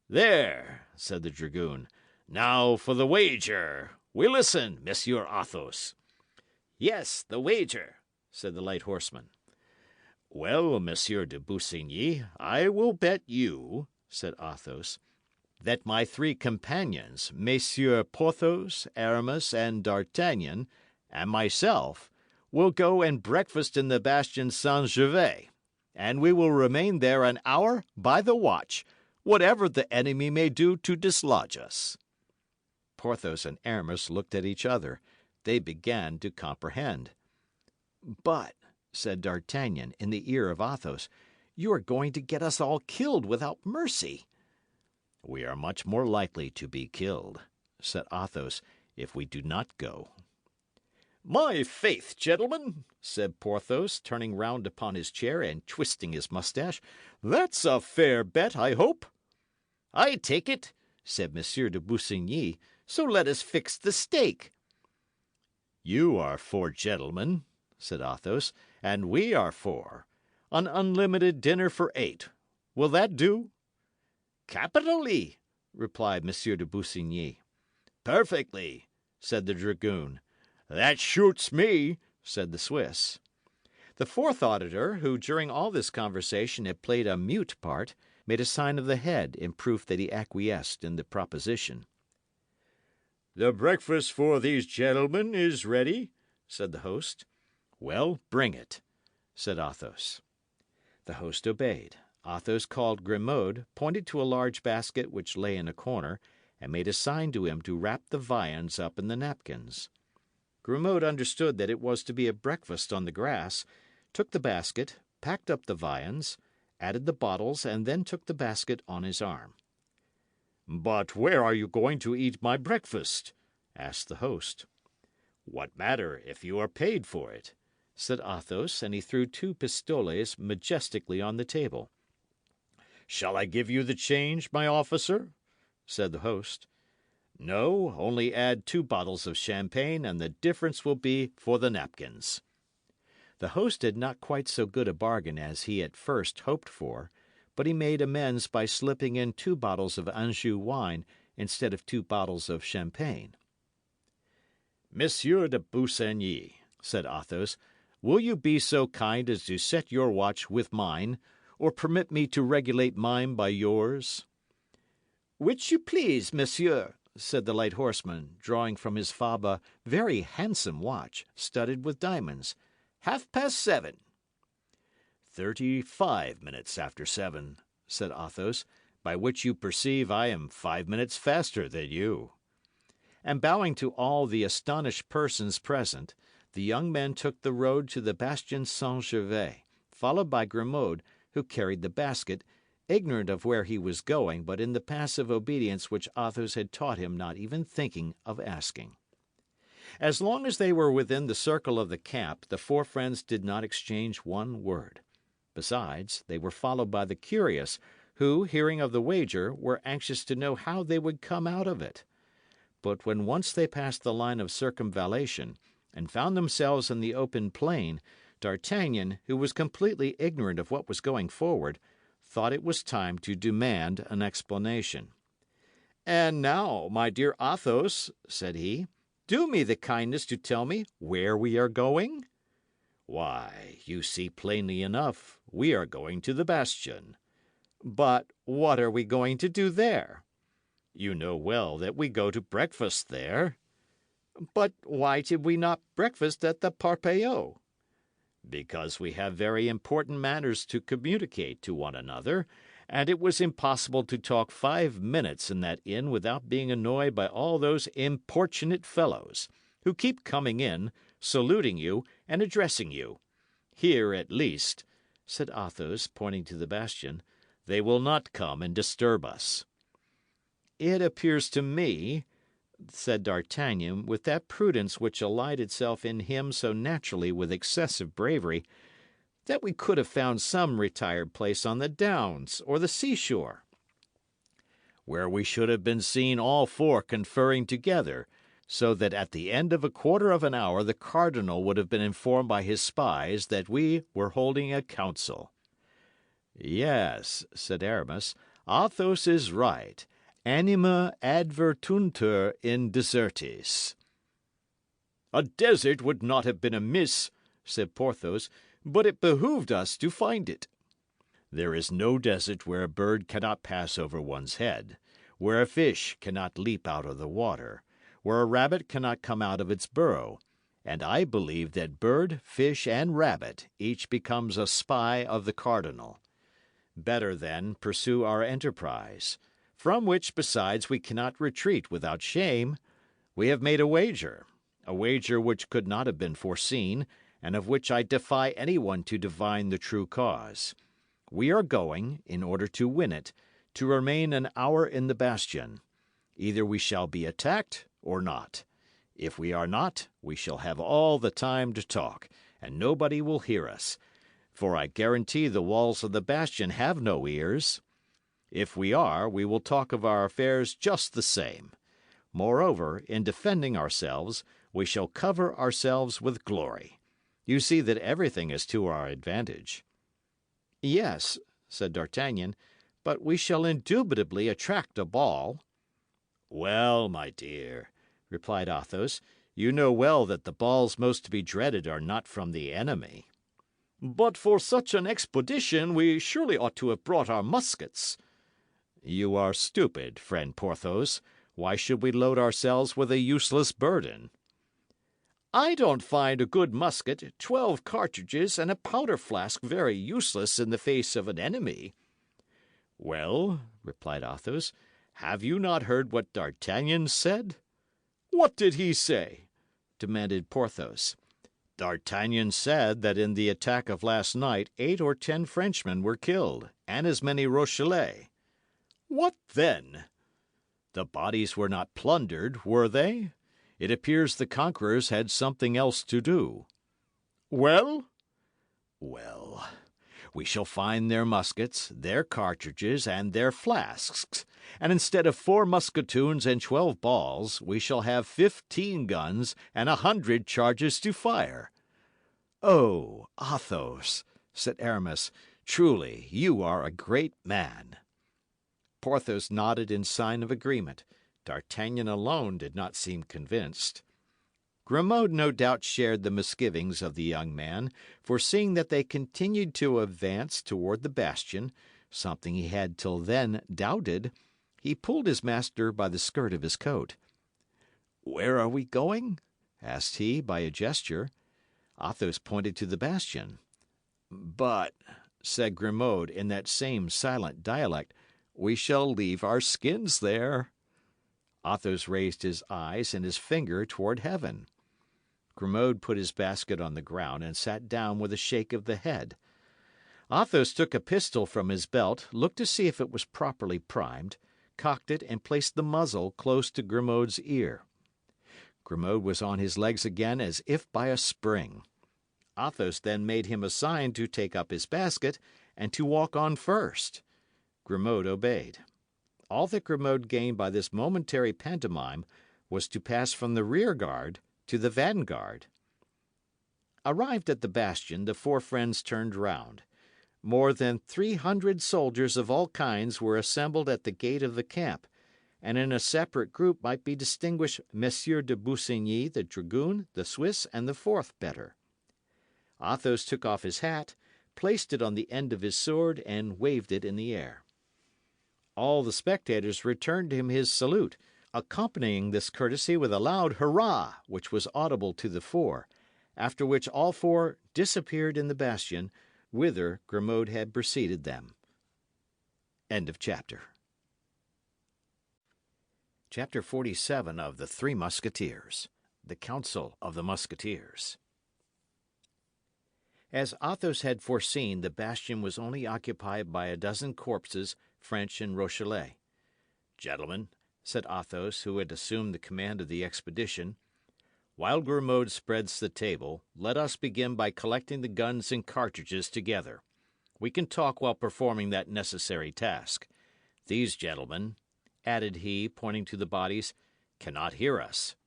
"There," said the dragoon. "Now for the wager. We listen, Monsieur Athos." "Yes, the wager," said the light horseman. "Well, Monsieur de Busigny, I will bet you," said Athos, "that my 3 companions, Messieurs Porthos, Aramis, and D'Artagnan, and myself, will go and breakfast in the bastion Saint Gervais, and we will remain there an hour by the watch, whatever the enemy may do to dislodge us." Porthos and Aramis looked at each other. They began to comprehend. "But," said D'Artagnan in the ear of Athos, "you are going to get us all killed without mercy." "We are much more likely to be killed," said Athos, "if we do not go." "My faith, gentlemen," said Porthos, turning round upon his chair and twisting his moustache, "that's a fair bet, I hope." "I take it," said Monsieur de Busigny, "so let us fix the stake." "You are 4 gentlemen," said Athos, "and we are 4. An unlimited dinner for 8. Will that do?" "Capitally," replied Monsieur de Busigny. "Perfectly," said the dragoon. That shoots me, said the Swiss. The fourth auditor, who during all this conversation had played a mute part, made a sign of the head in proof that he acquiesced in the proposition. The breakfast for these gentlemen is ready, said the host. Well, bring it, said Athos. The host obeyed. Athos called Grimaud, pointed to a large basket which lay in a corner, and made a sign to him to wrap the viands up in the napkins. Grimaud understood that it was to be a breakfast on the grass, took the basket, packed up the viands, added the bottles, and then took the basket on his arm. But where are you going to eat my breakfast? asked the host. What matter if you are paid for it? Said Athos, and he threw 2 pistoles majestically on the table. Shall I give you the change, my officer? Said the host. No, only add 2 bottles of champagne, and the difference will be for the napkins. The host had not quite so good a bargain as he at first hoped for, but he made amends by slipping in 2 bottles of Anjou wine instead of 2 bottles of champagne. Monsieur de Busigny, said Athos, will you be so kind as to set your watch with mine, or permit me to regulate mine by yours? Which you please, monsieur, said the light horseman, drawing from his fob a very handsome watch, studded with diamonds. 7:30. 35 minutes after 7, said Athos, by which you perceive I am 5 minutes faster than you. And bowing to all the astonished persons present, the young men took the road to the Bastion Saint-Gervais, followed by Grimaud, who carried the basket, ignorant of where he was going, but in the passive obedience which Athos had taught him not even thinking of asking. As long as they were within the circle of the camp, the 4 friends did not exchange one word. Besides, they were followed by the curious, who, hearing of the wager, were anxious to know how they would come out of it. But when once they passed the line of circumvallation, and found themselves in the open plain, D'Artagnan, who was completely ignorant of what was going forward, thought it was time to demand an explanation. And now, my dear Athos, said he, do me the kindness to tell me where we are going. Why, you see plainly enough, we are going to the Bastion. But what are we going to do there? You know well that we go to breakfast there. But why did we not breakfast at the Parpaillot? Because we have very important matters to communicate to one another, and it was impossible to talk 5 minutes in that inn without being annoyed by all those importunate fellows, who keep coming in, saluting you, and addressing you. Here, at least, said Athos, pointing to the bastion, they will not come and disturb us. It appears to me, said D'Artagnan, with that prudence which allied itself in him so naturally with excessive bravery, that we could have found some retired place on the downs or the seashore, where we should have been seen all 4 conferring together, so that at the end of a quarter of an hour the cardinal would have been informed by his spies that we were holding a council. Yes, said Aramis, Athos is right. Anima advertuntur in desertis. A desert would not have been amiss, said Porthos, but it behooved us to find it. There is no desert where a bird cannot pass over one's head, where a fish cannot leap out of the water, where a rabbit cannot come out of its burrow, and I believe that bird, fish, and rabbit each becomes a spy of the cardinal. Better, then, pursue our enterprise, from which, besides, we cannot retreat without shame. We have made a wager which could not have been foreseen, and of which I defy anyone to divine the true cause. We are going, in order to win it, to remain an hour in the bastion. Either we shall be attacked or not. If we are not, we shall have all the time to talk, and nobody will hear us, for I guarantee the walls of the bastion have no ears. If we are, we will talk of our affairs just the same. Moreover, in defending ourselves, we shall cover ourselves with glory. You see that everything is to our advantage. Yes, said D'Artagnan, but we shall indubitably attract a ball. Well, my dear, replied Athos. "You know well that the balls most to be dreaded are not from the enemy." But for such an expedition we surely ought to have brought our muskets. You are stupid, friend Porthos. Why should we load ourselves with a useless burden? I don't find a good musket, 12 cartridges, and a powder flask very useless in the face of an enemy. Well, replied Athos, have you not heard what D'Artagnan said? What did he say? Demanded Porthos. D'Artagnan said that in the attack of last night 8 or 10 Frenchmen were killed, and as many Rochellais. What then? The bodies were not plundered, were they? It appears the conquerors had something else to do. Well? Well, we shall find their muskets, their cartridges, and their flasks, and instead of 4 musketoons and 12 balls, we shall have 15 guns and 100 charges to fire. Oh, Athos, said Aramis, truly you are a great man. Porthos nodded in sign of agreement. D'Artagnan alone did not seem convinced. Grimaud no doubt shared the misgivings of the young man, for seeing that they continued to advance toward the bastion, something he had till then doubted, he pulled his master by the skirt of his coat. "Where are we going?" asked he, by a gesture. Athos pointed to the bastion. "But," said Grimaud in that same silent dialect, "we shall leave our skins there." Athos raised his eyes and his finger toward heaven. Grimaud put his basket on the ground and sat down with a shake of the head. Athos took a pistol from his belt, looked to see if it was properly primed, cocked it, and placed the muzzle close to Grimaud's ear. Grimaud was on his legs again as if by a spring. Athos then made him a sign to take up his basket and to walk on first. Grimaud obeyed. All that Grimaud gained by this momentary pantomime was to pass from the rear guard to the vanguard. Arrived at the bastion, the 4 friends turned round. More than 300 soldiers of all kinds were assembled at the gate of the camp, and in a separate group might be distinguished Monsieur de Busigny, the dragoon, the Swiss, and the 4th better. Athos took off his hat, placed it on the end of his sword, and waved it in the air. All the spectators returned him his salute, accompanying this courtesy with a loud hurrah, which was audible to the 4, after which all 4 disappeared in the bastion, whither Grimaud had preceded them. End of chapter. Chapter 47 of the Three Musketeers. The Council of the Musketeers. As Athos had foreseen, the bastion was only occupied by a dozen corpses, French and Rochellais. "Gentlemen," said Athos, who had assumed the command of the expedition, "while Grimaud spreads the table, let us begin by collecting the guns and cartridges together. We can talk while performing that necessary task. These gentlemen," added he, pointing to the bodies, "cannot hear us."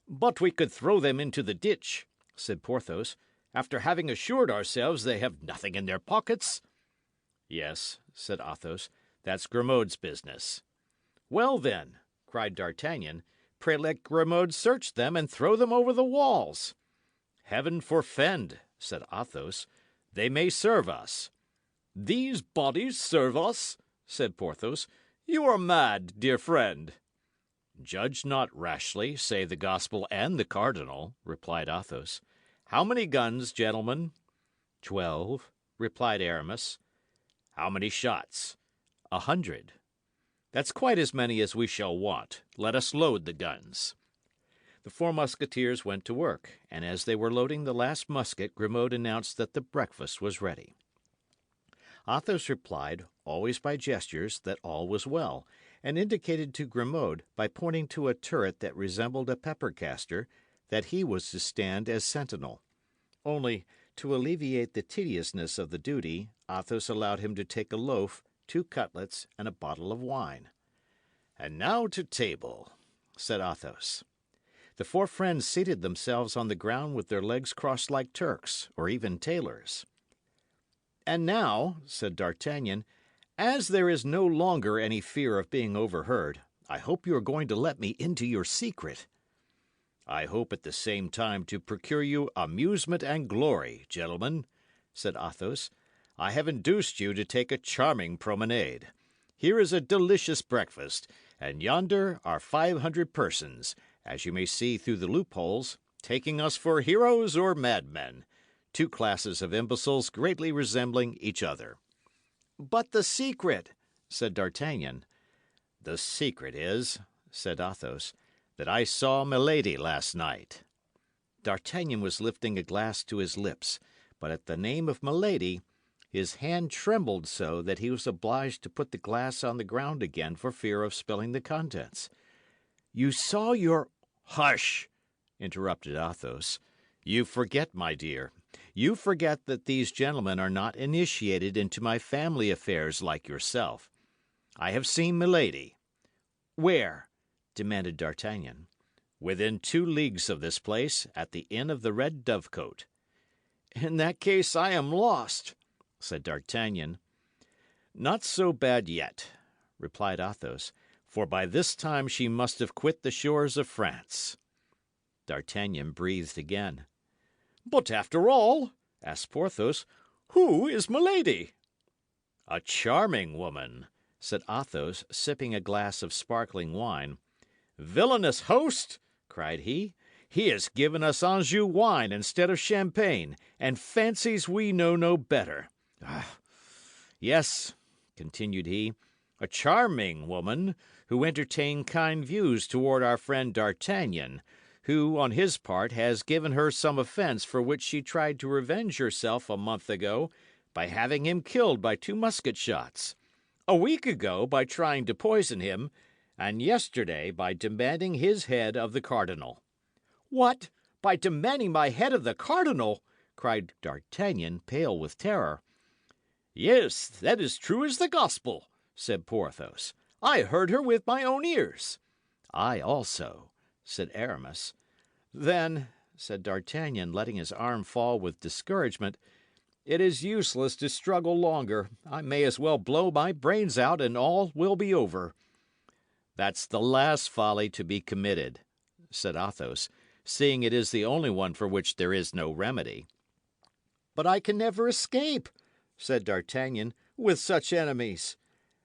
"But we could throw them into the ditch," said Porthos, "after having assured ourselves they have nothing in their pockets." "Yes," said Athos, "that's Grimaud's business." "Well, then," cried D'Artagnan, "pray let Grimaud search them and throw them over the walls." "Heaven forfend," said Athos. "They may serve us." "These bodies serve us?" said Porthos. "You are mad, dear friend." "Judge not rashly, say the gospel and the cardinal," replied Athos. "How many guns, gentlemen?" 12, replied Aramis. "How many shots?" 100. "That's quite as many as we shall want. Let us load the guns." The 4 musketeers went to work, and as they were loading the last musket, Grimaud announced that the breakfast was ready. Athos replied, always by gestures, that all was well, and indicated to Grimaud, by pointing to a turret that resembled a pepper caster, that he was to stand as sentinel. Only, to alleviate the tediousness of the duty, Athos allowed him to take a loaf, 2 cutlets, and a bottle of wine. "And now to table," said Athos. The 4 friends seated themselves on the ground with their legs crossed like Turks, or even tailors. "And now," said D'Artagnan, "as there is no longer any fear of being overheard, I hope you are going to let me into your secret. I hope at the same time to procure you amusement and glory, gentlemen, said Athos. I have induced you to take a charming promenade. Here is a delicious breakfast, and yonder are 500 persons, as you may see through the loopholes, taking us for heroes or madmen, two classes of imbeciles greatly resembling each other. But the secret, said D'Artagnan. The secret is, said Athos, that I saw Milady last night. D'Artagnan was lifting a glass to his lips, but at the name of Milady, his hand trembled so that he was obliged to put the glass on the ground again for fear of spilling the contents. You saw your— Hush! Interrupted Athos. You forget, my dear. You forget that these gentlemen are not initiated into my family affairs like yourself. I have seen Milady. Where? Demanded D'Artagnan. Within 2 leagues of this place, at the Inn of the Red Dovecote. In that case, I am lost, said D'Artagnan. Not so bad yet, replied Athos, for by this time she must have quit the shores of France. D'Artagnan breathed again. But after all, asked Porthos, who is Milady? A charming woman, said Athos, sipping a glass of sparkling wine. Villainous host, cried he. He has given us Anjou wine instead of champagne, and fancies we know no better. Yes, continued he, a charming woman, who entertained kind views toward our friend D'Artagnan, who, on his part, has given her some offence for which she tried to revenge herself a month ago by having him killed by 2 musket shots, a week ago by trying to poison him, and yesterday by demanding his head of the cardinal. What? By demanding my head of the cardinal? Cried D'Artagnan, pale with terror. Yes, that is true as the gospel, said Porthos. I heard her with my own ears. I also, said Aramis. Then, said D'Artagnan, letting his arm fall with discouragement, it is useless to struggle longer. I may as well blow my brains out, and all will be over. That's the last folly to be committed, said Athos, seeing it is the only one for which there is no remedy. But I can never escape, said D'Artagnan, with such enemies.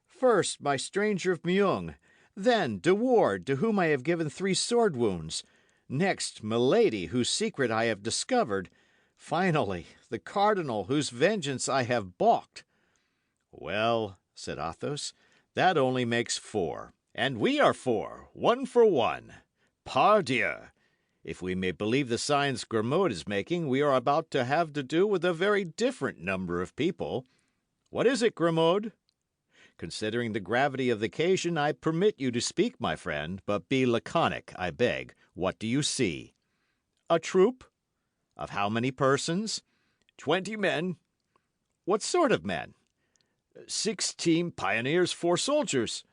First, my stranger of Meung, then De Ward, to whom I have given 3 sword wounds, next Milady, whose secret I have discovered, finally the cardinal, whose vengeance I have balked. Well, said Athos, that only makes 4, and we are 4, 1 for 1. Pardieu! If we may believe the signs Grimaud is making, we are about to have to do with a very different number of people. What is it, Grimaud? Considering the gravity of the occasion, I permit you to speak, my friend, but be laconic, I beg. What do you see? A troop. Of how many persons? 20 men. What sort of men? 16 pioneers, 4 soldiers.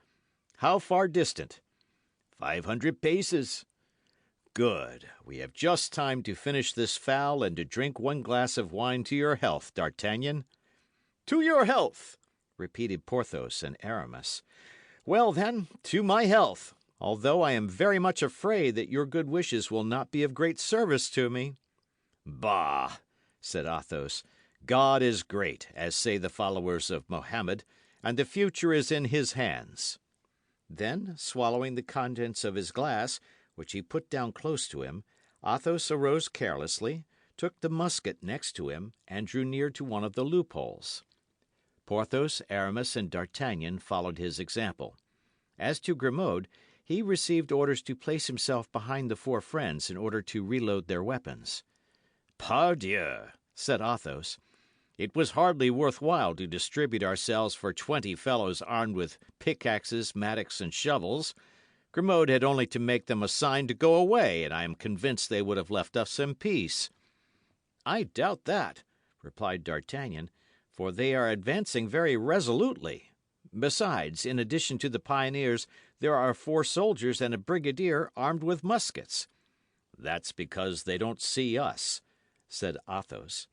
How far distant? 500 paces. Good. We have just time to finish this fowl and to drink 1 glass of wine to your health, D'Artagnan. To your health, repeated Porthos and Aramis. Well, then, to my health, although I am very much afraid that your good wishes will not be of great service to me. Bah, said Athos. God is great, as say the followers of Mohammed, and the future is in his hands. Then, swallowing the contents of his glass, which he put down close to him, Athos arose carelessly, took the musket next to him, and drew near to one of the loopholes. Porthos, Aramis, and D'Artagnan followed his example. As to Grimaud, he received orders to place himself behind the 4 friends in order to reload their weapons. Pardieu, said Athos, it was hardly worth while to distribute ourselves for 20 fellows armed with pickaxes, mattocks, and shovels. Grimaud had only to make them a sign to go away, and I am convinced they would have left us in peace. I doubt that, replied D'Artagnan, for they are advancing very resolutely. Besides, in addition to the pioneers, there are 4 soldiers and a brigadier armed with muskets. That's because they don't see us, said Athos.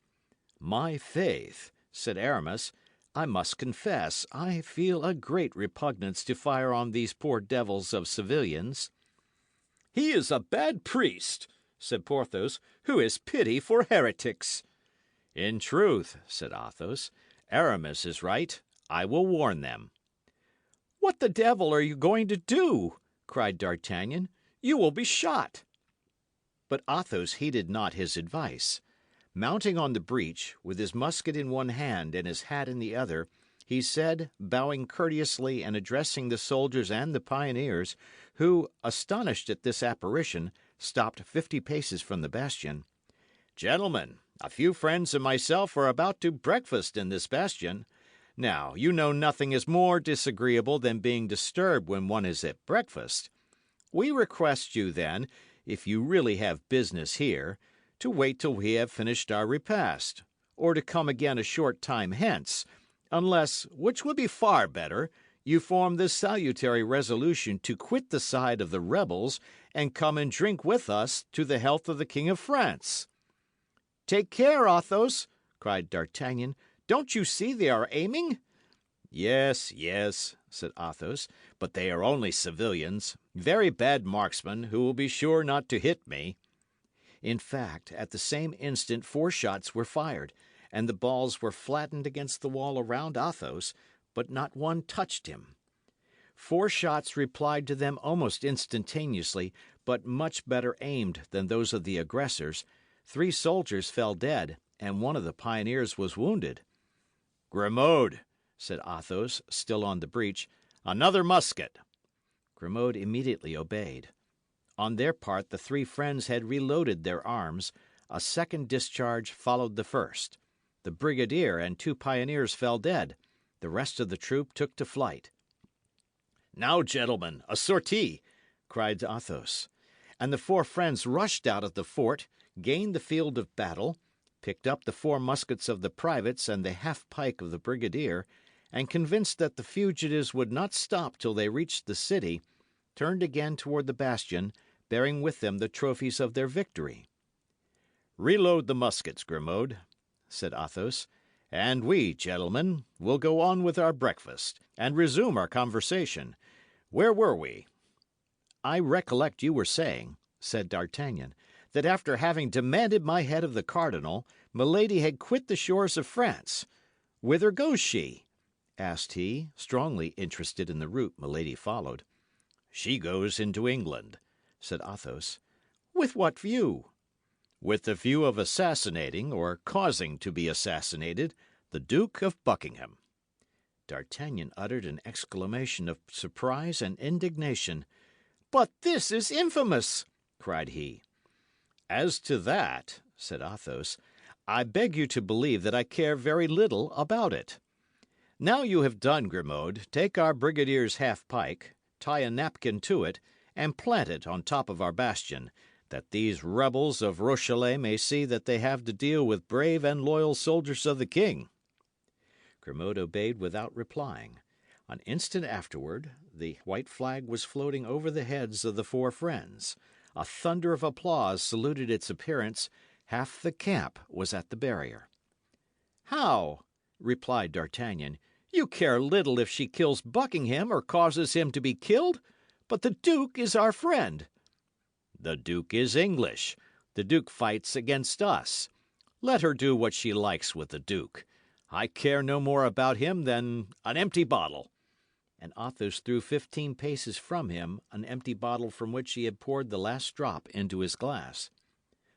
My faith, said Aramis, I must confess I feel a great repugnance to fire on these poor devils of civilians." "He is a bad priest," said Porthos, "who has pity for heretics." "In truth," said Athos, "Aramis is right. I will warn them." "What the devil are you going to do?" cried D'Artagnan. "You will be shot." But Athos heeded not his advice. Mounting on the breach, with his musket in one hand and his hat in the other, he said, bowing courteously and addressing the soldiers and the pioneers, who, astonished at this apparition, stopped 50 paces from the bastion, "Gentlemen, a few friends and myself are about to breakfast in this bastion. Now, you know nothing is more disagreeable than being disturbed when one is at breakfast. We request you, then, if you really have business here, to wait till we have finished our repast, or to come again a short time hence, unless, which would be far better, you form this salutary resolution to quit the side of the rebels and come and drink with us to the health of the King of France." "Take care, Athos!" cried D'Artagnan. "Don't you see they are aiming?" "Yes, yes," said Athos, "but they are only civilians, very bad marksmen, who will be sure not to hit me." In fact, at the same instant 4 shots were fired, and the balls were flattened against the wall around Athos, but not one touched him. 4 shots replied to them almost instantaneously, but much better aimed than those of the aggressors. 3 soldiers fell dead, and one of the pioneers was wounded. "Grimaud," said Athos, still on the breach, "another musket." Grimaud immediately obeyed. On their part, the 3 friends had reloaded their arms. A second discharge followed the first. The brigadier and 2 pioneers fell dead. The rest of the troop took to flight. "Now, gentlemen, a sortie!" cried Athos. And the 4 friends rushed out of the fort, gained the field of battle, picked up the 4 muskets of the privates and the half-pike of the brigadier, and convinced that the fugitives would not stop till they reached the city, turned again toward the bastion, bearing with them the trophies of their victory. "Reload the muskets, Grimaud," said Athos, "and we, gentlemen, will go on with our breakfast, and resume our conversation. Where were we?" "I recollect you were saying," said D'Artagnan, "that after having demanded my head of the cardinal, Milady had quit the shores of France. Whither goes she?" asked he, strongly interested in the route Milady followed. "She goes into England," said Athos. "With what view?" "With the view of assassinating, or causing to be assassinated, the Duke of Buckingham." D'Artagnan uttered an exclamation of surprise and indignation. "But this is infamous!" cried he. "As to that," said Athos, "I beg you to believe that I care very little about it. Now you have done, Grimaud, take our brigadier's half-pike, tie a napkin to it, and plant it on top of our bastion, that these rebels of Rochellais may see that they have to deal with brave and loyal soldiers of the king." Grimaud obeyed without replying. An instant afterward, the white flag was floating over the heads of the 4 friends. A thunder of applause saluted its appearance. Half the camp was at the barrier. "How?" replied D'Artagnan. "You care little if she kills Buckingham or causes him to be killed, but the duke is our friend." "The duke is English. The duke fights against us. Let her do what she likes with the duke. I care no more about him than an empty bottle." And Athos threw 15 paces from him an empty bottle from which he had poured the last drop into his glass.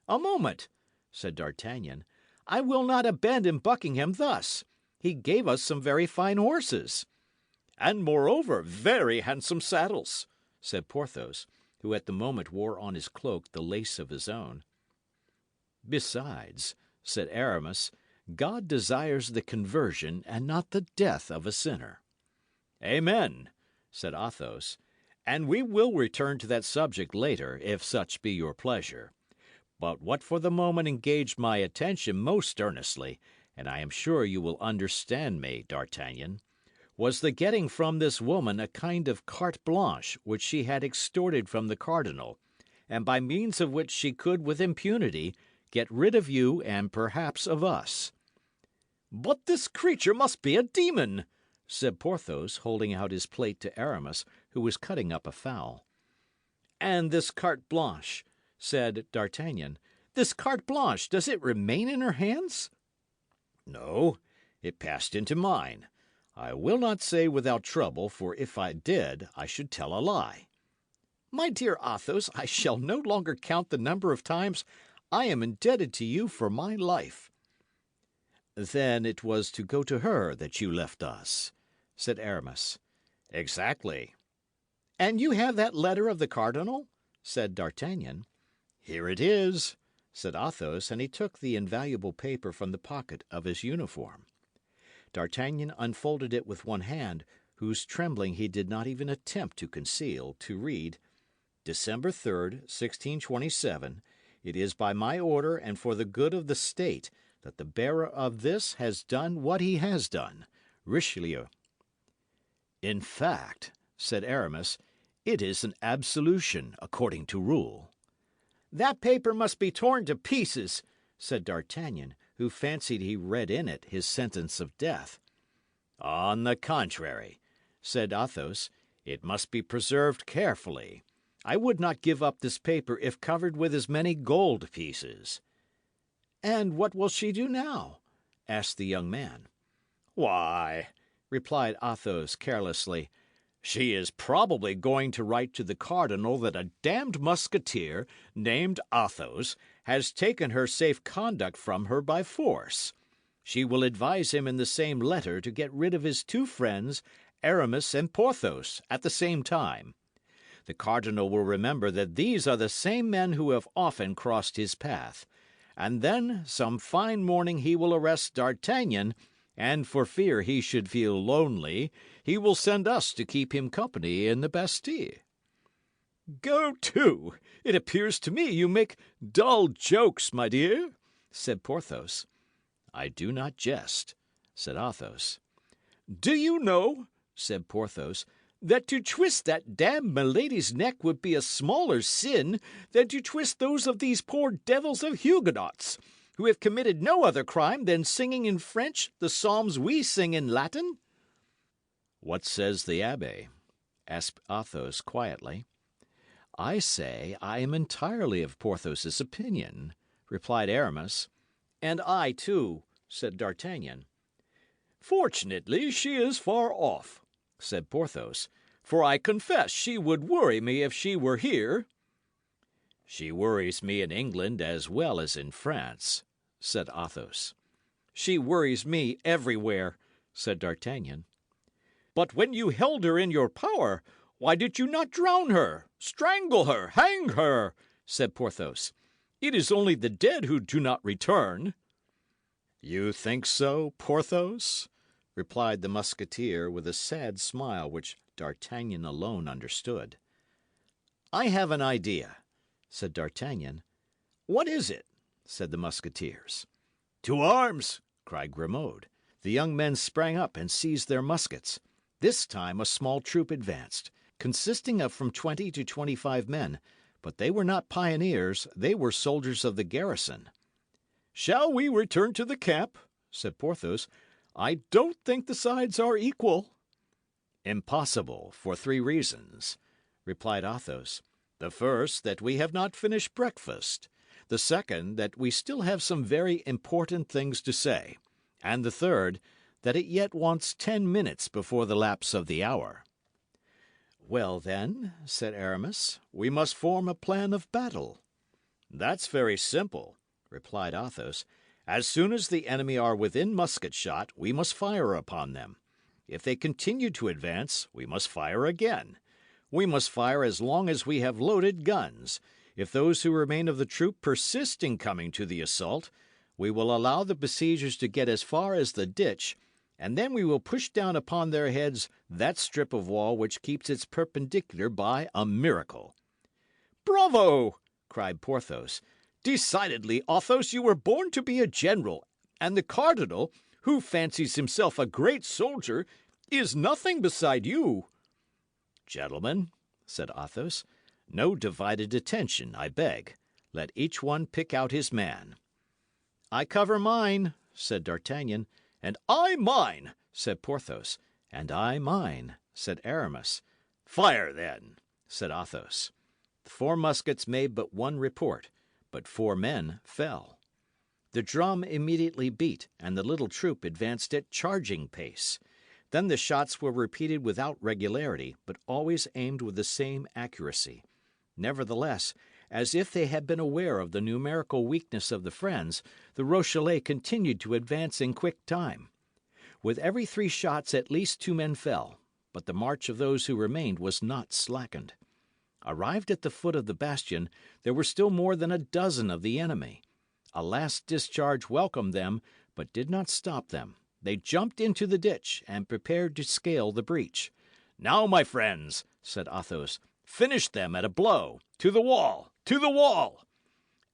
"A moment," said D'Artagnan. "I will not abandon Buckingham thus. He gave us some very fine horses." "And moreover, very handsome saddles," said Porthos, who at the moment wore on his cloak the lace of his own. "Besides," said Aramis, "God desires the conversion and not the death of a sinner." "Amen," said Athos, "and we will return to that subject later, if such be your pleasure. But what for the moment engaged my attention most earnestly, and I am sure you will understand me, D'Artagnan, was the getting from this woman a kind of carte blanche which she had extorted from the cardinal, and by means of which she could with impunity get rid of you and perhaps of us." But this creature must be a demon, said Porthos, holding out his plate to Aramis, who was cutting up a fowl. And this carte blanche, said D'Artagnan. This carte blanche, does it remain in her hands? No, it passed into mine. I will not say without trouble, for if I did, I should tell a lie. My dear Athos, I shall no longer count the number of times I am indebted to you for my life. Then it was to go to her that you left us, said Aramis. Exactly. And you have that letter of the cardinal? Said D'Artagnan. Here it is, said Athos, and he took the invaluable paper from the pocket of his uniform. D'Artagnan unfolded it with one hand, whose trembling he did not even attempt to conceal, to read, December 3rd, 1627. It is by my order and for the good of the state that the bearer of this has done what he has done. Richelieu. In fact, said Aramis, it is an absolution according to rule. That paper must be torn to pieces, said D'Artagnan, who fancied he read in it his sentence of death. On the contrary, said Athos, it must be preserved carefully. I would not give up this paper if covered with as many gold pieces. And what will she do now? asked the young man. Why, replied Athos carelessly, she is probably going to write to the cardinal that a damned musketeer named Athos has taken her safe conduct from her by force. She will advise him in the same letter to get rid of his two friends, Aramis and Porthos, at the same time. The cardinal will remember that these are the same men who have often crossed his path, and then some fine morning he will arrest D'Artagnan, and for fear he should feel lonely, he will send us to keep him company in the Bastille. Go to! It appears to me you make dull jokes, my dear, said Porthos. I do not jest, said Athos. Do you know, said Porthos, that to twist that damned Milady's neck would be a smaller sin than to twist those of these poor devils of Huguenots, who have committed no other crime than singing in French the psalms we sing in Latin? What says the abbe? asked Athos quietly. I say I am entirely of Porthos's opinion, replied Aramis. And I, too, said D'Artagnan. Fortunately, she is far off, said Porthos, for I confess she would worry me if she were here. She worries me in England as well as in France, said Athos. She worries me everywhere, said D'Artagnan. But when you held her in your power, why did you not drown her, strangle her, hang her? Said Porthos. It is only the dead who do not return. You think so, Porthos? Replied the Musketeer with a sad smile which D'Artagnan alone understood. I have an idea, said D'Artagnan. What is it? Said the Musketeers. To arms! Cried Grimaud. The young men sprang up and seized their muskets. This time a small troop advanced, consisting of from 20 to 25 men, but they were not pioneers, they were soldiers of the garrison. Shall we return to the camp? Said Porthos. I don't think the sides are equal. Impossible, for 3 reasons, replied Athos. The first, that we have not finished breakfast. The second, that we still have some very important things to say. And the third, that it yet wants 10 minutes before the lapse of the hour. Well, then, said Aramis, we must form a plan of battle. That's very simple, replied Athos. As soon as the enemy are within musket shot, we must fire upon them. If they continue to advance, we must fire again. We must fire as long as we have loaded guns. If those who remain of the troop persist in coming to the assault, we will allow the besiegers to get as far as the ditch, and then we will push down upon their heads that strip of wall which keeps its perpendicular by a miracle. Bravo! cried Porthos. Decidedly, Athos, you were born to be a general, and the cardinal, who fancies himself a great soldier, is nothing beside you. Gentlemen, said Athos, no divided attention, I beg. Let each one pick out his man. I cover mine, said D'Artagnan, "And I mine," said Porthos. "And I mine," said Aramis. "Fire, then," said Athos. The 4 muskets made but one report, but 4 men fell. The drum immediately beat, and the little troop advanced at charging pace. Then the shots were repeated without regularity, but always aimed with the same accuracy. Nevertheless, as if they had been aware of the numerical weakness of the friends, the Rochellais continued to advance in quick time. With every 3 shots at least 2 men fell, but the march of those who remained was not slackened. Arrived at the foot of the bastion, there were still more than a dozen of the enemy. A last discharge welcomed them, but did not stop them. They jumped into the ditch and prepared to scale the breach. "Now, my friends," said Athos, "finish them at a blow. To the wall! To the wall!"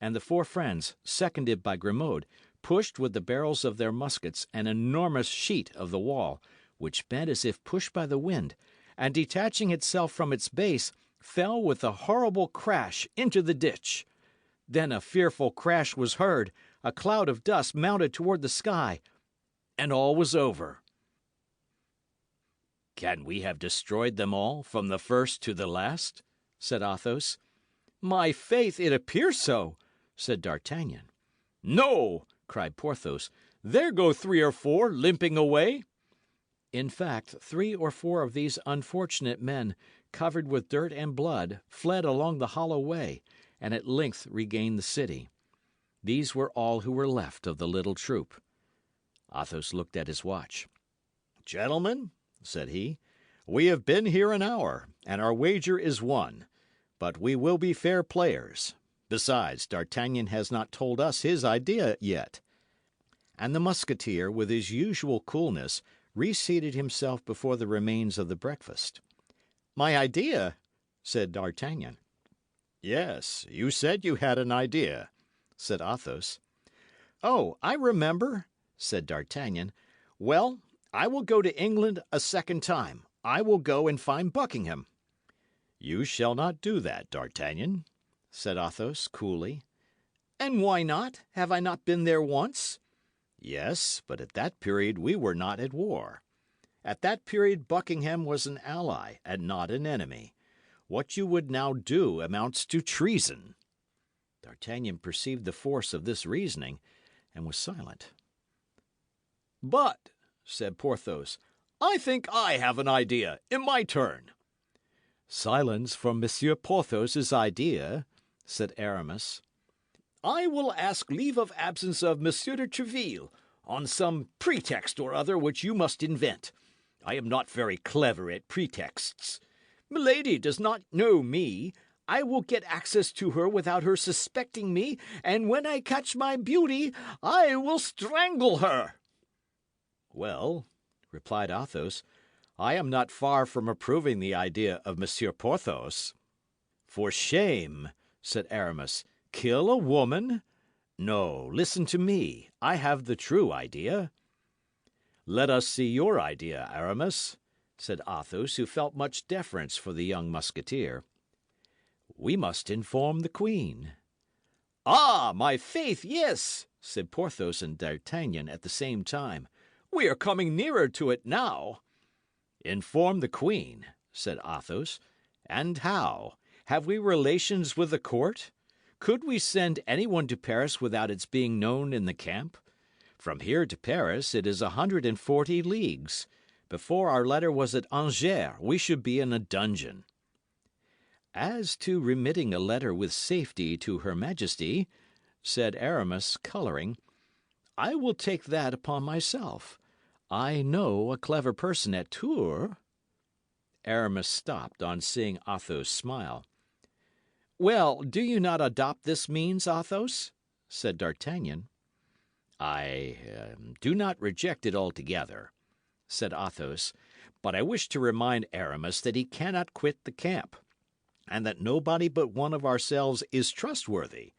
And the 4 friends, seconded by Grimaud, pushed with the barrels of their muskets an enormous sheet of the wall, which bent as if pushed by the wind, and detaching itself from its base, fell with a horrible crash into the ditch. Then a fearful crash was heard, a cloud of dust mounted toward the sky, and all was over. "Can we have destroyed them all, from the first to the last?" said Athos. "My faith, it appears so," said D'Artagnan. "No," cried Porthos. "There go 3 or 4, limping away." In fact, 3 or 4 of these unfortunate men, covered with dirt and blood, fled along the hollow way, and at length regained the city. These were all who were left of the little troop. Athos looked at his watch. "Gentlemen," said he, "we have been here an hour, and our wager is won. But we will be fair players. Besides, D'Artagnan has not told us his idea yet." And the Musketeer, with his usual coolness, reseated himself before the remains of the breakfast. My idea? Said D'Artagnan. "Yes, you said you had an idea," said Athos. Oh, I remember, said D'Artagnan. Well, I will go to England a second time. I will go and find Buckingham. "You shall not do that, D'Artagnan," said Athos coolly. And why not? Have I not been there once? "Yes, but at that period we were not at war. At that period Buckingham was an ally and not an enemy. What you would now do amounts to treason." D'Artagnan perceived the force of this reasoning, and was silent. "But," said Porthos, "I think I have an idea, in my turn." "Silence from Monsieur Porthos's idea," said Aramis. "I will ask leave of absence of Monsieur de Tréville, on some pretext or other which you must invent. I am not very clever at pretexts. Milady does not know me. I will get access to her without her suspecting me, and when I catch my beauty, I will strangle her." "Well," replied Athos, "I am not far from approving the idea of Monsieur Porthos." "For shame," said Aramis. "Kill a woman? No, listen to me. I have the true idea." "Let us see your idea, Aramis," said Athos, who felt much deference for the young Musketeer. "We must inform the queen." Ah, my faith, yes, said Porthos and D'Artagnan at the same time. We are coming nearer to it now. "Inform the queen," said Athos. "And how? Have we relations with the court? Could we send anyone to Paris without its being known in the camp? From here to Paris it is 140 leagues. Before our letter was at Angers, we should be in a dungeon." "As to remitting a letter with safety to Her Majesty," said Aramis, colouring, "I will take that upon myself. I know a clever person at Tours." Aramis stopped on seeing Athos smile. "Well, do you not adopt this means, Athos?" said D'Artagnan. "I do not reject it altogether," said Athos, "but I wish to remind Aramis that he cannot quit the camp, and that nobody but one of ourselves is trustworthy.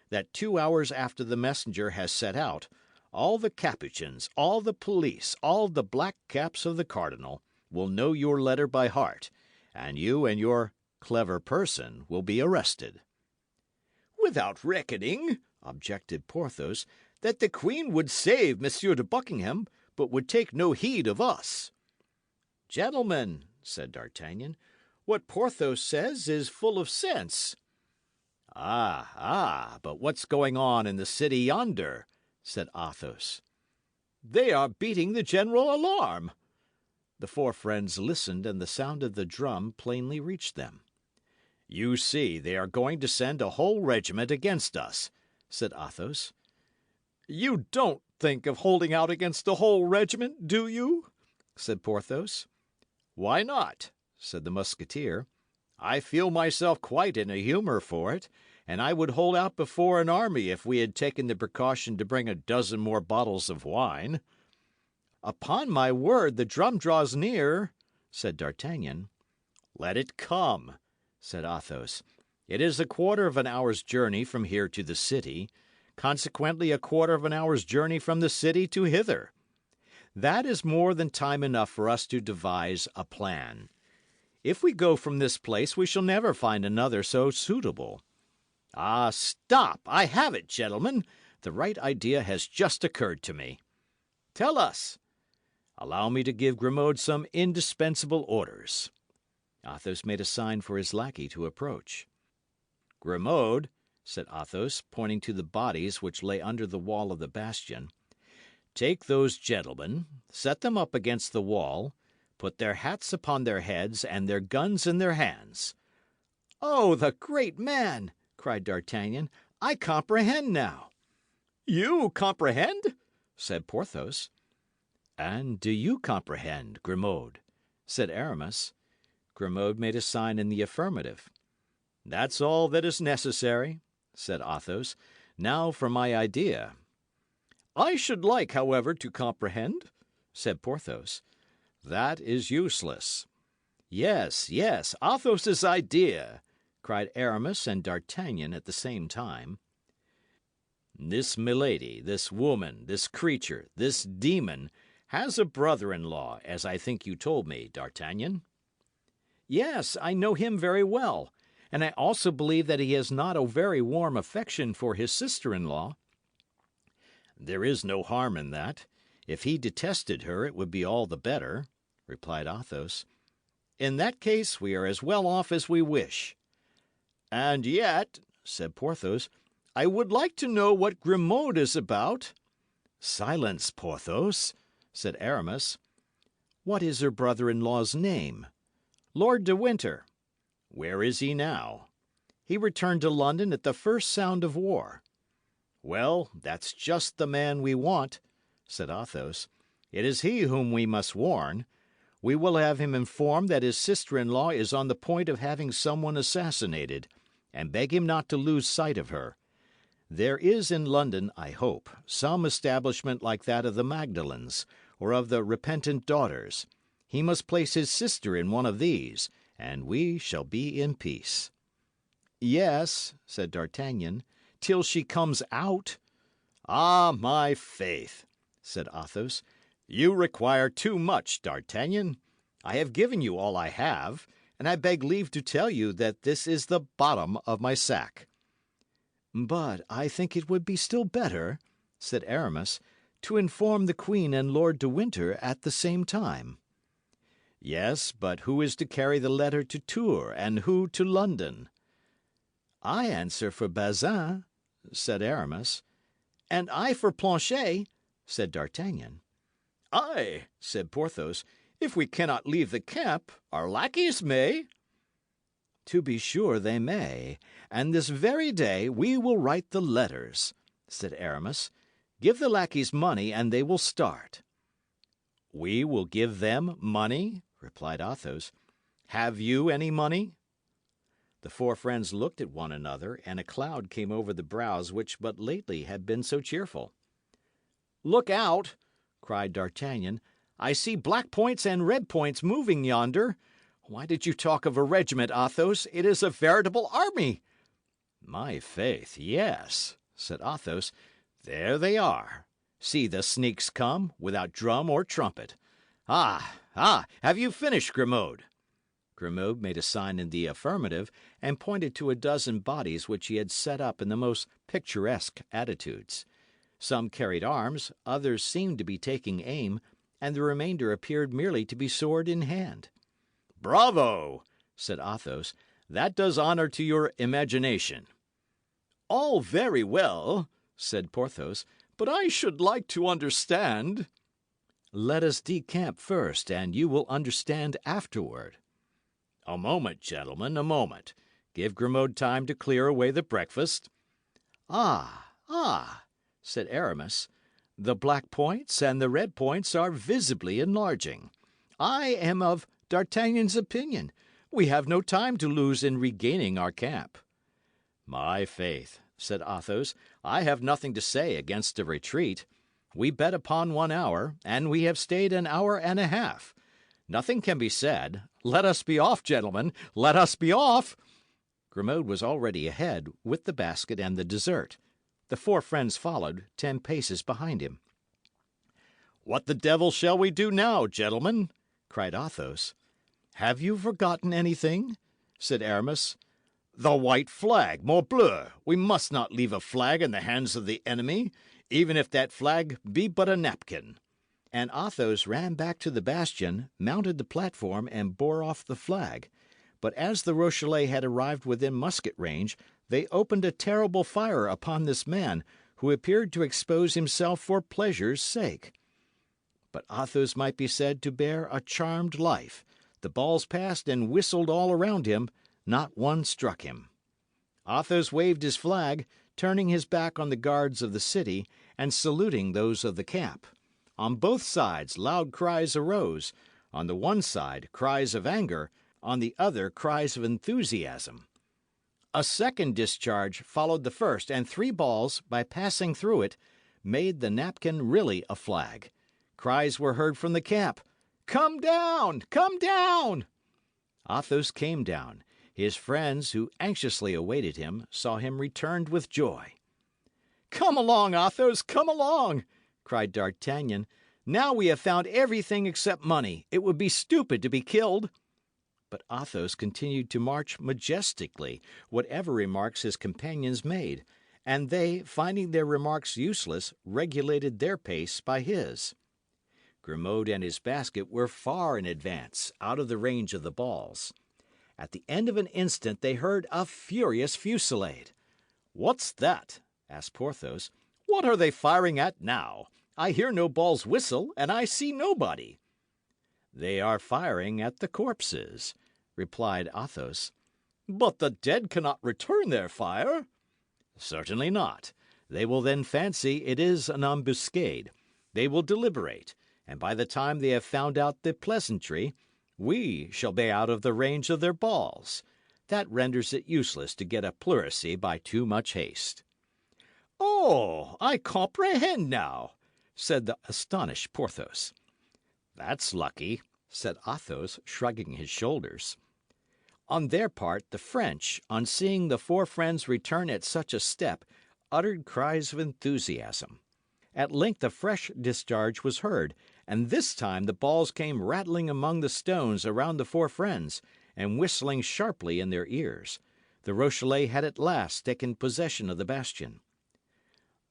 That 2 hours after the messenger has set out, all the Capuchins, all the police, all the black caps of the cardinal will know your letter by heart, and you and your clever person will be arrested." Without reckoning, objected Porthos, that the queen would save Monsieur de Buckingham, but would take no heed of us." "Gentlemen," said D'Artagnan, "what Porthos says is full of sense." "Ah, but what's going on in the city yonder?" said Athos. "They are beating the general alarm." The four friends listened, and the sound of the drum plainly reached them. "You see, they are going to send a whole regiment against us," said Athos. "You don't think of holding out against a whole regiment, do you?" said Porthos. "Why not?" said the Musketeer. "I feel myself quite in a humour for it, and I would hold out before an army if we had taken the precaution to bring a dozen more bottles of wine." "Upon my word, the drum draws near," said D'Artagnan. "Let it come," said Athos. "It is a quarter of an hour's journey from here to the city, consequently a quarter of an hour's journey from the city to hither. That is more than time enough for us to devise a plan. If we go from this place, we shall never find another so suitable. Ah, stop! I have it, gentlemen. The right idea has just occurred to me." "Tell us." "Allow me to give Grimaud some indispensable orders." Athos made a sign for his lackey to approach. "Grimaud," said Athos, pointing to the bodies which lay under the wall of the bastion, "take those gentlemen, set them up against the wall, put their hats upon their heads and their guns in their hands." "Oh, the great man!" cried D'Artagnan. "I comprehend now." "You comprehend?" said Porthos. "And do you comprehend, Grimaud?" said Aramis. Grimaud made a sign in the affirmative. "That's all that is necessary," said Athos. "Now for my idea." "I should like, however, to comprehend," said Porthos. "That is useless." Yes, Athos's idea," cried Aramis and D'Artagnan at the same time. "This Milady, this woman, this creature, this demon, has a brother-in-law, as I think you told me, D'Artagnan." "Yes, I know him very well, and I also believe that he has not a very warm affection for his sister-in-law." "There is no harm in that. If he detested her, it would be all the better," replied Athos. "In that case, we are as well off as we wish." "And yet," said Porthos, "I would like to know what Grimaud is about." "Silence, Porthos," said Aramis. "What is her brother-in-law's name?" "Lord de Winter." "Where is he now?" "He returned to London at the first sound of war." "Well, that's just the man we want," said Athos. "It is he whom we must warn. We will have him informed that his sister-in-law is on the point of having someone assassinated, and beg him not to lose sight of her. There is in London, I hope, some establishment like that of the Magdalens, or of the Repentant Daughters. He must place his sister in one of these, and we shall be in peace." "Yes," said D'Artagnan, "till she comes out." "Ah, my faith!" said Athos. "You require too much, D'Artagnan. I have given you all I have, and I beg leave to tell you that this is the bottom of my sack." "But I think it would be still better," said Aramis, "to inform the queen and Lord de Winter at the same time." "Yes, but who is to carry the letter to Tours, and who to London?" "I answer for Bazin," said Aramis. "And I for Planchet," said D'Artagnan. "Ay," said Porthos, "if we cannot leave the camp, our lackeys may." "To be sure they may, and this very day we will write the letters," said Aramis. "Give the lackeys money and they will start." "We will give them money?" replied Athos. "Have you any money?" The four friends looked at one another, and a cloud came over the brows which but lately had been so cheerful. "Look out!" cried D'Artagnan. "I see black points and red points moving yonder. Why did you talk of a regiment, Athos? It is a veritable army." "My faith, yes," said Athos. "There they are. See the sneaks come, without drum or trumpet. Ah, have you finished, Grimaud?" Grimaud made a sign in the affirmative, and pointed to a dozen bodies which he had set up in the most picturesque attitudes. Some carried arms, others seemed to be taking aim, and the remainder appeared merely to be sword in hand. "Bravo!" said Athos. "That does honour to your imagination." "All very well," said Porthos, "but I should like to understand." "Let us decamp first, and you will understand afterward." "A moment, gentlemen, a moment. Give Grimaud time to clear away the breakfast." Ah, said Aramis. "The black points and the red points are visibly enlarging. I am of D'Artagnan's opinion. We have no time to lose in regaining our camp." "My faith," said Athos, "I have nothing to say against a retreat. We bet upon 1 hour, and we have stayed an hour and a half. Nothing can be said. Let us be off, gentlemen, let us be off." Grimaud was already ahead, with the basket and the dessert. The four friends followed, 10 paces behind him. "What the devil shall we do now, gentlemen?" cried Athos. "Have you forgotten anything?" said Aramis. "The white flag, morbleu! We must not leave a flag in the hands of the enemy, even if that flag be but a napkin." And Athos ran back to the bastion, mounted the platform, and bore off the flag. But as the Rochellais had arrived within musket range, they opened a terrible fire upon this man, who appeared to expose himself for pleasure's sake. But Athos might be said to bear a charmed life. The balls passed and whistled all around him, not one struck him. Athos waved his flag, turning his back on the guards of the city, and saluting those of the camp. On both sides loud cries arose; on the one side cries of anger, on the other cries of enthusiasm. A second discharge followed the first, and 3 balls, by passing through it, made the napkin really a flag. Cries were heard from the camp. "Come down! Come down!" Athos came down. His friends, who anxiously awaited him, saw him returned with joy. "Come along, Athos, come along!" cried D'Artagnan. "Now we have found everything except money. It would be stupid to be killed." But Athos continued to march majestically, whatever remarks his companions made, and they, finding their remarks useless, regulated their pace by his. Grimaud and his basket were far in advance, out of the range of the balls. At the end of an instant they heard a furious fusillade. "What's that?" asked Porthos. "What are they firing at now? I hear no balls whistle, and I see nobody." "They are firing at the corpses," replied Athos. "But the dead cannot return their fire." "Certainly not. They will then fancy it is an ambuscade. They will deliberate, and by the time they have found out the pleasantry, we shall be out of the range of their balls. That renders it useless to get a pleurisy by too much haste." "Oh, I comprehend now," said the astonished Porthos. "That's lucky," said Athos, shrugging his shoulders. On their part, the French, on seeing the 4 friends return at such a step, uttered cries of enthusiasm. At length a fresh discharge was heard, and this time the balls came rattling among the stones around the 4 friends, and whistling sharply in their ears. The Rochellais had at last taken possession of the bastion.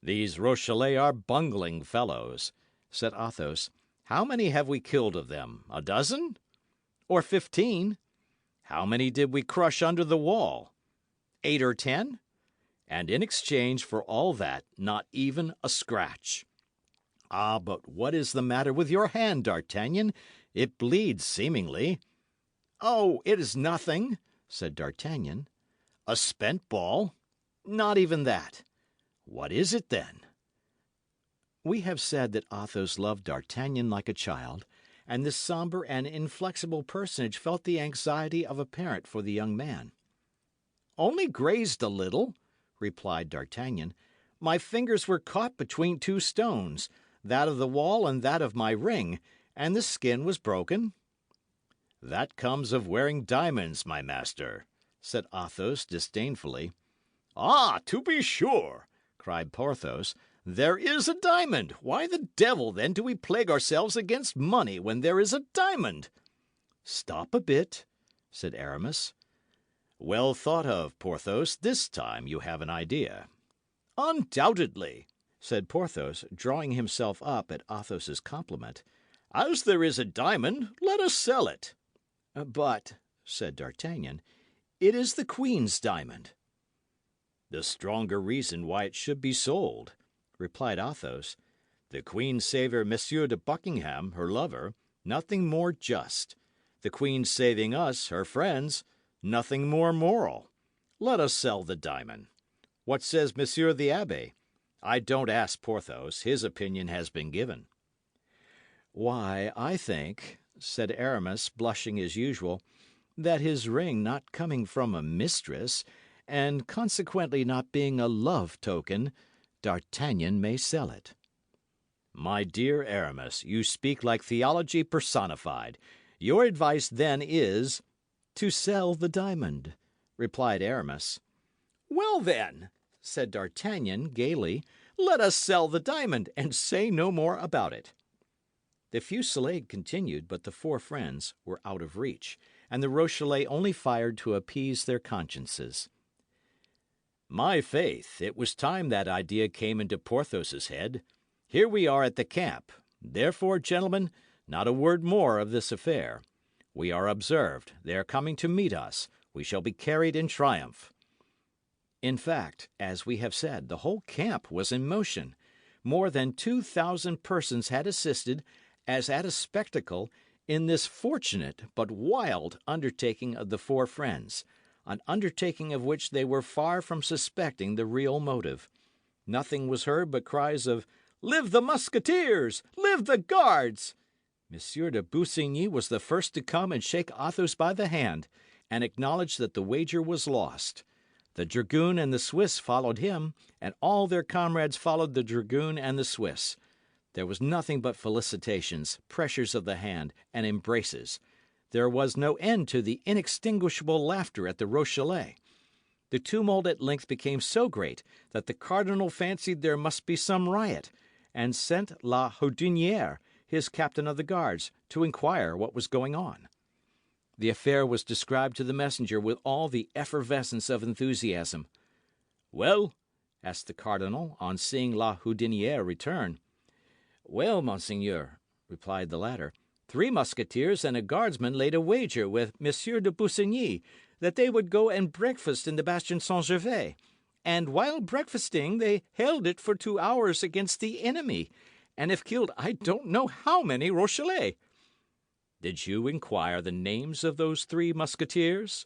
"These Rochellais are bungling fellows," said Athos. "How many have we killed of them? A dozen? Or 15. How many did we crush under the wall? 8 or 10. And in exchange for all that, not even a scratch." "Ah, but what is the matter with your hand, D'Artagnan? It bleeds, seemingly." "Oh, it is nothing," said D'Artagnan. "A spent ball?" "Not even that." "What is it, then?" We have said that Athos loved D'Artagnan like a child, and this sombre and inflexible personage felt the anxiety of a parent for the young man. "Only grazed a little," replied D'Artagnan. "My fingers were caught between 2 stones, that of the wall and that of my ring, and the skin was broken." "That comes of wearing diamonds, my master," said Athos disdainfully. "Ah, to be sure!" cried Porthos. "There is a diamond. Why the devil, then, do we plague ourselves against money when there is a diamond?" "Stop a bit," said Aramis. "Well thought of, Porthos. This time you have an idea." "Undoubtedly," said Porthos, drawing himself up at Athos's compliment. As there is a diamond, let us sell it. But, said D'Artagnan, it is the queen's diamond. The stronger reason why it should be sold, replied Athos. The queen savor Monsieur de Buckingham, her lover, nothing more just. The queen saving us, her friends, nothing more moral. Let us sell the diamond. What says Monsieur the Abbé? I don't ask Porthos. His opinion has been given. Why, I think, said Aramis, blushing as usual, that his ring not coming from a mistress, and consequently not being a love token, D'Artagnan may sell it. My dear Aramis, you speak like theology personified. Your advice, then, is— to sell the diamond, replied Aramis. Well, then, said D'Artagnan gaily, let us sell the diamond, and say no more about it. The fusillade continued, but the four friends were out of reach, and the Rochellais only fired to appease their consciences. My faith, it was time that idea came into Porthos's head. Here we are at the camp. Therefore, gentlemen, not a word more of this affair. We are observed. They are coming to meet us. We shall be carried in triumph. In fact, as we have said, the whole camp was in motion. More than 2,000 persons had assisted, as at a spectacle, in this fortunate but wild undertaking of the four friends, an undertaking of which they were far from suspecting the real motive. Nothing was heard but cries of "Live the Musketeers! Live the Guards!" Monsieur de Busigny was the first to come and shake Athos by the hand, and acknowledge that the wager was lost. The dragoon and the Swiss followed him, and all their comrades followed the dragoon and the Swiss. There was nothing but felicitations, pressures of the hand, and embraces. There was no end to the inextinguishable laughter at the Rochellais. The tumult at length became so great that the cardinal fancied there must be some riot, and sent La Houdinière, his captain of the guards, to inquire what was going on. The affair was described to the messenger with all the effervescence of enthusiasm. "Well?" asked the cardinal, on seeing La Houdinière return. "Well, monseigneur," replied the latter, "Three Musketeers and a guardsman laid a wager with Monsieur de Busigny that they would go and breakfast in the bastion Saint Gervais, and while breakfasting they held it for 2 hours against the enemy, and have killed I don't know how many Rochellais." "Did you inquire the names of those Three Musketeers?"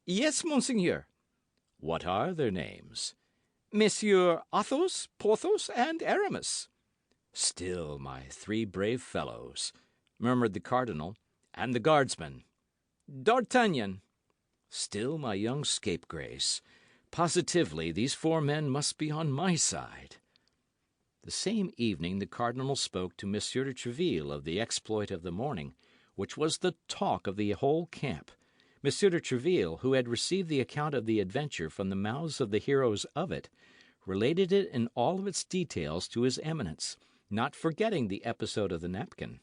"Yes, monseigneur." "What are their names?" "Messieurs Athos, Porthos, and Aramis." "Still, my three brave fellows," murmured the cardinal. "And the guardsman?" "D'Artagnan." "Still, my young scapegrace. Positively, these four men must be on my side." The same evening the cardinal spoke to Monsieur de Tréville of the exploit of the morning, which was the talk of the whole camp. Monsieur de Tréville, who had received the account of the adventure from the mouths of the heroes of it, related it in all of its details to his Eminence, not forgetting the episode of the napkin.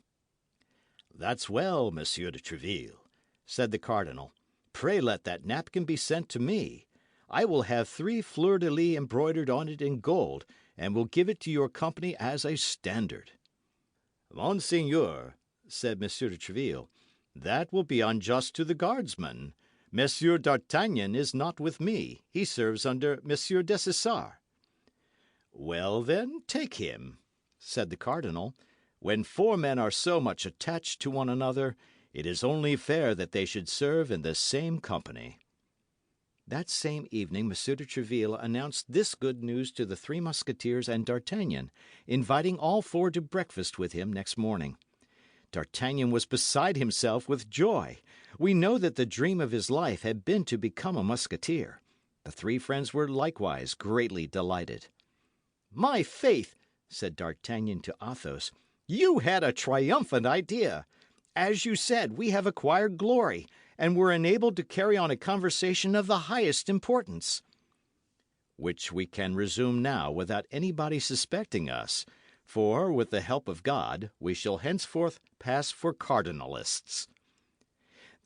"That's well, Monsieur de Tréville," said the cardinal. "Pray let that napkin be sent to me. I will have 3 fleurs-de-lis embroidered on it in gold, and will give it to your company as a standard." "Monseigneur," said Monsieur de Tréville, "that will be unjust to the guardsman. Monsieur d'Artagnan is not with me. He serves under Monsieur Dessessart." "Well, then, take him," said the cardinal. "When 4 men are so much attached to one another, it is only fair that they should serve in the same company." That same evening Monsieur de Tréville announced this good news to the Three Musketeers and D'Artagnan, inviting all 4 to breakfast with him next morning. D'Artagnan was beside himself with joy. We know that the dream of his life had been to become a musketeer. The 3 friends were likewise greatly delighted. "My faith," said D'Artagnan to Athos, "you had a triumphant idea. As you said, we have acquired glory, and were enabled to carry on a conversation of the highest importance." "Which we can resume now without anybody suspecting us, for, with the help of God, we shall henceforth pass for cardinalists."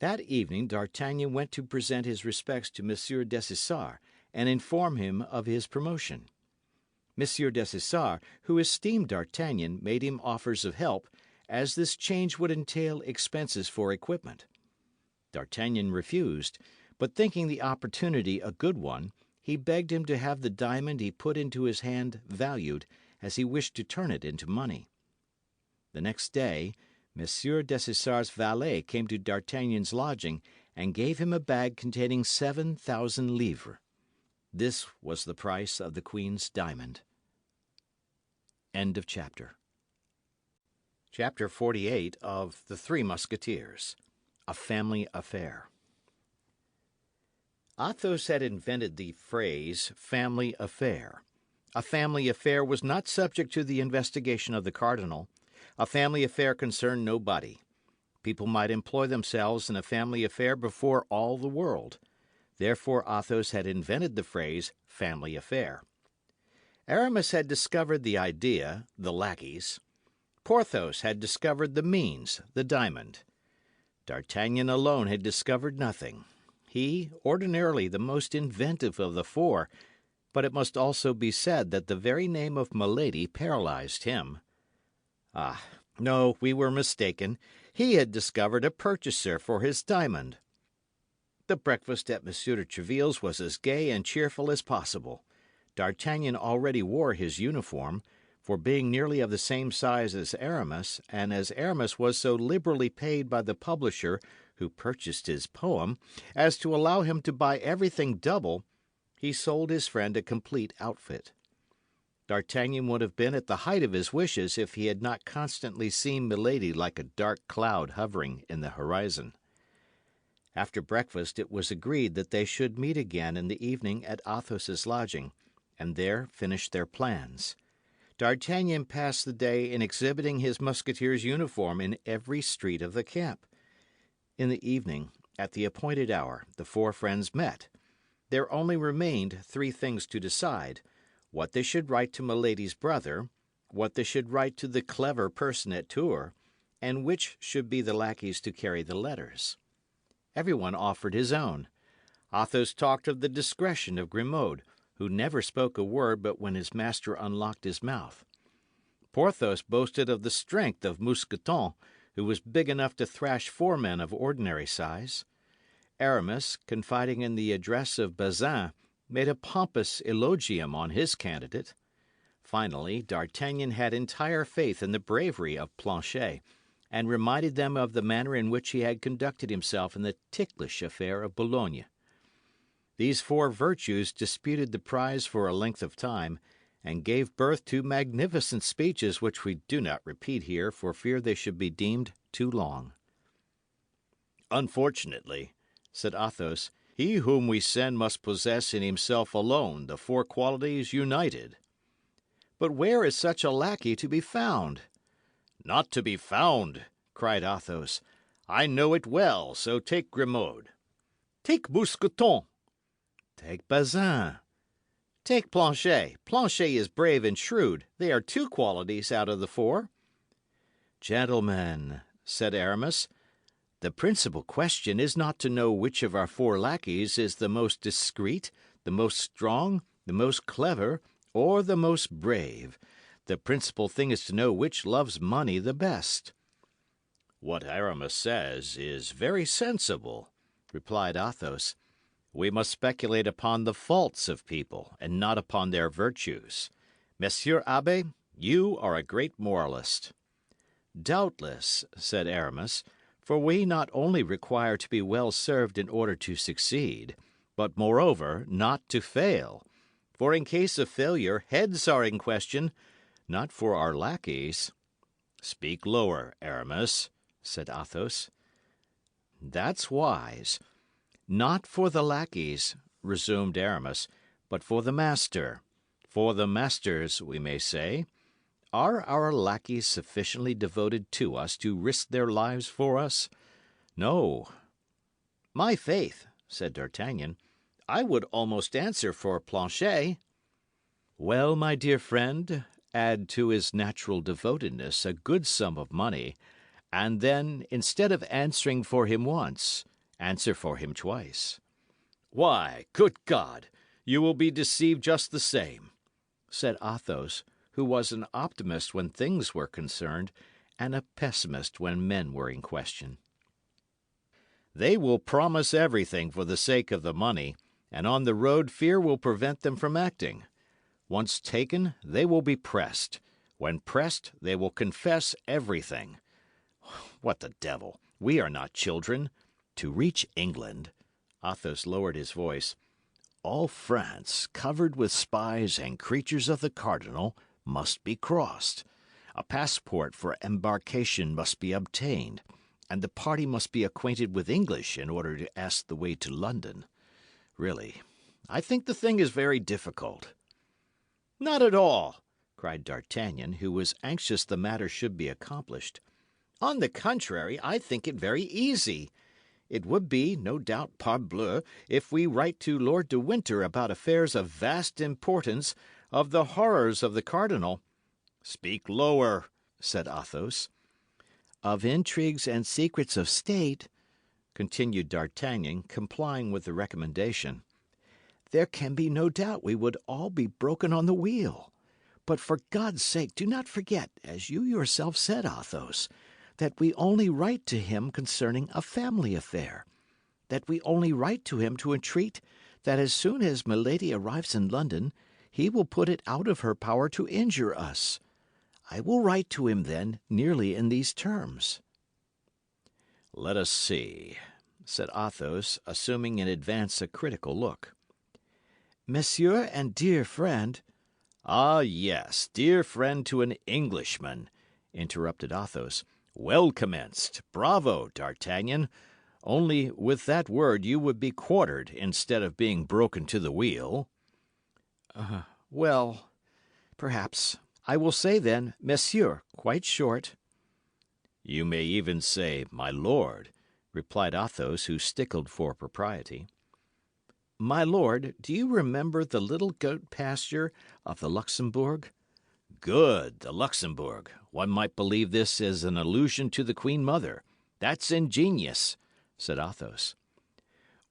That evening D'Artagnan went to present his respects to Monsieur Dessessart and inform him of his promotion. Monsieur Dessessart, who esteemed D'Artagnan, made him offers of help, as this change would entail expenses for equipment. D'Artagnan refused, but thinking the opportunity a good one, he begged him to have the diamond he put into his hand valued, as he wished to turn it into money. The next day, Monsieur Dessessart's valet came to D'Artagnan's lodging and gave him a bag containing 7,000 livres. This was the price of the queen's diamond. End of chapter. Chapter 48 of The Three Musketeers. A Family Affair. Athos had invented the phrase family affair. A family affair was not subject to the investigation of the cardinal. A family affair concerned nobody. People might employ themselves in a family affair before all the world. Therefore Athos had invented the phrase family affair. Aramis had discovered the idea, the lackeys. Porthos had discovered the means, the diamond. D'Artagnan alone had discovered nothing. He, ordinarily the most inventive of the four, but it must also be said that the very name of Milady paralyzed him. Ah, no, we were mistaken. He had discovered a purchaser for his diamond. The breakfast at Monsieur de Tréville's was as gay and cheerful as possible. D'Artagnan already wore his uniform, for being nearly of the same size as Aramis, and as Aramis was so liberally paid by the publisher who purchased his poem as to allow him to buy everything double, he sold his friend a complete outfit. D'Artagnan would have been at the height of his wishes if he had not constantly seen Milady like a dark cloud hovering in the horizon. After breakfast it was agreed that they should meet again in the evening at Athos's lodging, and there finish their plans. D'Artagnan passed the day in exhibiting his Musketeer's uniform in every street of the camp. In the evening, at the appointed hour, the four friends met. There only remained three things to decide: what they should write to Milady's brother, what they should write to the clever person at Tours, and which should be the lackeys to carry the letters. Everyone offered his own. Athos talked of the discretion of Grimaud, who never spoke a word but when his master unlocked his mouth. Porthos boasted of the strength of Mousqueton, who was big enough to thrash four men of ordinary size. Aramis, confiding in the address of Bazin, made a pompous eulogium on his candidate. Finally, D'Artagnan had entire faith in the bravery of Planchet, and reminded them of the manner in which he had conducted himself in the ticklish affair of Boulogne. These four virtues disputed the prize for a length of time, and gave birth to magnificent speeches which we do not repeat here for fear they should be deemed too long. Unfortunately, said Athos, he whom we send must possess in himself alone the four qualities united. But where is such a lackey to be found? Not to be found, cried Athos. I know it well, so take Grimaud. Take Mousqueton. Take Bazin. Take Planchet. Planchet is brave and shrewd. They are two qualities out of the four. Gentlemen, said Aramis, the principal question is not to know which of our four lackeys is the most discreet, the most strong, the most clever, or the most brave. The principal thing is to know which loves money the best. What Aramis says is very sensible, replied Athos. We must speculate upon the faults of people, and not upon their virtues. Monsieur Abbé, you are a great moralist. Doubtless, said Aramis, for we not only require to be well served in order to succeed, but moreover not to fail. For in case of failure, heads are in question, not for our lackeys. Speak lower, Aramis, said Athos. That's wise. Not for the lackeys, resumed Aramis, but for the master. For the masters, we may say. Are our lackeys sufficiently devoted to us to risk their lives for us? No. My faith, said D'Artagnan, I would almost answer for Planchet. Well, my dear friend, add to his natural devotedness a good sum of money, and then, instead of answering for him once, answer for him twice. Why, good God, you will be deceived just the same. said Athos, who was an optimist when things were concerned, and a pessimist when men were in question. They will promise everything for the sake of the money, and on the road fear will prevent them from acting. Once taken, they will be pressed. When pressed, they will confess everything. What the devil! We are not children. To reach England, Athos lowered his voice, all France, covered with spies and creatures of the cardinal, must be crossed. A passport for embarkation must be obtained, and the party must be acquainted with English in order to ask the way to London. Really, I think the thing is very difficult. Not at all, cried D'Artagnan, who was anxious the matter should be accomplished. On the contrary, I think it very easy. It would be, no doubt, parbleu, if we write to Lord de Winter about affairs of vast importance, of the horrors of the cardinal. Speak lower, said Athos. Of intrigues and secrets of state, continued D'Artagnan, complying with the recommendation. There can be no doubt we would all be broken on the wheel. But for God's sake, do not forget, as you yourself said, Athos, that we only write to him concerning a family affair, that we only write to him to entreat that as soon as Milady arrives in London, he will put it out of her power to injure us. I will write to him, then, nearly in these terms. Let us see, said Athos, assuming in advance a critical look. Monsieur and dear friend— Ah, yes, dear friend to an Englishman, interrupted Athos. Well commenced. Bravo, D'Artagnan. Only with that word you would be quartered instead of being broken to the wheel. Well, perhaps. I will say, then, Monsieur, quite short. You may even say, my lord, replied Athos, who stickled for propriety. My lord, do you remember the little goat pasture of the Luxembourg? Good, the Luxembourg. One might believe this is an allusion to the Queen Mother. That's ingenious, said Athos.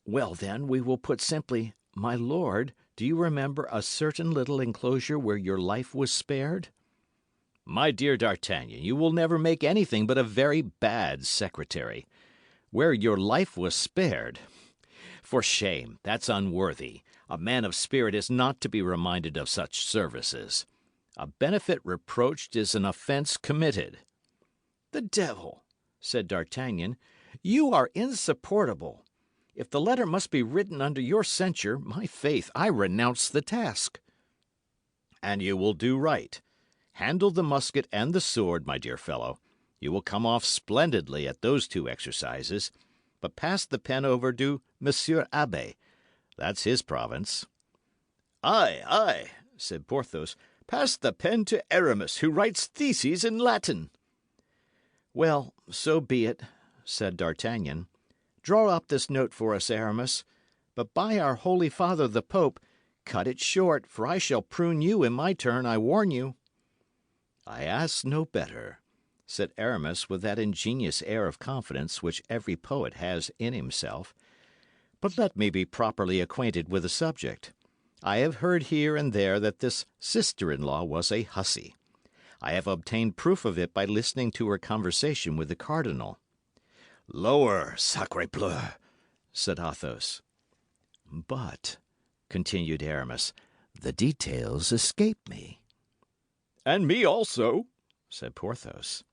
Well, then, we will put simply, my lord, do you remember a certain little enclosure where your life was spared? My dear D'Artagnan, you will never make anything but a very bad secretary. Where your life was spared. For shame, that's unworthy. A man of spirit is not to be reminded of such services. A benefit reproached is an offence committed. The devil, said D'Artagnan, you are insupportable. If the letter must be written under your censure, my faith, I renounce the task. And you will do right. Handle the musket and the sword, my dear fellow. You will come off splendidly at those two exercises. But pass the pen over to Monsieur Abbé. That's his province. Aye, aye, said Porthos. Pass the pen to Aramis, who writes theses in Latin. Well, so be it, said D'Artagnan. Draw up this note for us, Aramis. But by our holy father the Pope, cut it short, for I shall prune you in my turn, I warn you. I ask no better, said Aramis with that ingenious air of confidence which every poet has in himself. But let me be properly acquainted with the subject. I have heard here and there that this sister-in-law was a hussy. I have obtained proof of it by listening to her conversation with the cardinal. Lower, sacre bleu, said Athos. But, continued Aramis, the details escape me. And me also, said Porthos.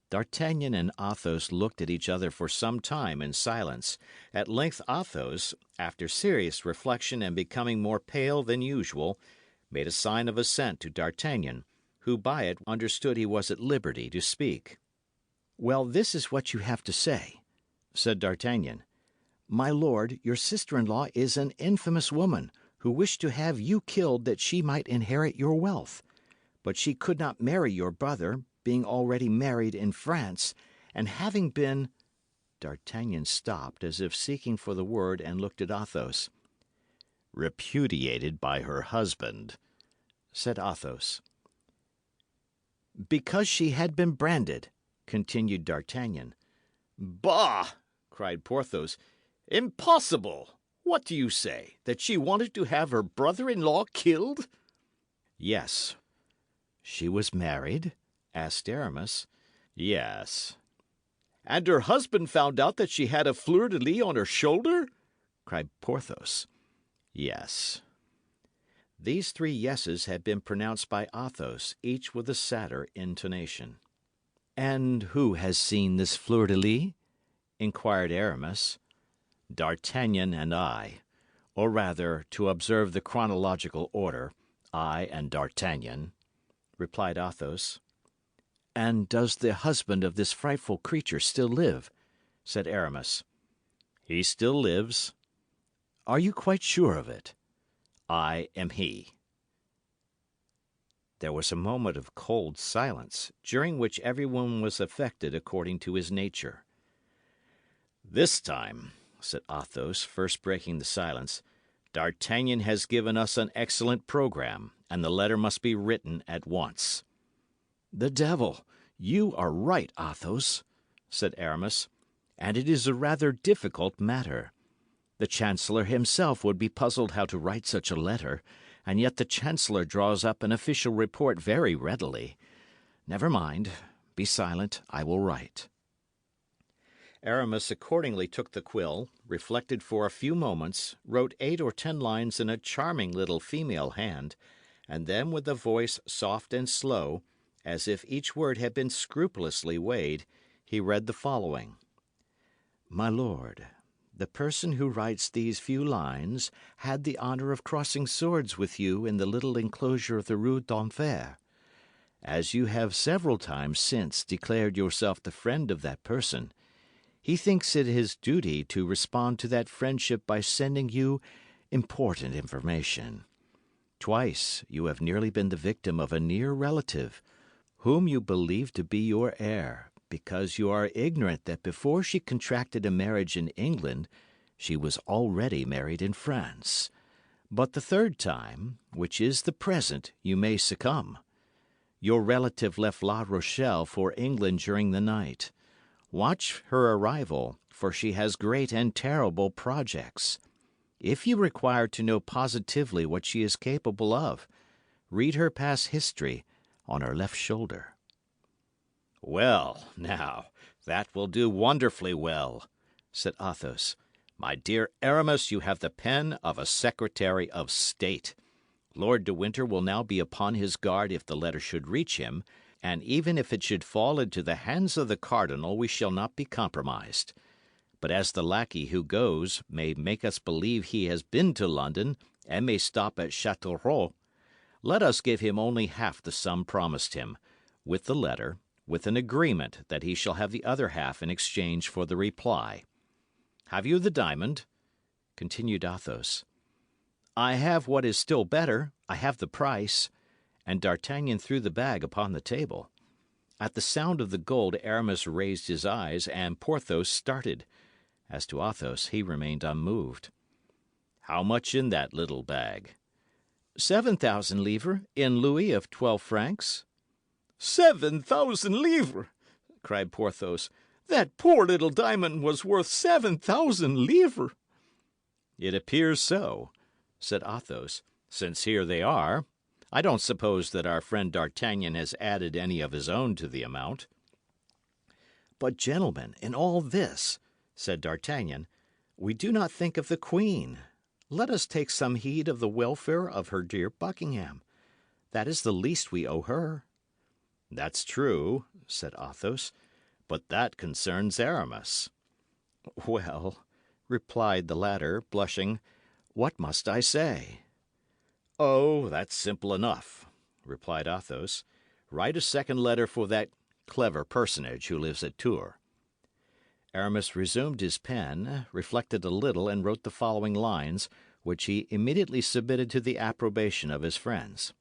D'Artagnan and Athos looked at each other for some time in silence. At length Athos, after serious reflection and becoming more pale than usual, made a sign of assent to D'Artagnan, who by it understood he was at liberty to speak. Well, this is what you have to say, said D'Artagnan. My lord, your sister-in-law is an infamous woman who wished to have you killed that she might inherit your wealth. But she could not marry your brother, being already married in France, and having been— D'Artagnan stopped, as if seeking for the word, and looked at Athos. Repudiated by her husband, said Athos. Because she had been branded, continued D'Artagnan. Bah! cried Porthos. Impossible! What do you say? That she wanted to have her brother-in-law killed? Yes. She was married? Asked Aramis. Yes. And her husband found out that she had a fleur-de-lis on her shoulder? Cried Porthos. Yes. These three yeses had been pronounced by Athos, each with a sadder intonation. And who has seen this fleur-de-lis? Inquired Aramis. D'Artagnan and I, or rather, to observe the chronological order, I and D'Artagnan, replied Athos. And does the husband of this frightful creature still live? Said Aramis. He still lives. Are you quite sure of it? I am he. There was a moment of cold silence, during which everyone was affected according to his nature. This time, said Athos, first breaking the silence, D'Artagnan has given us an excellent programme, and the letter must be written at once. The devil! You are right, Athos, said Aramis, and it is a rather difficult matter. The Chancellor himself would be puzzled how to write such a letter, and yet the Chancellor draws up an official report very readily. Never mind. Be silent. I will write. Aramis accordingly took the quill, reflected for a few moments, wrote 8 or 10 lines in a charming little female hand, and then with a voice soft and slow, as if each word had been scrupulously weighed, he read the following. My lord, the person who writes these few lines had the honour of crossing swords with you in the little enclosure of the Rue d'Enfer. As you have several times since declared yourself the friend of that person, he thinks it his duty to respond to that friendship by sending you important information. Twice you have nearly been the victim of a near relative, whom you believe to be your heir, because you are ignorant that before she contracted a marriage in England, she was already married in France. But the third time, which is the present, you may succumb. Your relative left La Rochelle for England during the night. Watch her arrival, for she has great and terrible projects. If you require to know positively what she is capable of, read her past history on her left shoulder. Well, now, that will do wonderfully well, said Athos. My dear Aramis, you have the pen of a Secretary of State. Lord de Winter will now be upon his guard if the letter should reach him, and even if it should fall into the hands of the cardinal, we shall not be compromised. But as the lackey who goes may make us believe he has been to London and may stop at Châteauroux, let us give him only half the sum promised him, with the letter, with an agreement that he shall have the other half in exchange for the reply. Have you the diamond? Continued Athos. I have what is still better. I have the price. And D'Artagnan threw the bag upon the table. At the sound of the gold, Aramis raised his eyes, and Porthos started. As to Athos, he remained unmoved. How much in that little bag? 7,000 livres, in louis of 12 francs. 7,000 livres! cried Porthos. That poor little diamond was worth 7,000 livres. It appears so, said Athos, since here they are. I don't suppose that our friend D'Artagnan has added any of his own to the amount. But, gentlemen, in all this, said D'Artagnan, we do not think of the queen. Let us take some heed of the welfare of her dear Buckingham. That is the least we owe her. That's true, said Athos, but that concerns Aramis. Well, replied the latter, blushing, what must I say? Oh, that's simple enough, replied Athos. Write a second letter for that clever personage who lives at Tours. Aramis resumed his pen, reflected a little, and wrote the following lines, which he immediately submitted to the approbation of his friends.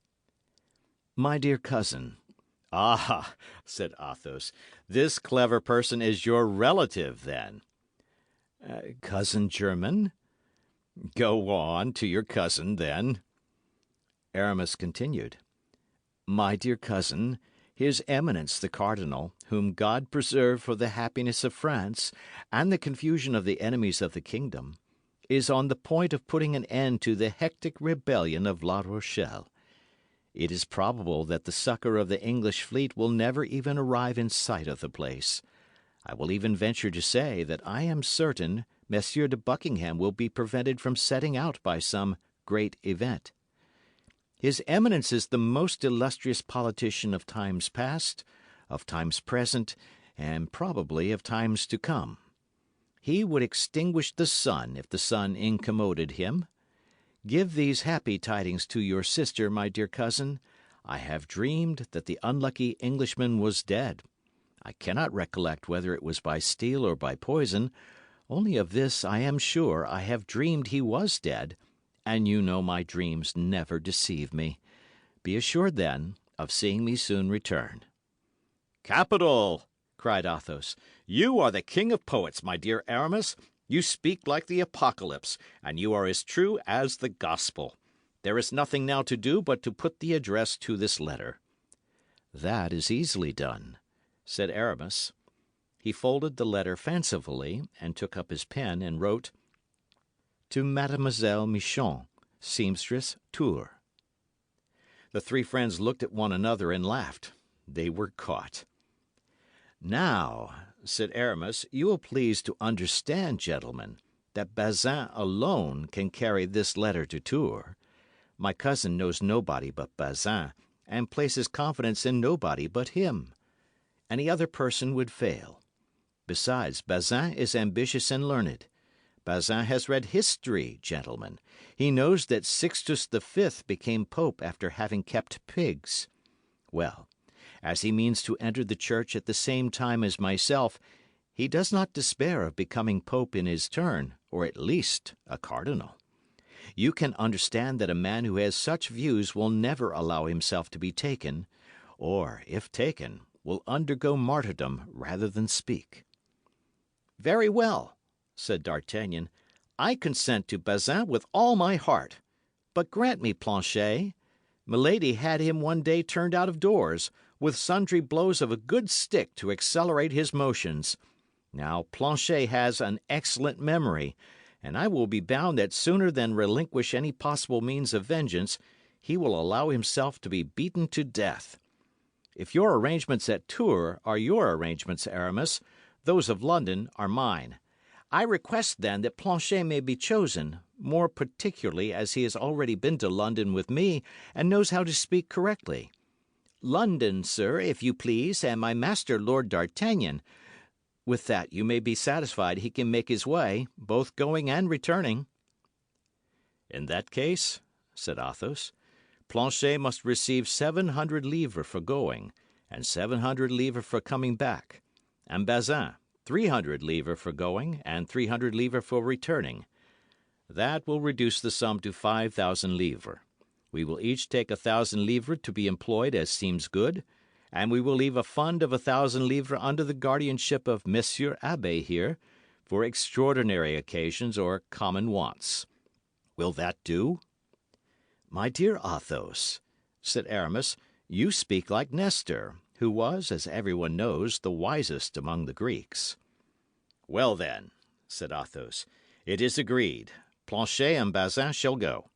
My dear cousin. Ah, said Athos, this clever person is your relative, then. Cousin german? Go on to your cousin, then. Aramis continued. My dear cousin, His Eminence the Cardinal, whom God preserve for the happiness of France and the confusion of the enemies of the kingdom, is on the point of putting an end to the hectic rebellion of La Rochelle. It is probable that the succour of the English fleet will never even arrive in sight of the place. I will even venture to say that I am certain Monsieur de Buckingham will be prevented from setting out by some great event. His Eminence is the most illustrious politician of times past, of times present, and probably of times to come. He would extinguish the sun if the sun incommoded him. Give these happy tidings to your sister, my dear cousin. I have dreamed that the unlucky Englishman was dead. I cannot recollect whether it was by steel or by poison, only of this I am sure I have dreamed he was dead, and you know my dreams never deceive me. Be assured, then, of seeing me soon return. Capital! Cried Athos. You are the king of poets, my dear Aramis. You speak like the Apocalypse, and you are as true as the Gospel. There is nothing now to do but to put the address to this letter. That is easily done, said Aramis. He folded the letter fancifully and took up his pen and wrote, To Mademoiselle Michon, seamstress, Tours. The three friends looked at one another and laughed. They were caught. Now, said Aramis, you will please to understand, gentlemen, that Bazin alone can carry this letter to Tours. My cousin knows nobody but Bazin, and places confidence in nobody but him. Any other person would fail. Besides, Bazin is ambitious and learned. Bazin has read history, gentlemen. He knows that Sixtus V became pope after having kept pigs. Well, as he means to enter the church at the same time as myself, he does not despair of becoming pope in his turn, or at least a cardinal. You can understand that a man who has such views will never allow himself to be taken, or, if taken, will undergo martyrdom rather than speak. Very well, said D'Artagnan. I consent to Bazin with all my heart. But grant me, Planchet, Milady had him one day turned out of doors, with sundry blows of a good stick to accelerate his motions. Now, Planchet has an excellent memory, and I will be bound that sooner than relinquish any possible means of vengeance, he will allow himself to be beaten to death. If your arrangements at Tours are your arrangements, Aramis, those of London are mine. I request, then, that Planchet may be chosen, more particularly as he has already been to London with me and knows how to speak correctly. London, sir, if you please, and my master, Lord D'Artagnan. With that, you may be satisfied he can make his way, both going and returning. In that case, said Athos, Planchet must receive 700 livres for going, and 700 livres for coming back, and Bazin 300 livres for going, and 300 livres for returning. That will reduce the sum to 5,000 livres. We will each take 1,000 livres to be employed as seems good, and we will leave a fund of 1,000 livres under the guardianship of Monsieur Abbé here, for extraordinary occasions or common wants. Will that do? My dear Athos, said Aramis, you speak like Nestor, who was, as everyone knows, the wisest among the Greeks. Well, then, said Athos, it is agreed. Planchet and Bazin shall go.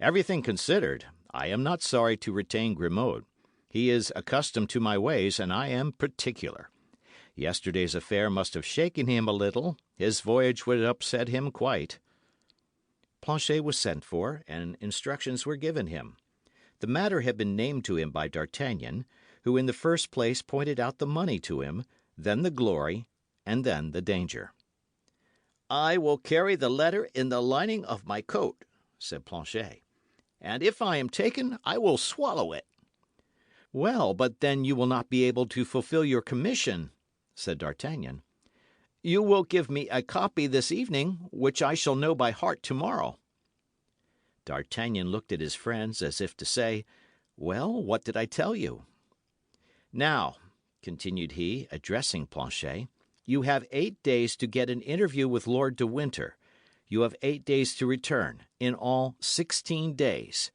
Everything considered, I am not sorry to retain Grimaud. He is accustomed to my ways, and I am particular. Yesterday's affair must have shaken him a little. His voyage would upset him quite. Planchet was sent for, and instructions were given him. The matter had been named to him by D'Artagnan, who in the first place pointed out the money to him, then the glory, and then the danger. I will carry the letter in the lining of my coat, said Planchet, and if I am taken, I will swallow it. Well, but then you will not be able to fulfill your commission, said D'Artagnan. You will give me a copy this evening, which I shall know by heart tomorrow. D'Artagnan looked at his friends as if to say, Well, what did I tell you? Now, continued he, addressing Planchet, you have 8 days to get an interview with Lord de Winter. You have 8 days to return, in all 16 days.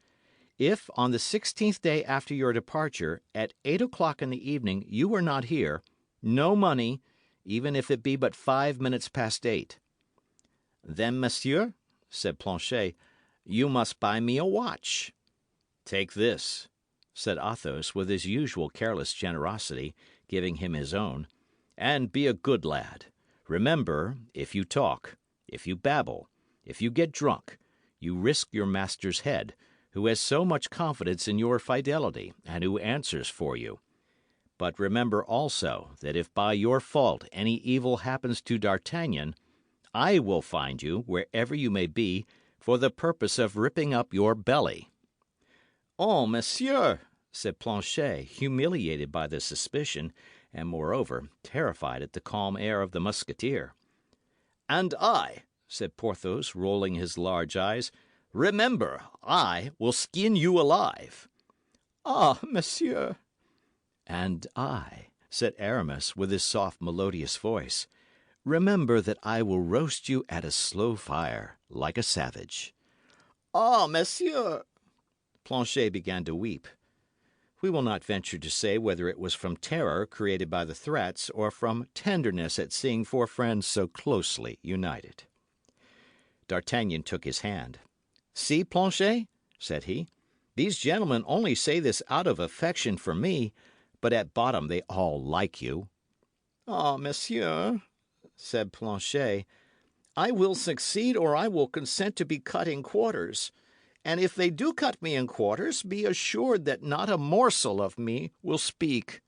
If, on the 16th day after your departure, at 8 o'clock in the evening, you are not here, no money, even if it be but 5 minutes past 8. Then, monsieur, said Planchet, you must buy me a watch. Take this, said Athos, with his usual careless generosity, giving him his own, "and be a good lad. Remember, if you talk, if you babble, if you get drunk, you risk your master's head, who has so much confidence in your fidelity, and who answers for you. But remember also that if by your fault any evil happens to D'Artagnan, I will find you, wherever you may be, for the purpose of ripping up your belly." "Oh, monsieur!" said Planchet, humiliated by the suspicion, and, moreover, terrified at the calm air of the Musketeer. "And I," said Porthos, rolling his large eyes, "remember, I will skin you alive." "Ah, monsieur!" "And I," said Aramis, with his soft, melodious voice, "remember that I will roast you at a slow fire, like a savage." "Ah, monsieur!" Planchet began to weep. We will not venture to say whether it was from terror created by the threats, or from tenderness at seeing four friends so closely united. D'Artagnan took his hand. "See, Planchet," said he, "these gentlemen only say this out of affection for me, but at bottom they all like you." "Ah, monsieur," said Planchet, "I will succeed or I will consent to be cut in quarters. And if they do cut me in quarters, be assured that not a morsel of me will speak."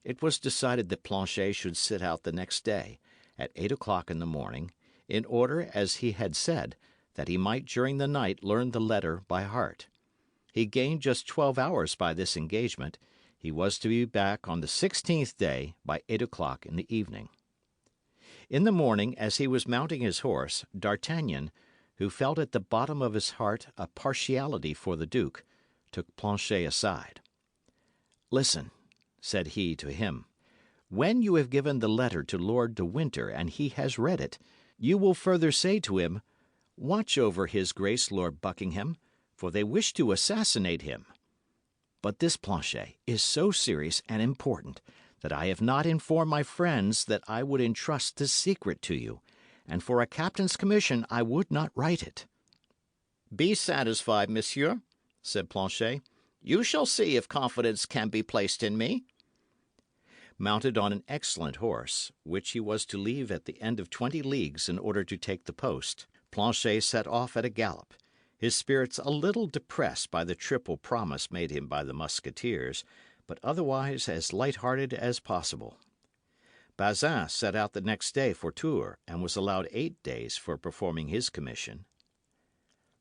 It was decided that Planchet should sit out the next day, at 8 o'clock in the morning, in order, as he had said, that he might during the night learn the letter by heart. He gained just 12 hours by this engagement. He was to be back on the 16th day by 8 o'clock in the evening. In the morning, as he was mounting his horse, D'Artagnan, who felt at the bottom of his heart a partiality for the duke, took Planchet aside. "Listen," said he to him. "When you have given the letter to Lord de Winter and he has read it, you will further say to him, 'Watch over his grace Lord Buckingham, for they wish to assassinate him.' But this, Planchet, is so serious and important that I have not informed my friends that I would entrust this secret to you, and for a captain's commission I would not write it." "Be satisfied, monsieur," said Planchet. "You shall see if confidence can be placed in me." Mounted on an excellent horse, which he was to leave at the end of 20 leagues in order to take the post, Planchet set off at a gallop, his spirits a little depressed by the triple promise made him by the Musketeers, but otherwise as light-hearted as possible. Bazin set out the next day for Tours, and was allowed 8 days for performing his commission.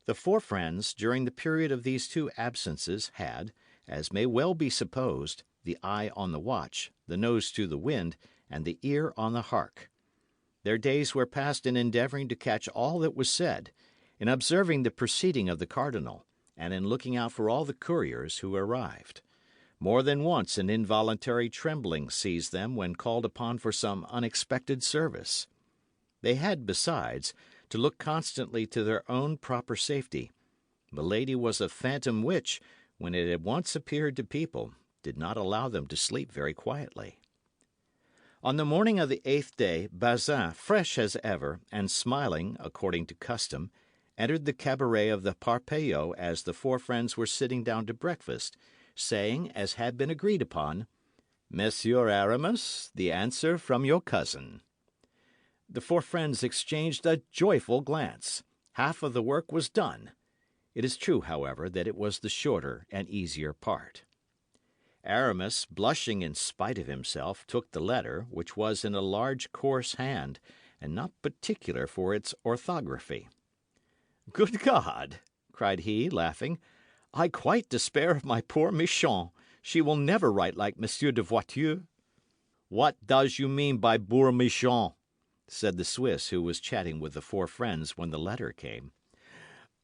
The four friends, during the period of these 2 absences, had, as may well be supposed, the eye on the watch, the nose to the wind, and the ear on the hark. Their days were passed in endeavouring to catch all that was said, in observing the proceeding of the cardinal, and in looking out for all the couriers who arrived. More than once an involuntary trembling seized them when called upon for some unexpected service. They had, besides, to look constantly to their own proper safety. Milady was a phantom which, when it had once appeared to people, did not allow them to sleep very quietly. On the morning of the 8th day, Bazin, fresh as ever, and smiling, according to custom, entered the cabaret of the Parpaillot as the four friends were sitting down to breakfast, saying, as had been agreed upon, "Monsieur Aramis, the answer from your cousin." The four friends exchanged a joyful glance. Half of the work was done. It is true, however, that it was the shorter and easier part. Aramis, blushing in spite of himself, took the letter, which was in a large, coarse hand, and not particular for its orthography. "Good God!" cried he, laughing, "I quite despair of my poor Michon. She will never write like Monsieur de Voiture." "What does you mean by poor Michon?" said the Swiss, who was chatting with the four friends when the letter came.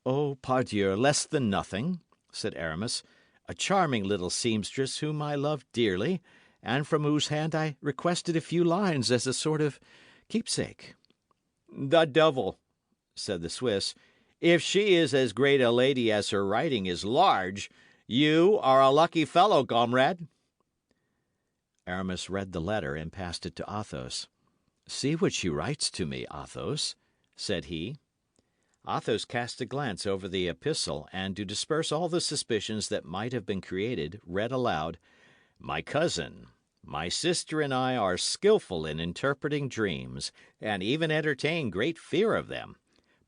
"Oh, pardieu, less than nothing," said Aramis. "A charming little seamstress whom I love dearly, and from whose hand I requested a few lines as a sort of keepsake." "The devil!" said the Swiss. "If she is as great a lady as her writing is large, you are a lucky fellow, comrade." Aramis read the letter and passed it to Athos. "See what she writes to me, Athos," said he. Athos cast a glance over the epistle, and to disperse all the suspicions that might have been created, read aloud, "My cousin, my sister and I are skillful in interpreting dreams, and even entertain great fear of them.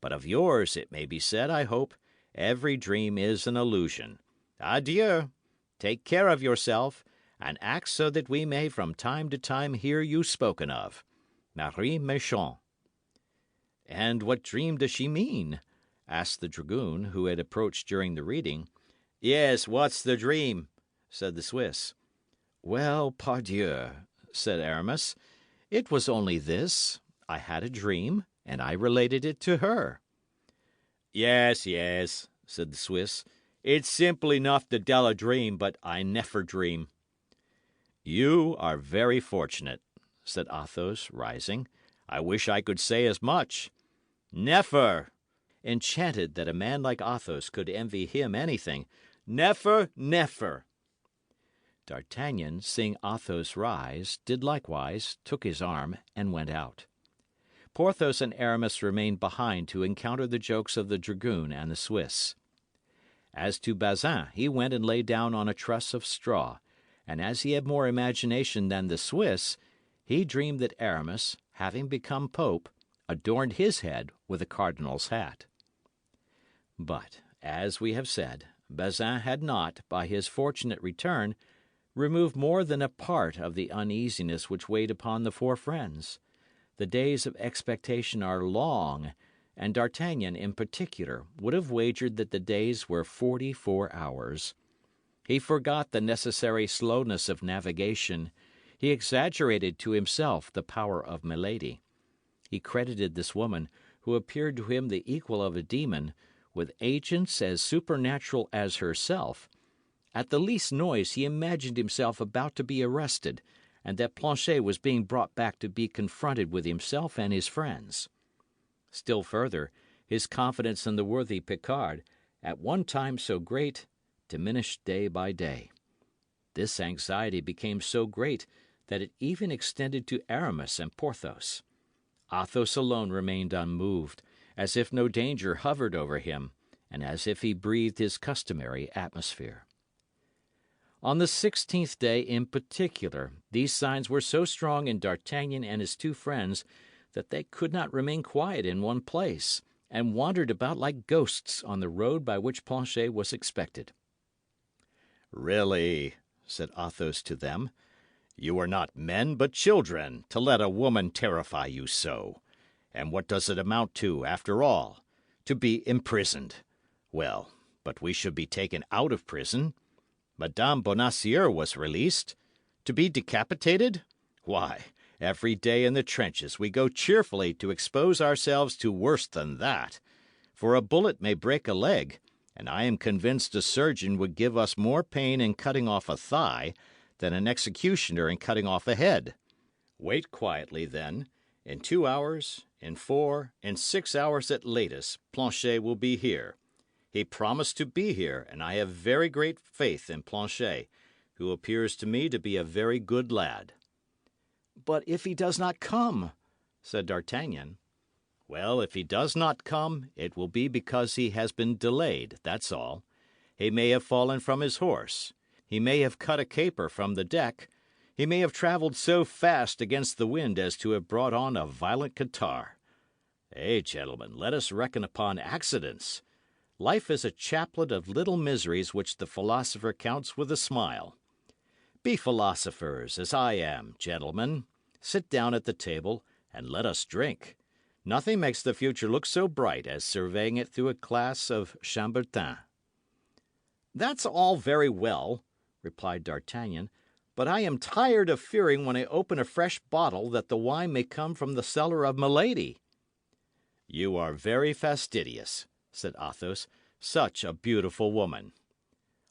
But of yours, it may be said, I hope, every dream is an illusion. Adieu. Take care of yourself, and act so that we may from time to time hear you spoken of. Marie Méchant." "And what dream does she mean?" asked the dragoon, who had approached during the reading. "Yes, what's the dream?" said the Swiss. "Well, pardieu," said Aramis, "it was only this. I had a dream, and I related it to her." "Yes, yes," said the Swiss. "It's simple enough to tell a dream, but I never dream." "You are very fortunate," said Athos, rising. "I wish I could say as much." "Never!" Enchanted that a man like Athos could envy him anything. "Never, never!" D'Artagnan, seeing Athos rise, did likewise, took his arm, and went out. Porthos and Aramis remained behind to encounter the jokes of the dragoon and the Swiss. As to Bazin, he went and lay down on a truss of straw, and as he had more imagination than the Swiss, he dreamed that Aramis, having become pope, adorned his head with a cardinal's hat. But, as we have said, Bazin had not, by his fortunate return, removed more than a part of the uneasiness which weighed upon the four friends. The days of expectation are long, and D'Artagnan, in particular, would have wagered that the days were 44 hours. He forgot the necessary slowness of navigation. He exaggerated to himself the power of Milady. He credited this woman, who appeared to him the equal of a demon, with agents as supernatural as herself. At the least noise he imagined himself about to be arrested, and that Planchet was being brought back to be confronted with himself and his friends. Still further, his confidence in the worthy Picard, at one time so great, diminished day by day. This anxiety became so great that it even extended to Aramis and Porthos. Athos alone remained unmoved, as if no danger hovered over him, and as if he breathed his customary atmosphere. On the 16th day in particular, these signs were so strong in D'Artagnan and his two friends that they could not remain quiet in one place, and wandered about like ghosts on the road by which Planchet was expected. "Really," said Athos to them, "you are not men but children, to let a woman terrify you so. And what does it amount to, after all? To be imprisoned. Well, but we should be taken out of prison. Madame Bonacieux was released. To be decapitated? Why, every day in the trenches we go cheerfully to expose ourselves to worse than that. For a bullet may break a leg, and I am convinced a surgeon would give us more pain in cutting off a thigh than an executioner in cutting off a head. Wait quietly, then. In 2 hours, in 4, in 6 hours at latest, Planchet will be here. He promised to be here, and I have very great faith in Planchet, who appears to me to be a very good lad." "But if he does not come?" said D'Artagnan. "Well, if he does not come, it will be because he has been delayed, that's all. He may have fallen from his horse. He may have cut a caper from the deck. He may have travelled so fast against the wind as to have brought on a violent catarrh. Gentlemen, let us reckon upon accidents. Life is a chaplet of little miseries which the philosopher counts with a smile. Be philosophers, as I am, gentlemen. Sit down at the table, and let us drink. Nothing makes the future look so bright as surveying it through a glass of Chambertin." "That's all very well," replied D'Artagnan, "but I am tired of fearing when I open a fresh bottle that the wine may come from the cellar of Milady." "You are very fastidious," said Athos. "Such a beautiful woman."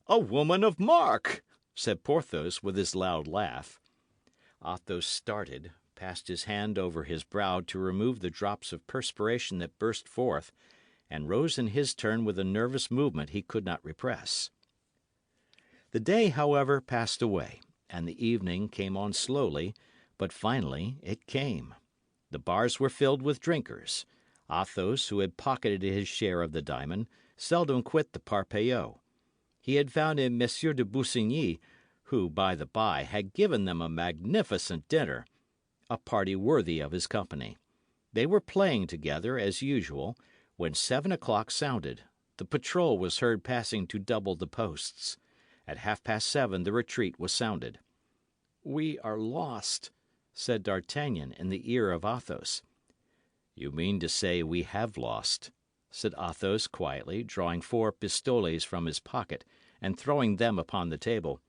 "A woman of mark!" said Porthos, with his loud laugh. Athos started, passed his hand over his brow to remove the drops of perspiration that burst forth, and rose in his turn with a nervous movement he could not repress. The day, however, passed away, and the evening came on slowly, but finally it came. The bars were filled with drinkers. Athos, who had pocketed his share of the diamond, seldom quit the Parpaillot. He had found in Monsieur de Busigny, who, by the by, had given them a magnificent dinner, a party worthy of his company. They were playing together, as usual, when 7 o'clock sounded. The patrol was heard passing to double the posts. At 7:30 the retreat was sounded. "We are lost," said D'Artagnan in the ear of Athos. "You mean to say we have lost," said Athos quietly, drawing 4 pistoles from his pocket and throwing them upon the table.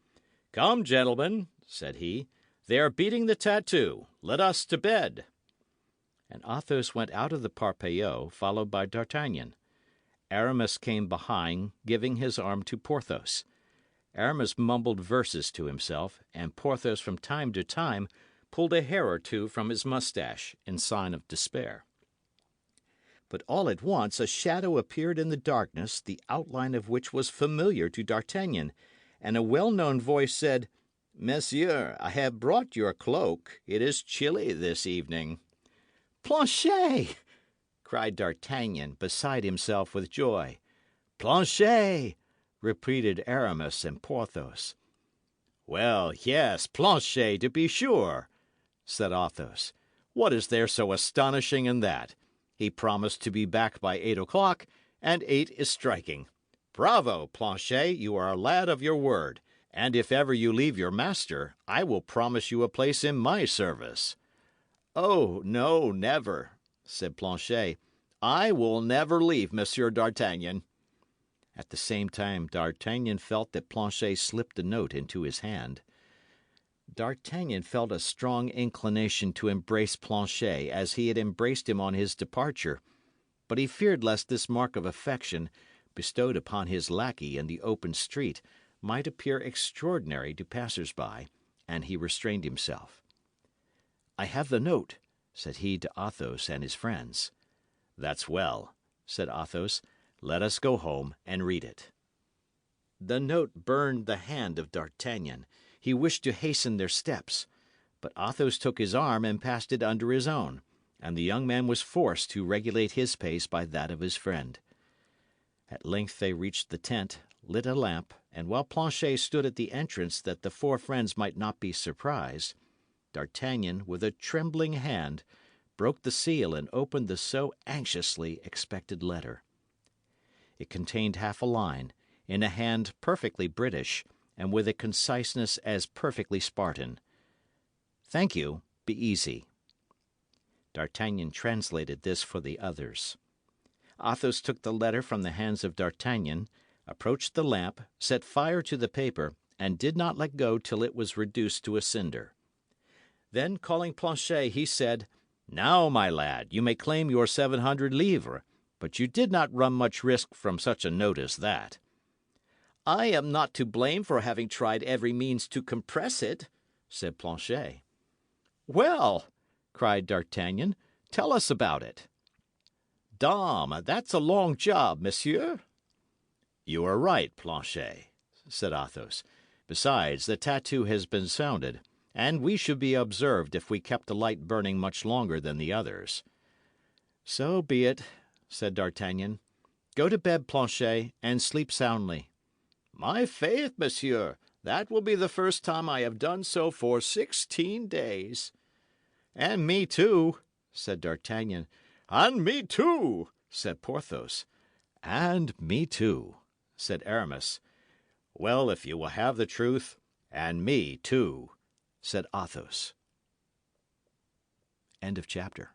"Come, gentlemen," said he, "they are beating the tattoo. Let us to bed." And Athos went out of the Parpaillot, followed by D'Artagnan. Aramis came behind, giving his arm to Porthos. Aramis mumbled verses to himself, and Porthos from time to time pulled a hair or two from his moustache in sign of despair. But all at once a shadow appeared in the darkness, the outline of which was familiar to D'Artagnan, and a well-known voice said, "Monsieur, I have brought your cloak. It is chilly this evening." "Planchet!" cried D'Artagnan, beside himself with joy. "Planchet!" repeated Aramis and Porthos. "Well, yes, Planchet, to be sure," said Athos. "What is there so astonishing in that? He promised to be back by 8 o'clock, and 8 is striking. Bravo, Planchet, you are a lad of your word, and if ever you leave your master, I will promise you a place in my service." "Oh, no, never," said Planchet. "I will never leave Monsieur d'Artagnan." At the same time, D'Artagnan felt that Planchet slipped a note into his hand. D'Artagnan felt a strong inclination to embrace Planchet as he had embraced him on his departure, but he feared lest this mark of affection, bestowed upon his lackey in the open street, might appear extraordinary to passers-by, and he restrained himself. "I have the note," said he to Athos and his friends. "That's well," said Athos. "Let us go home and read it." The note burned the hand of D'Artagnan. He wished to hasten their steps. But Athos took his arm and passed it under his own, and the young man was forced to regulate his pace by that of his friend. At length they reached the tent, lit a lamp, and while Planchet stood at the entrance that the 4 friends might not be surprised, D'Artagnan, with a trembling hand, broke the seal and opened the so anxiously expected letter. It contained half a line, in a hand perfectly British, and with a conciseness as perfectly Spartan. "Thank you. Be easy." D'Artagnan translated this for the others. Athos took the letter from the hands of D'Artagnan, approached the lamp, set fire to the paper, and did not let go till it was reduced to a cinder. Then, calling Planchet, he said, "Now, my lad, you may claim your 700 livres, but you did not run much risk from such a note as that." "I am not to blame for having tried every means to compress it," said Planchet. "Well," cried D'Artagnan, "tell us about it." "Dame, that's a long job, monsieur." "You are right, Planchet," said Athos. "Besides, the tattoo has been sounded, and we should be observed if we kept the light burning much longer than the others." "So be it," said D'Artagnan. "Go to bed, Planchet, and sleep soundly." "My faith, monsieur, that will be the first time I have done so for 16 days." "And me too," said D'Artagnan. "And me too," said Porthos. "And me too," said Aramis. "Well, if you will have the truth, and me too," said Athos. End of chapter.